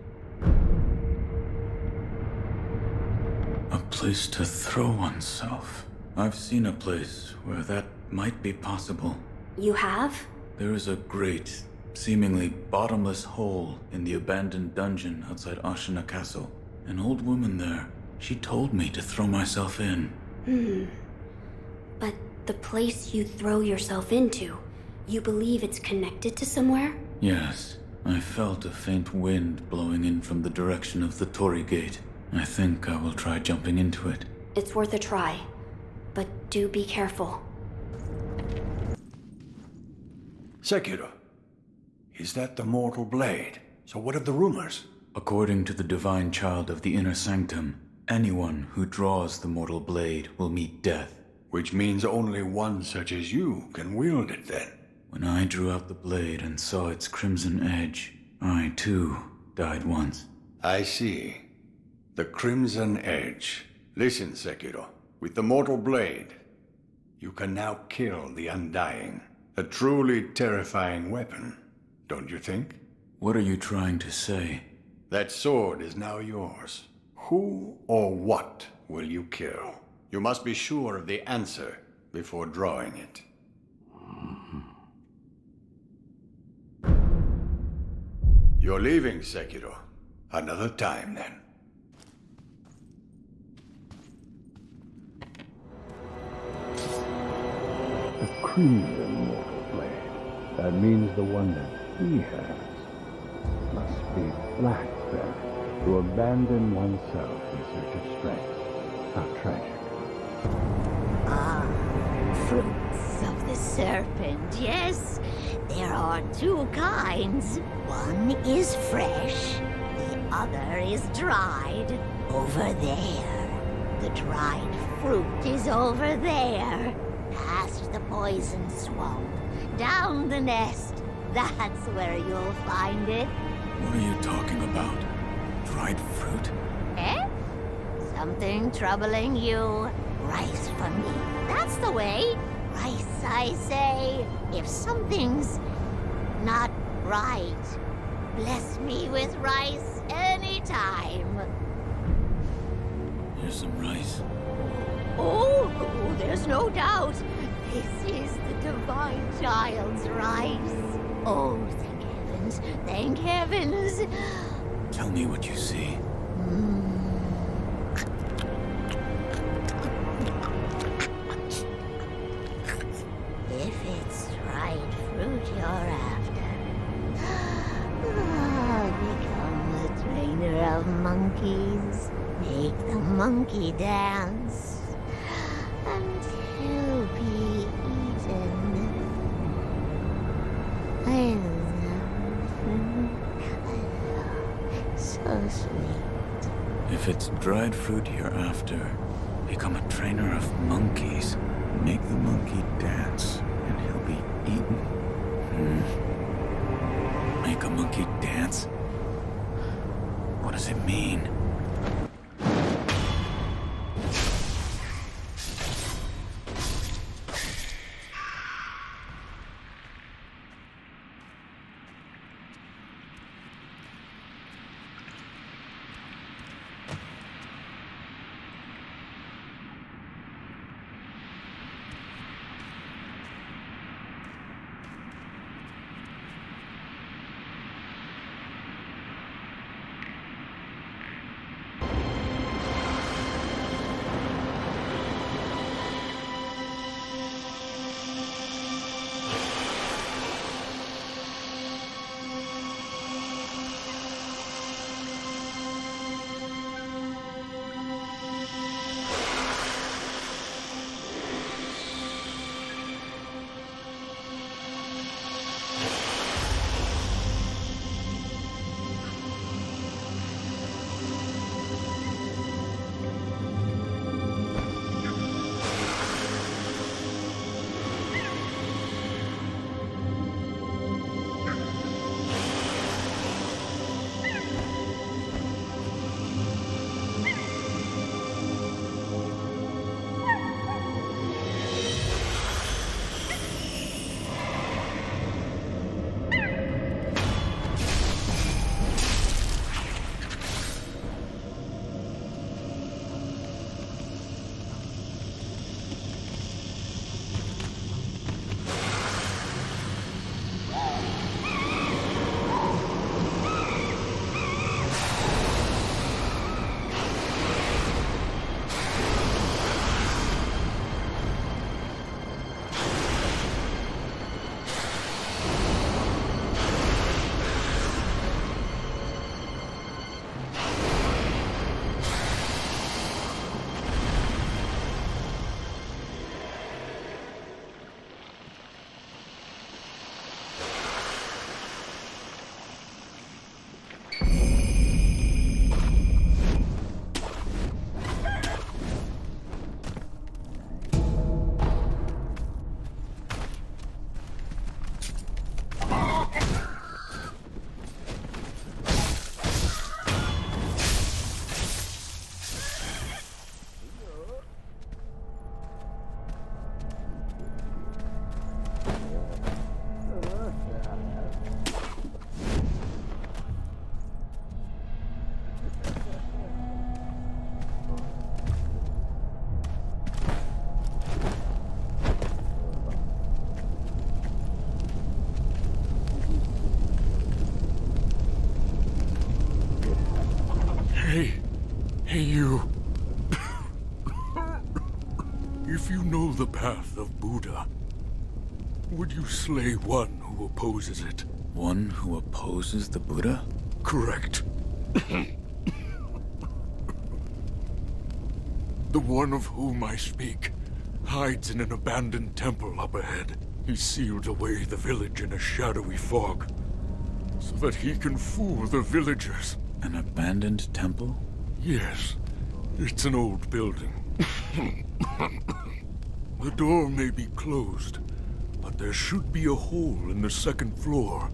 A place to throw oneself. I've seen a place where that might be possible. You have? There is a great, seemingly bottomless hole in the abandoned dungeon outside Ashina Castle. An old woman there. She told me to throw myself in. But the place you throw yourself into, you believe it's connected to somewhere? Yes. I felt a faint wind blowing in from the direction of the Torii Gate. I think I will try jumping into it. It's worth a try, but do be careful. Sekiro, is that the mortal blade? So what of the rumors? According to the divine child of the inner sanctum, anyone who draws the mortal blade will meet death. Which means only one such as you can wield it then. When I drew out the blade and saw its crimson edge, I too died once. I see. The crimson edge. Listen, Sekiro. With the mortal blade, you can now kill the undying. A truly terrifying weapon, don't you think? What are you trying to say? That sword is now yours. Who or what will you kill? You must be sure of the answer before drawing it. You're leaving, Sekiro. Another time, then. The crimson mortal blade. That means the one that he has must be black, then. To abandon oneself in search of strength. How tragic. Fruits of the serpent, yes. There are two kinds. One is fresh, the other is dried. Over there. The dried fruit is over there. Past the poison swamp. Down the nest. That's where you'll find it. What are you talking about? Dried fruit? Eh? Something troubling you? Rice for me. That's the way. Rice, I say. If something's not right, bless me with rice anytime. Here's some rice. Oh, there's no doubt. This is the divine child's rice. Oh, thank heavens. Thank heavens. Tell me what you see. If it's dried fruit you're after, become the trainer of monkeys. monkey dance, and he'll be eaten. I love so sweet. If it's dried fruit you're after, become a trainer of monkeys. Make the monkey dance, and he'll be eaten. Make a monkey dance? What does it mean? Hey, you. If you know the path of Buddha, would you slay one who opposes it? One who opposes the Buddha? Correct. The one of whom I speak hides in an abandoned temple up ahead. He sealed away the village in a shadowy fog, so that he can fool the villagers. An abandoned temple? Yes. It's an old building. The door may be closed, but there should be a hole in the second floor.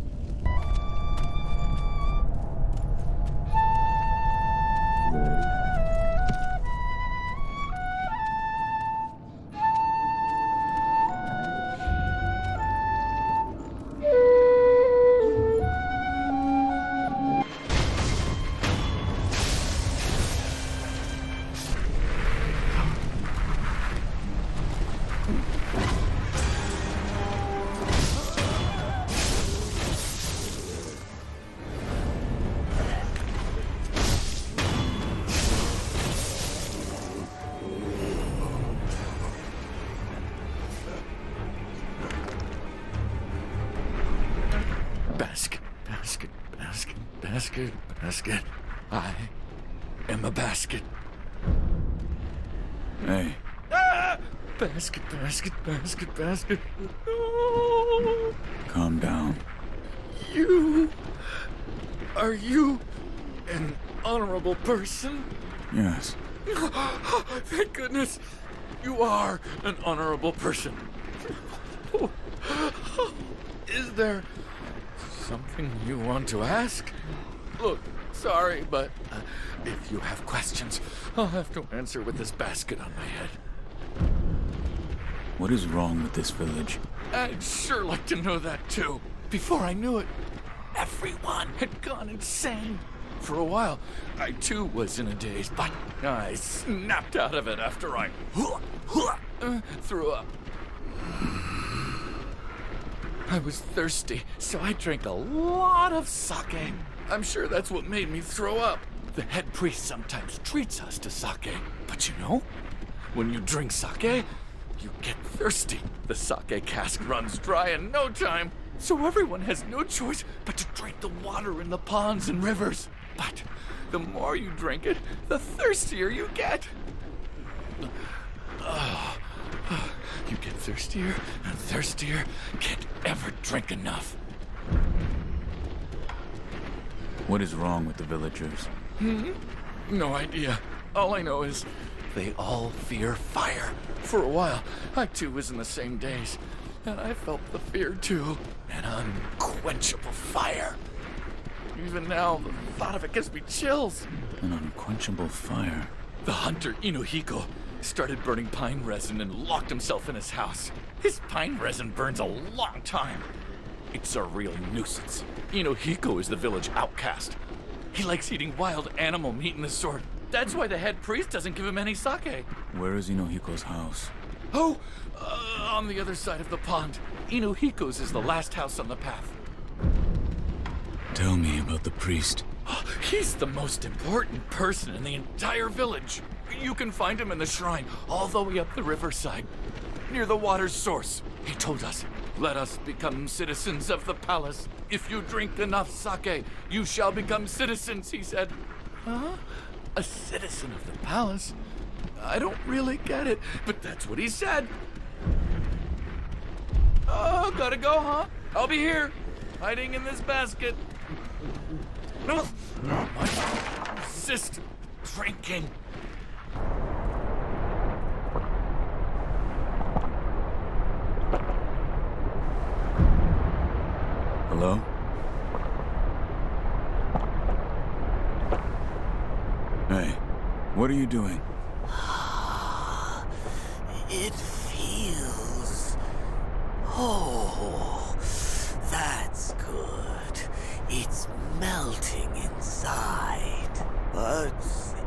Basket. I am a basket. Hey. Ah! Basket, basket, basket, basket. No! Calm down. Are you an honorable person? Yes. Thank goodness. You are an honorable person. Is there something you want to ask? Look, sorry, but if you have questions, I'll have to answer with this basket on my head. What is wrong with this village? I'd sure like to know that too. Before I knew it, everyone had gone insane. For a while, I too was in a daze, but I snapped out of it after I threw up. I was thirsty, so I drank a lot of sake. I'm sure that's what made me throw up. The head priest sometimes treats us to sake, but you know, when you drink sake, you get thirsty. The sake cask runs dry in no time, so everyone has no choice but to drink the water in the ponds and rivers. But the more you drink it, the thirstier you get. You get thirstier and thirstier, can't ever drink enough. What is wrong with the villagers? No idea. All I know is they all fear fire. For a while, I too was in the same daze, and I felt the fear too. An unquenchable fire. Even now, the thought of it gives me chills. An unquenchable fire. The hunter Inuhiko started burning pine resin and locked himself in his house. His pine resin burns a long time. It's a real nuisance. Inuhiko is the village outcast. He likes eating wild animal meat in the sword. That's why the head priest doesn't give him any sake. Where is Inuhiko's house? Oh, on the other side of the pond. Inuhiko's is the last house on the path. Tell me about the priest. He's the most important person in the entire village. You can find him in the shrine, all the way up the riverside, near the water's source. He told us, "Let us become citizens of the palace. If you drink enough sake, you shall become citizens," he said. Huh? A citizen of the palace? I don't really get it, but that's what he said. Oh, gotta go, huh? I'll be here, hiding in this basket. No, I resist drinking. Hello? Hey, what are you doing? It feels... Oh, that's good. It's melting inside. But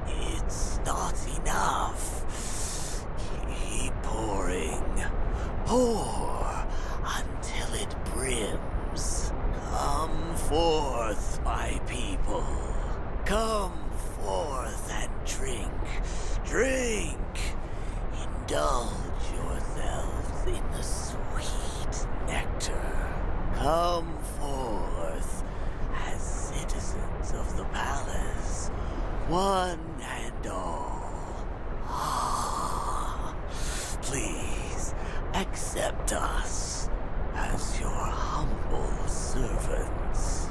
it's not enough. Keep pouring. Pour until it brims. Come forth, my people. Come forth and drink. Drink. Indulge yourselves in the sweet nectar. Come forth as citizens of the palace, one and all. Please accept us as your humble servants.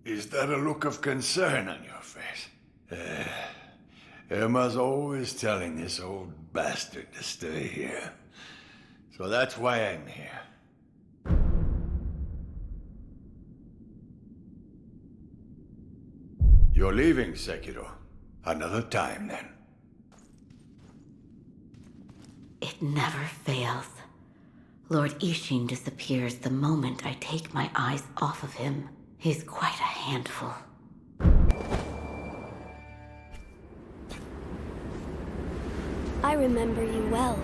Is that a look of concern on your face? Emma's always telling this old bastard to stay here. So that's why I'm here. You're leaving, Sekiro. Another time, then. It never fails. Lord Ishin disappears the moment I take my eyes off of him. He's quite a handful. I remember you well.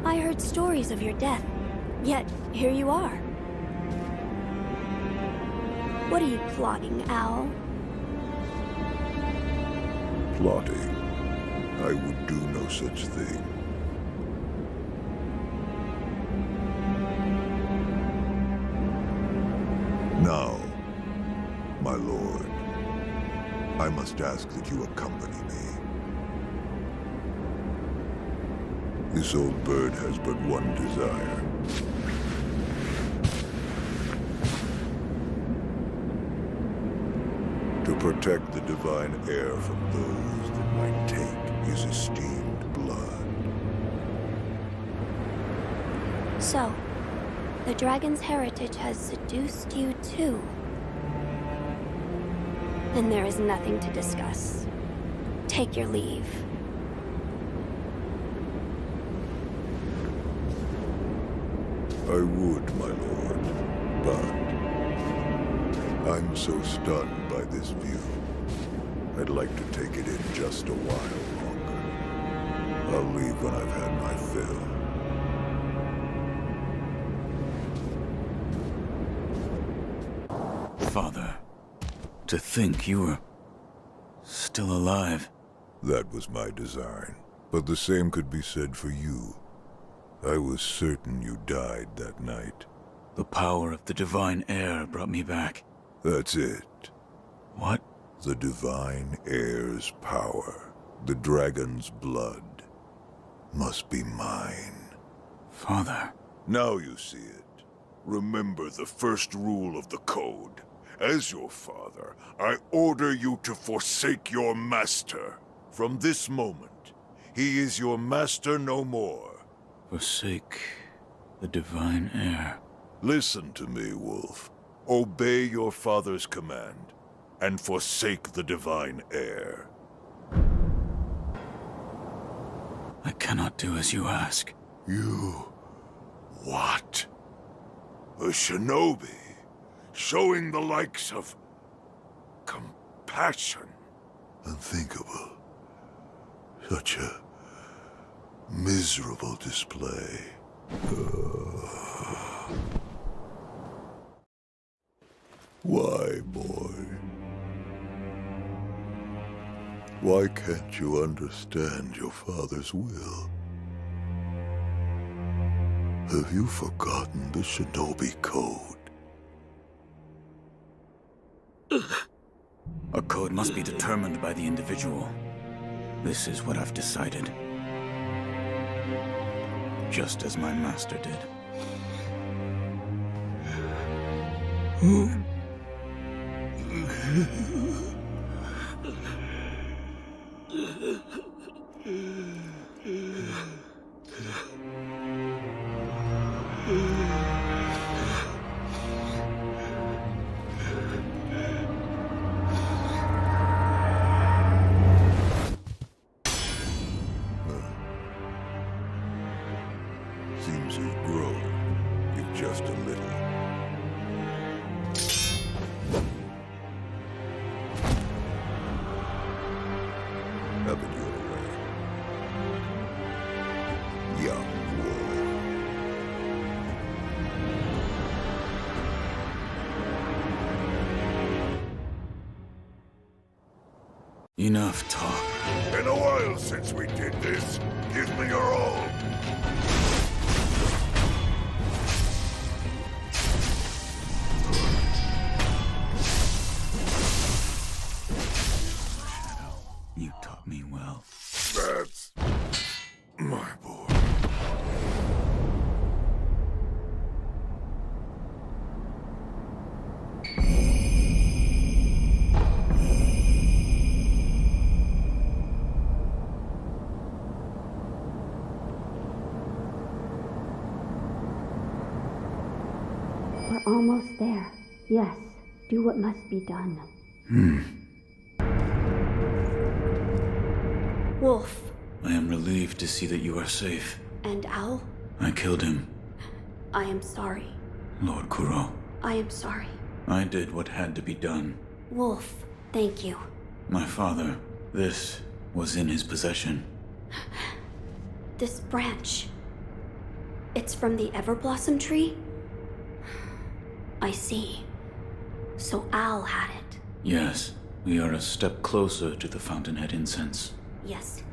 I heard stories of your death, yet here you are. What are you plotting, Owl? Plotting? I would do no such thing. Now, my lord, I must ask that you accompany me. This old bird has but one desire. To protect the divine heir from those that might take his esteemed blood. So, the dragon's heritage has seduced you too. And there is nothing to discuss. Take your leave. I would, my lord, but I'm so stunned by this view. I'd like to take it in just a while longer. I'll leave when I've had my fill. Father, to think you were still alive. That was my design, but the same could be said for you. I was certain you died that night. The power of the divine heir brought me back. That's it. What? The divine heir's power, the dragon's blood, must be mine. Father. Now you see it. Remember the first rule of the code. As your father, I order you to forsake your master. From this moment, he is your master no more. Forsake the divine heir. Listen to me, Wolf. Obey your father's command, and forsake the divine heir. I cannot do as you ask. You... what? A shinobi, showing the likes of... compassion. Unthinkable. Such a... miserable display. Why, boy? Why can't you understand your father's will? Have you forgotten the shinobi code? A code must be determined by the individual. This is what I've decided. Just as my master did. Seems you've grown, if just a little. Have it your way. Young wolf. Enough talk. Been a while since we did this. Give me your all. You taught me well. That's my boy. We're almost there. Yes, do what must be done. Wolf. I am relieved to see that you are safe. And Owl? I killed him, I am sorry. Lord Kuro. I am sorry. I did what had to be done. Wolf, thank you. My father, this was in his possession. This branch. It's from the Everblossom tree? I see. So Owl had it. Yes, we are a step closer to the Fountainhead incense. Yes.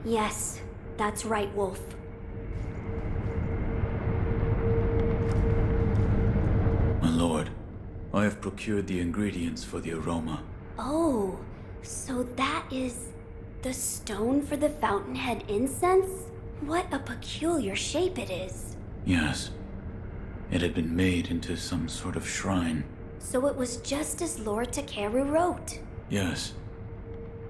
Yes, that's right, Wolf. My lord, I have procured the ingredients for the aroma. Oh, so that is the stone for the Fountainhead incense? What a peculiar shape it is. Yes. It had been made into some sort of shrine. So it was just as Lord Takeru wrote. Yes.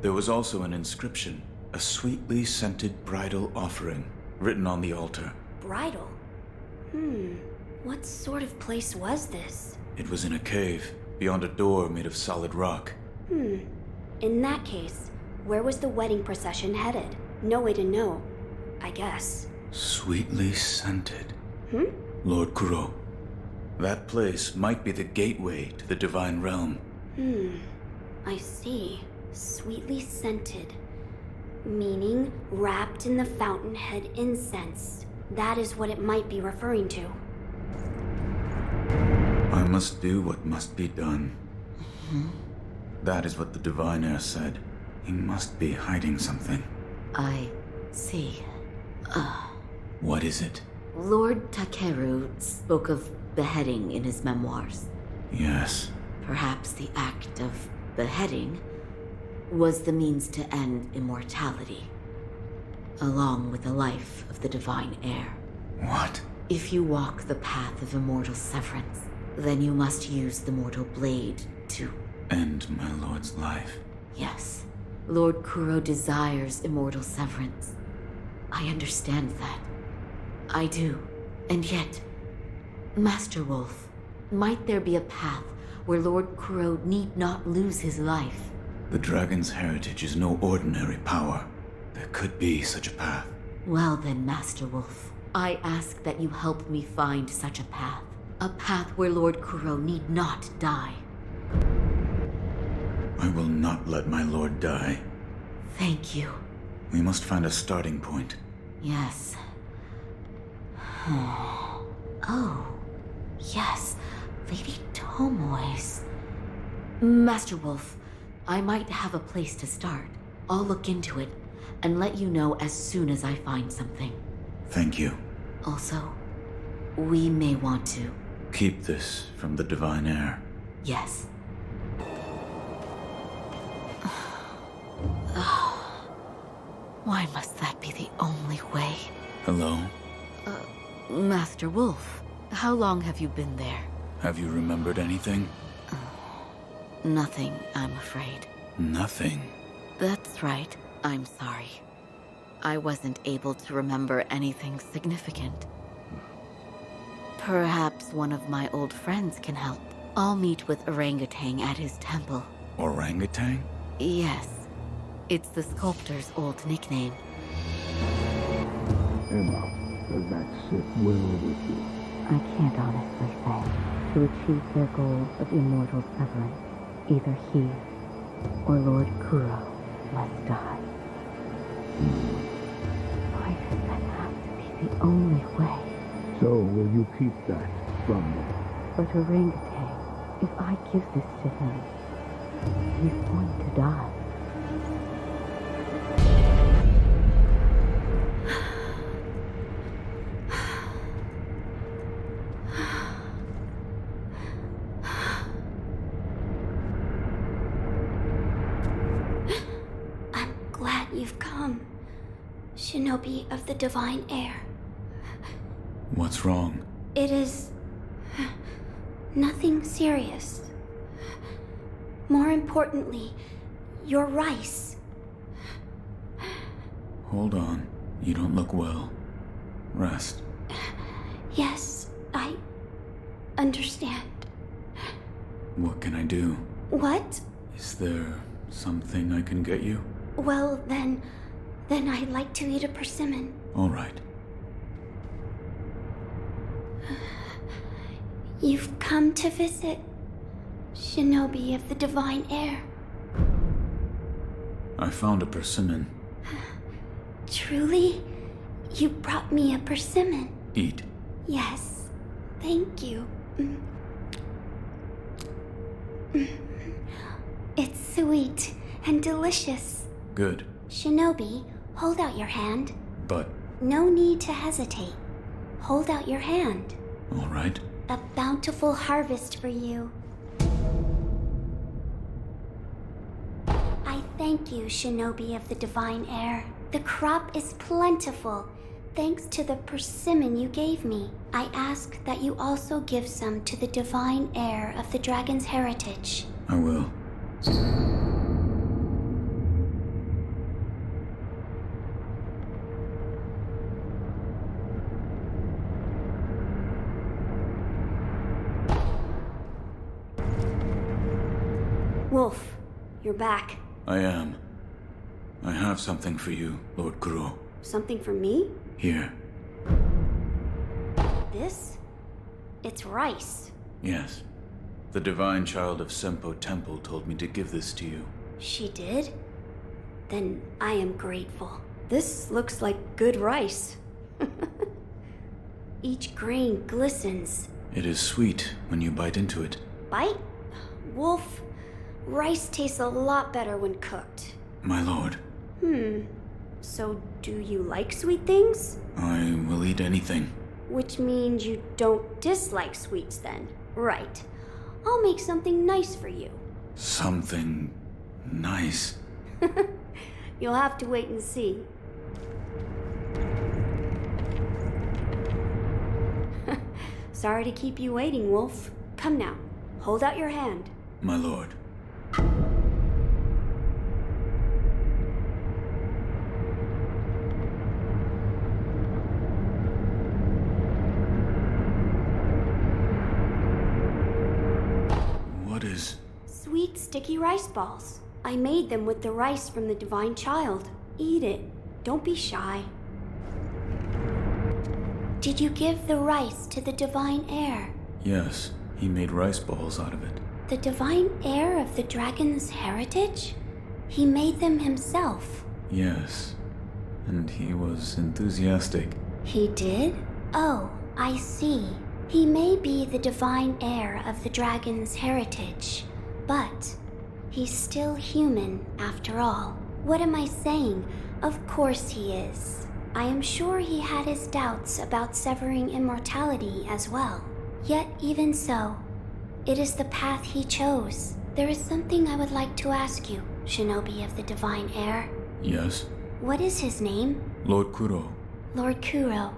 There was also an inscription, a sweetly scented bridal offering, written on the altar. Bridal? What sort of place was this? It was in a cave, beyond a door made of solid rock. In that case, where was the wedding procession headed? No way to know, I guess. Sweetly scented. Hmm? Lord Kuro, that place might be the gateway to the divine realm. I see. Sweetly scented. Meaning wrapped in the Fountainhead incense. That is what it might be referring to. I must do what must be done. That is what the divine heir said. He must be hiding something. I see. What is it? Lord Takeru spoke of beheading in his memoirs. Yes. Perhaps the act of beheading was the means to end immortality, along with the life of the divine heir. What? If you walk the path of immortal severance, then you must use the mortal blade to end my lord's life. Yes. Lord Kuro desires immortal severance. I understand that. I do. And yet, Master Wolf, might there be a path where Lord Kuro need not lose his life? The dragon's heritage is no ordinary power. There could be such a path. Well then, Master Wolf, I ask that you help me find such a path. A path where Lord Kuro need not die. I will not let my lord die. Thank you. We must find a starting point. Yes. Oh, yes. Lady Tomoe's. Master Wolf, I might have a place to start. I'll look into it and let you know as soon as I find something. Thank you. Also, we may want to... keep this from the divine heir. Yes. Why must that be the only way? Hello? Master Wolf, how long have you been there? Have you remembered anything? Nothing, I'm afraid. Nothing? That's right. I'm sorry. I wasn't able to remember anything significant. Perhaps one of my old friends can help. I'll meet with Orangutan at his temple. Orangutan? Yes. It's the sculptor's old nickname. Emma, does that sit well with you? I can't honestly say. To achieve their goal of immortal severance, either he or Lord Kuro must die. Why does that have to be the only way? So will you keep that from me? But Orangutan, if I give this to him, he's going to die. I'm glad You've come, Shinobi of the Divine Air. What's wrong? It is nothing serious. More importantly, your rice. Hold on. You don't look well. Rest. Yes, I understand. What can I do? What? Is there something I can get you? Well, then I'd like to eat a persimmon. All right. You've come to visit Shinobi of the Divine Air. I found a persimmon. Truly? You brought me a persimmon. Eat. Yes, thank you. It's sweet and delicious. Good. Shinobi, hold out your hand. But... No need to hesitate. Hold out your hand. All right. A bountiful harvest for you. I thank you, Shinobi of the Divine Air. The crop is plentiful, thanks to the persimmon you gave me. I ask that you also give some to the Divine Heir of the Dragon's Heritage. I will. Wolf, you're back. I am. I have something for you, Lord Kuro. Something for me? Here. This? It's rice. Yes. The Divine Child of Senpo Temple told me to give this to you. She did? Then I am grateful. This looks like good rice. Each grain glistens. It is sweet when you bite into it. Bite? Wolf, rice tastes a lot better when cooked. My lord. So do you like sweet things? I will eat anything. Which means you don't dislike sweets then. Right. I'll make something nice for you. Something nice. You'll have to wait and see. Sorry to keep you waiting, Wolf. Come now, hold out your hand. My lord. What is... Sweet, sticky rice balls. I made them with the rice from the Divine Child. Eat it. Don't be shy. Did you give the rice to the Divine Heir? Yes, he made rice balls out of it. The Divine Heir of the Dragon's Heritage? He made them himself. Yes, and he was enthusiastic. He did? Oh, I see. He may be the Divine Heir of the Dragon's Heritage, but he's still human after all. What am I saying? Of course he is. I am sure he had his doubts about severing immortality as well. Yet even so, it is the path he chose. There is something I would like to ask you, Shinobi of the Divine Heir. Yes? What is his name? Lord Kuro. Lord Kuro.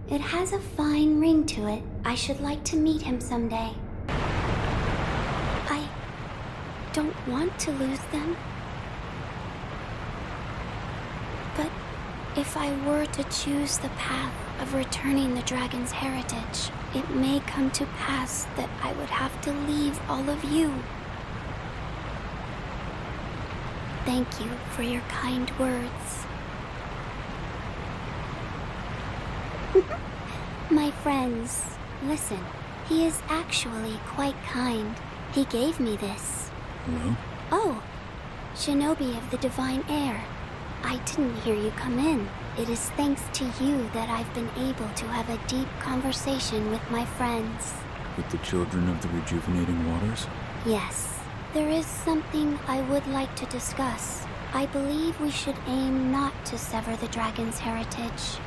It has a fine ring to it. I should like to meet him someday. I don't want to lose them. But if I were to choose the path of returning the Dragon's Heritage, it may come to pass that I would have to leave all of you. Thank you for your kind words. My friends, listen. He is actually quite kind. He gave me this. Hello? Oh, Shinobi of the Divine Heir. I didn't hear you come in. It is thanks to you that I've been able to have a deep conversation with my friends. With the children of the rejuvenating waters? Yes, there is something I would like to discuss. I believe we should aim not to sever the Dragon's Heritage,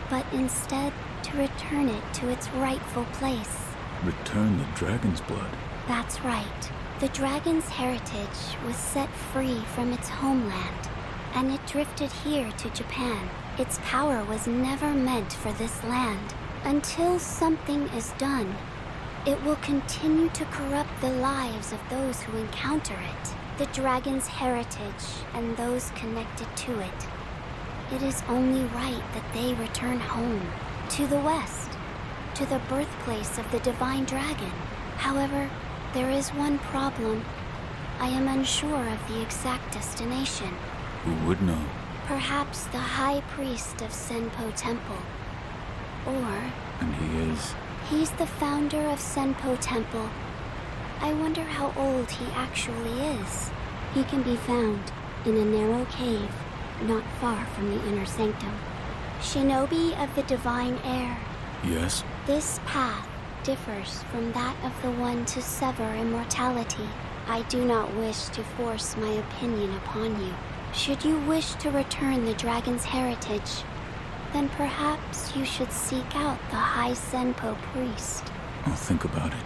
but instead to return it to its rightful place. Return the dragon's blood? That's right. The Dragon's Heritage was set free from its homeland, and it drifted here to Japan. Its power was never meant for this land. Until something is done, it will continue to corrupt the lives of those who encounter it, the dragon's heritage, and those connected to it. It is only right that they return home, to the west, to the birthplace of the divine dragon. However, there is one problem. I am unsure of the exact destination. Who would know? Perhaps the High Priest of Senpo Temple. Or... And he is? He's the founder of Senpo Temple. I wonder how old he actually is. He can be found in a narrow cave, not far from the inner sanctum. Shinobi of the Divine Air. Yes? This path differs from that of the one to sever immortality. I do not wish to force my opinion upon you. Should you wish to return the dragon's heritage, then perhaps you should seek out the High Senpo priest. I'll think about it.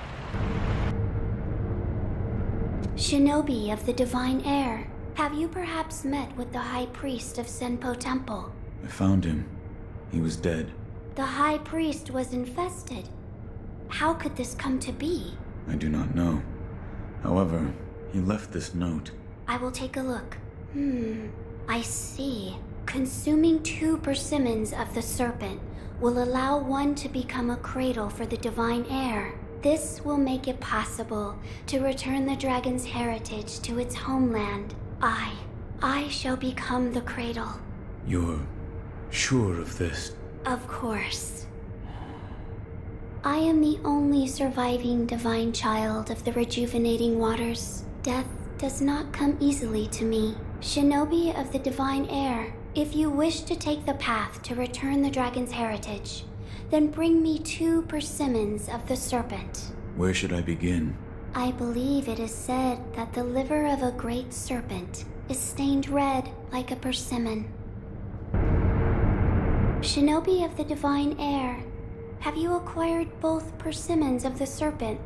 Shinobi of the Divine Air, have you perhaps met with the High Priest of Senpo Temple? I found him. He was dead. The High Priest was infested. How could this come to be? I do not know. However, he left this note. I will take a look. I see. Consuming 2 persimmons of the serpent will allow one to become a cradle for the divine heir. This will make it possible to return the dragon's heritage to its homeland. I shall become the cradle. You're sure of this? Of course. I am the only surviving divine child of the rejuvenating waters. Death does not come easily to me. Shinobi of the divine air, if you wish to take the path to return the dragon's heritage, then bring me 2 persimmons of the serpent. Where should I begin? I believe it is said that the liver of a great serpent is stained red like a persimmon. Shinobi of the divine air, have you acquired both persimmons of the serpent?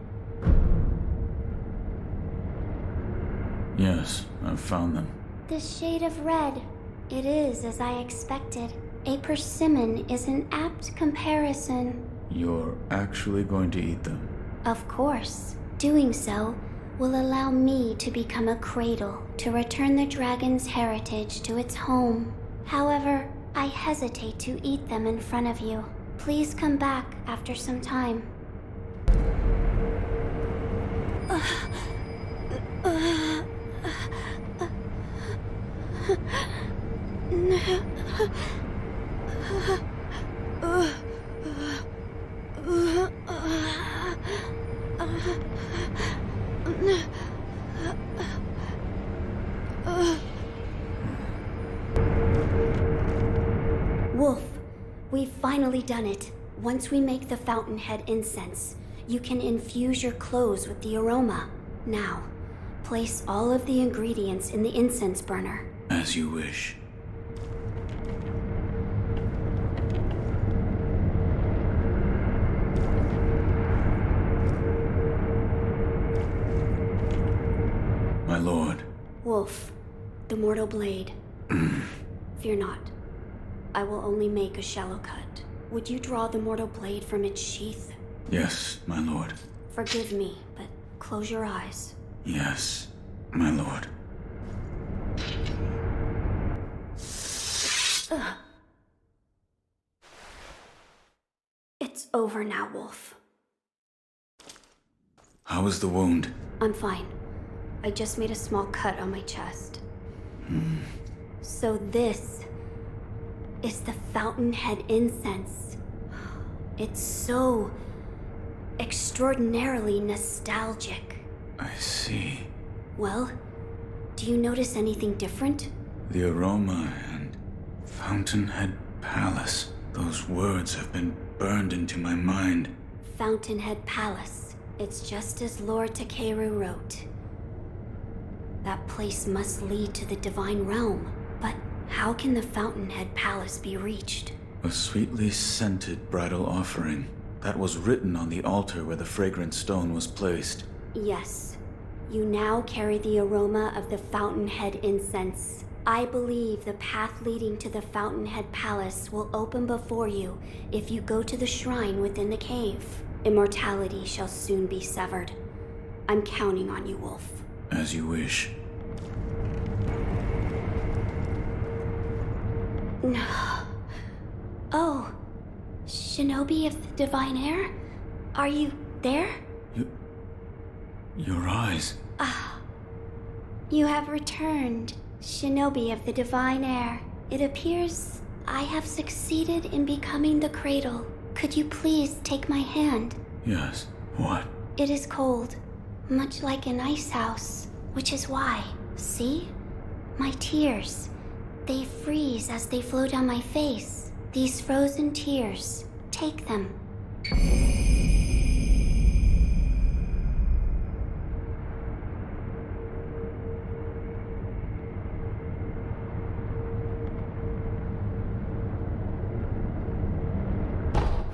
Yes, I've found them. This shade of red, it is as I expected. A persimmon is an apt comparison. You're actually going to eat them? Of course. Doing so will allow me to become a cradle to return the dragon's heritage to its home. However, I hesitate to eat them in front of you. Please come back after some time. Wolf, we've finally done it. Once we make the fountainhead incense, you can infuse your clothes with the aroma. Now, place all of the ingredients in the incense burner. As you wish. My lord. Wolf, the mortal blade. Fear not. I will only make a shallow cut. Would you draw the mortal blade from its sheath? Yes, my lord. Forgive me, but close your eyes. Yes, my lord. Ugh. It's over now, Wolf. How is the wound? I'm fine. I just made a small cut on my chest. So this is the fountainhead incense. It's so extraordinarily nostalgic. I see. Well, do you notice anything different? The aroma and Fountainhead Palace. Those words have been burned into my mind. Fountainhead Palace. It's just as Lord Takeru wrote. That place must lead to the divine realm. But how can the Fountainhead Palace be reached? A sweetly scented bridal offering that was written on the altar where the fragrant stone was placed. Yes. You now carry the aroma of the Fountainhead incense. I believe the path leading to the Fountainhead Palace will open before you if you go to the shrine within the cave. Immortality shall soon be severed. I'm counting on you, Wolf. As you wish. No. Oh, Shinobi of the Divine Air? Are you there? Your eyes. Ah. You have returned, Shinobi of the Divine Air. It appears I have succeeded in becoming the cradle. Could you please take my hand? Yes. What? It is cold, much like an ice house, which is why, see? My tears. They freeze as they flow down my face. These frozen tears. Take them.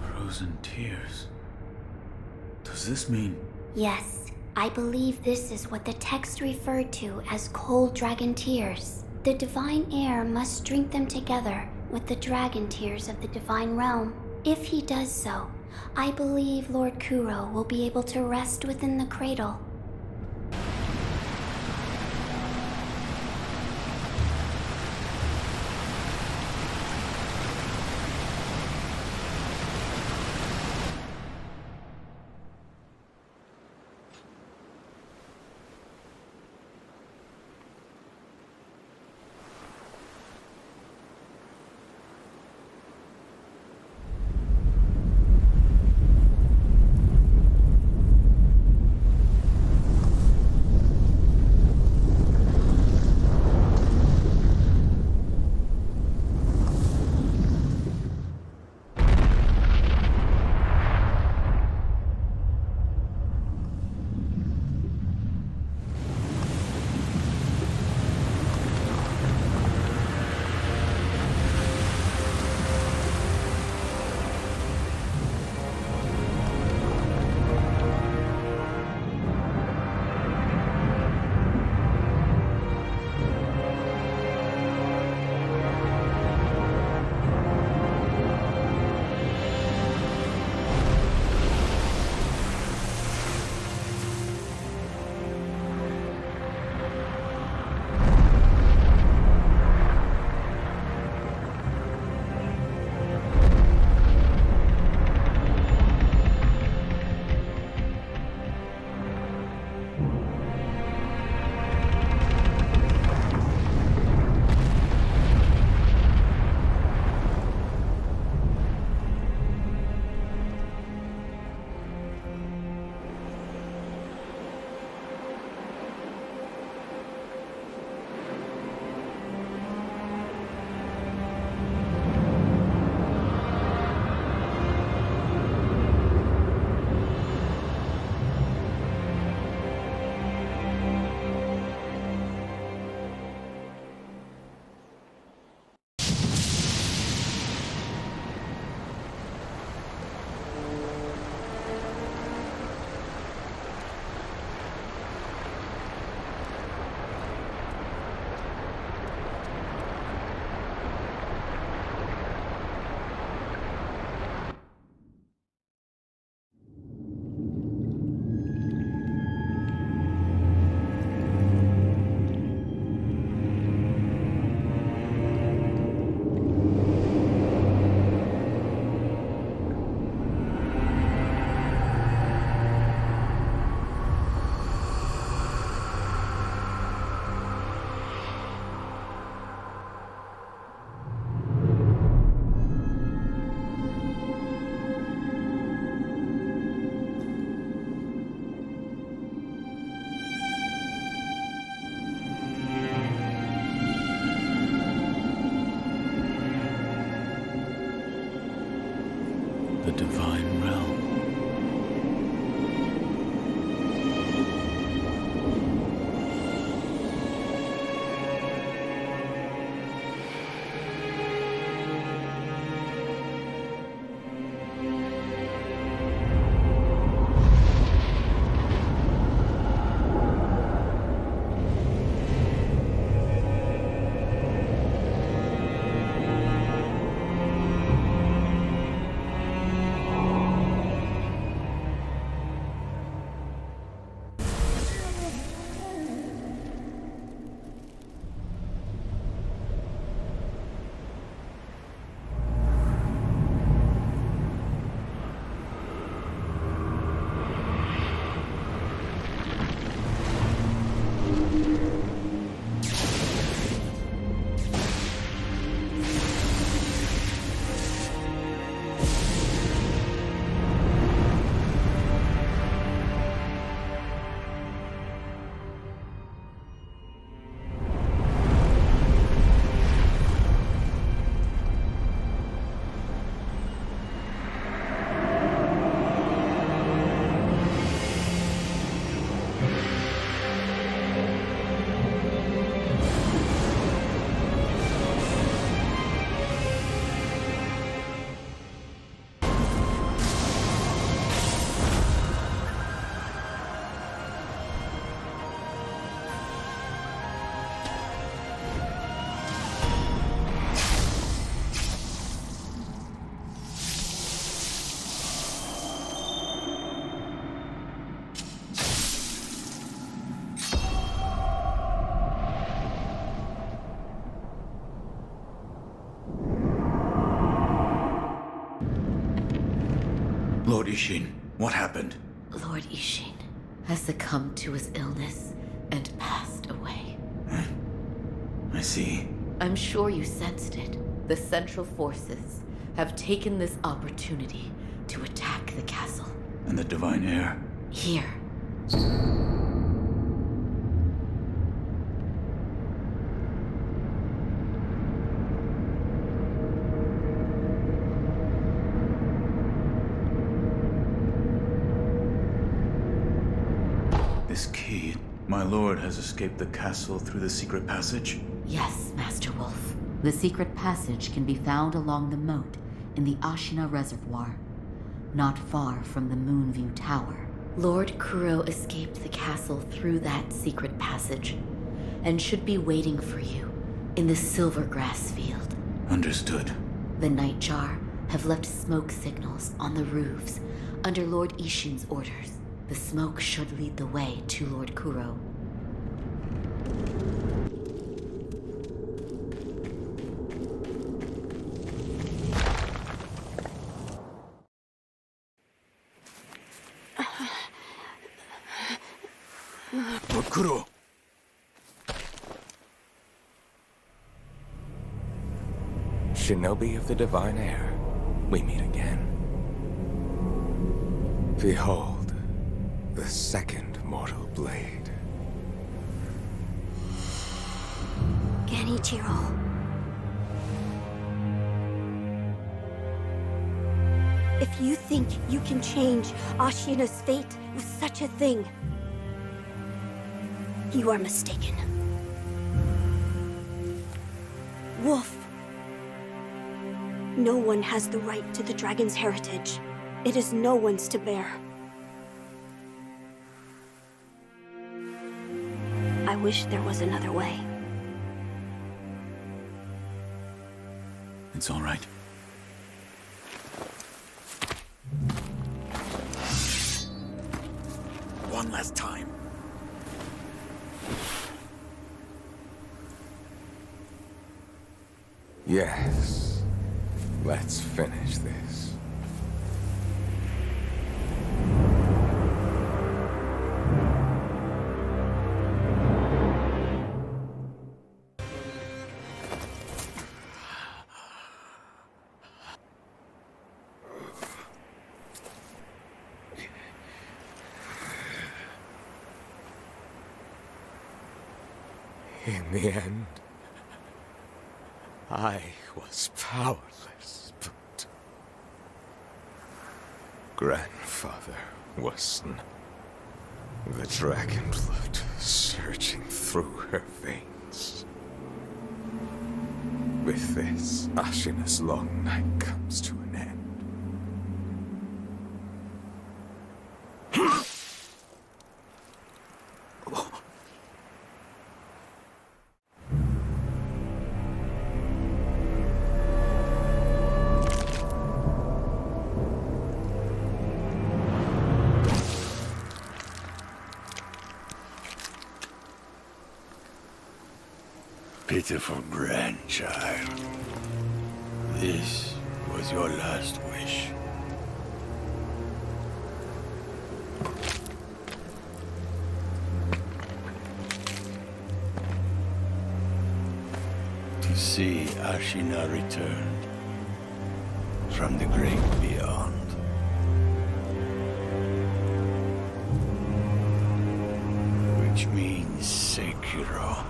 Frozen tears. Does this mean... Yes, I believe this is what the text referred to as cold dragon tears. The divine air must drink them together with the dragon tears of the divine realm. If he does so, I believe Lord Kuro will be able to rest within the cradle. Lord Ishin, what happened? Lord Ishin has succumbed to his illness and passed away. I see. I'm sure you sensed it. The Central Forces have taken this opportunity to attack the castle. And the Divine Heir? Here. This key. My lord has escaped the castle through the secret passage? Yes, Master Wolf. The secret passage can be found along the moat in the Ashina Reservoir, not far from the Moonview Tower. Lord Kuro escaped the castle through that secret passage, and should be waiting for you in the Silvergrass Field. Understood. The Nightjar have left smoke signals on the roofs under Lord Ishin's orders. The smoke should lead the way to Lord Kuro. Lord Kuro! Shinobi of the Divine Heir, we meet again. Behold, the second mortal blade. Genichiro. If you think you can change Ashina's fate with such a thing, you are mistaken. Wolf. No one has the right to the dragon's heritage. It is no one's to bear. I wish there was another way. It's all right. One last time. Yes. Let's finish this. In the end, I was powerless, but grandfather wasn't. The dragon blood surging through her veins. With this, Ashina's long night comes to an end. Pitiful grandchild. This was your last wish. To see Ashina returned from the great beyond. Which means Sekiro.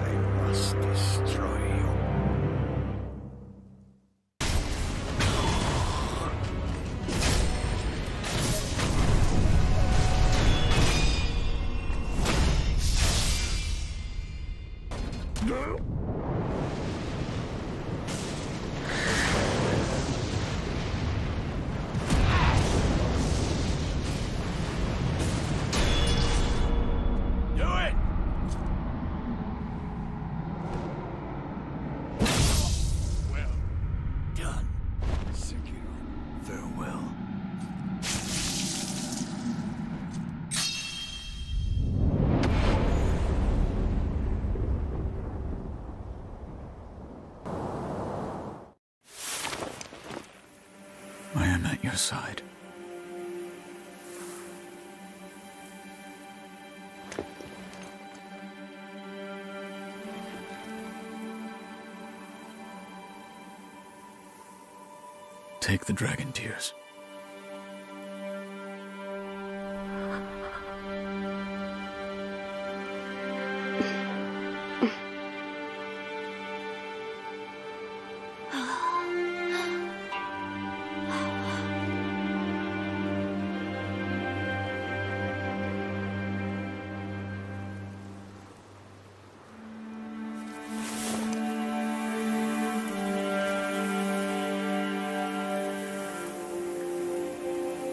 I must destroy you. aside. Take the dragon tears.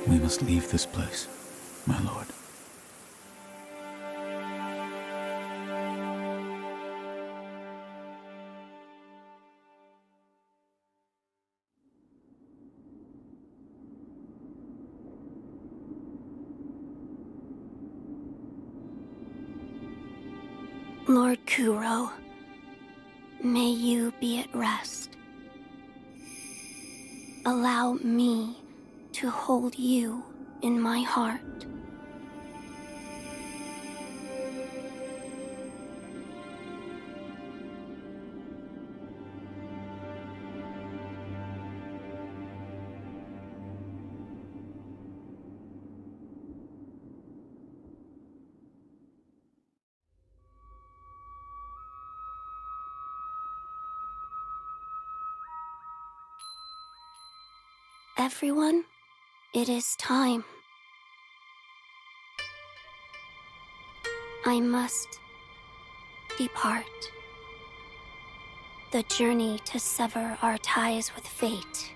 We must leave this place, my lord. Lord Kuro, may you be at rest. Allow me to hold you in my heart. Everyone, it is time. I must depart. The journey to sever our ties with fate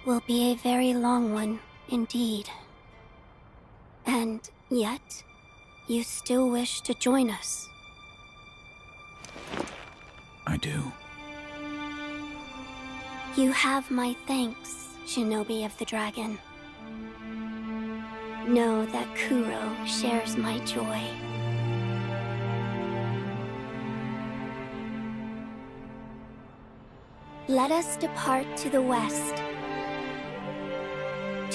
will be a very long one indeed. And yet, you still wish to join us. I do. You have my thanks, Shinobi of the Dragon. Know that Kuro shares my joy. Let us depart to the west,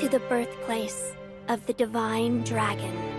to the birthplace of the divine dragon.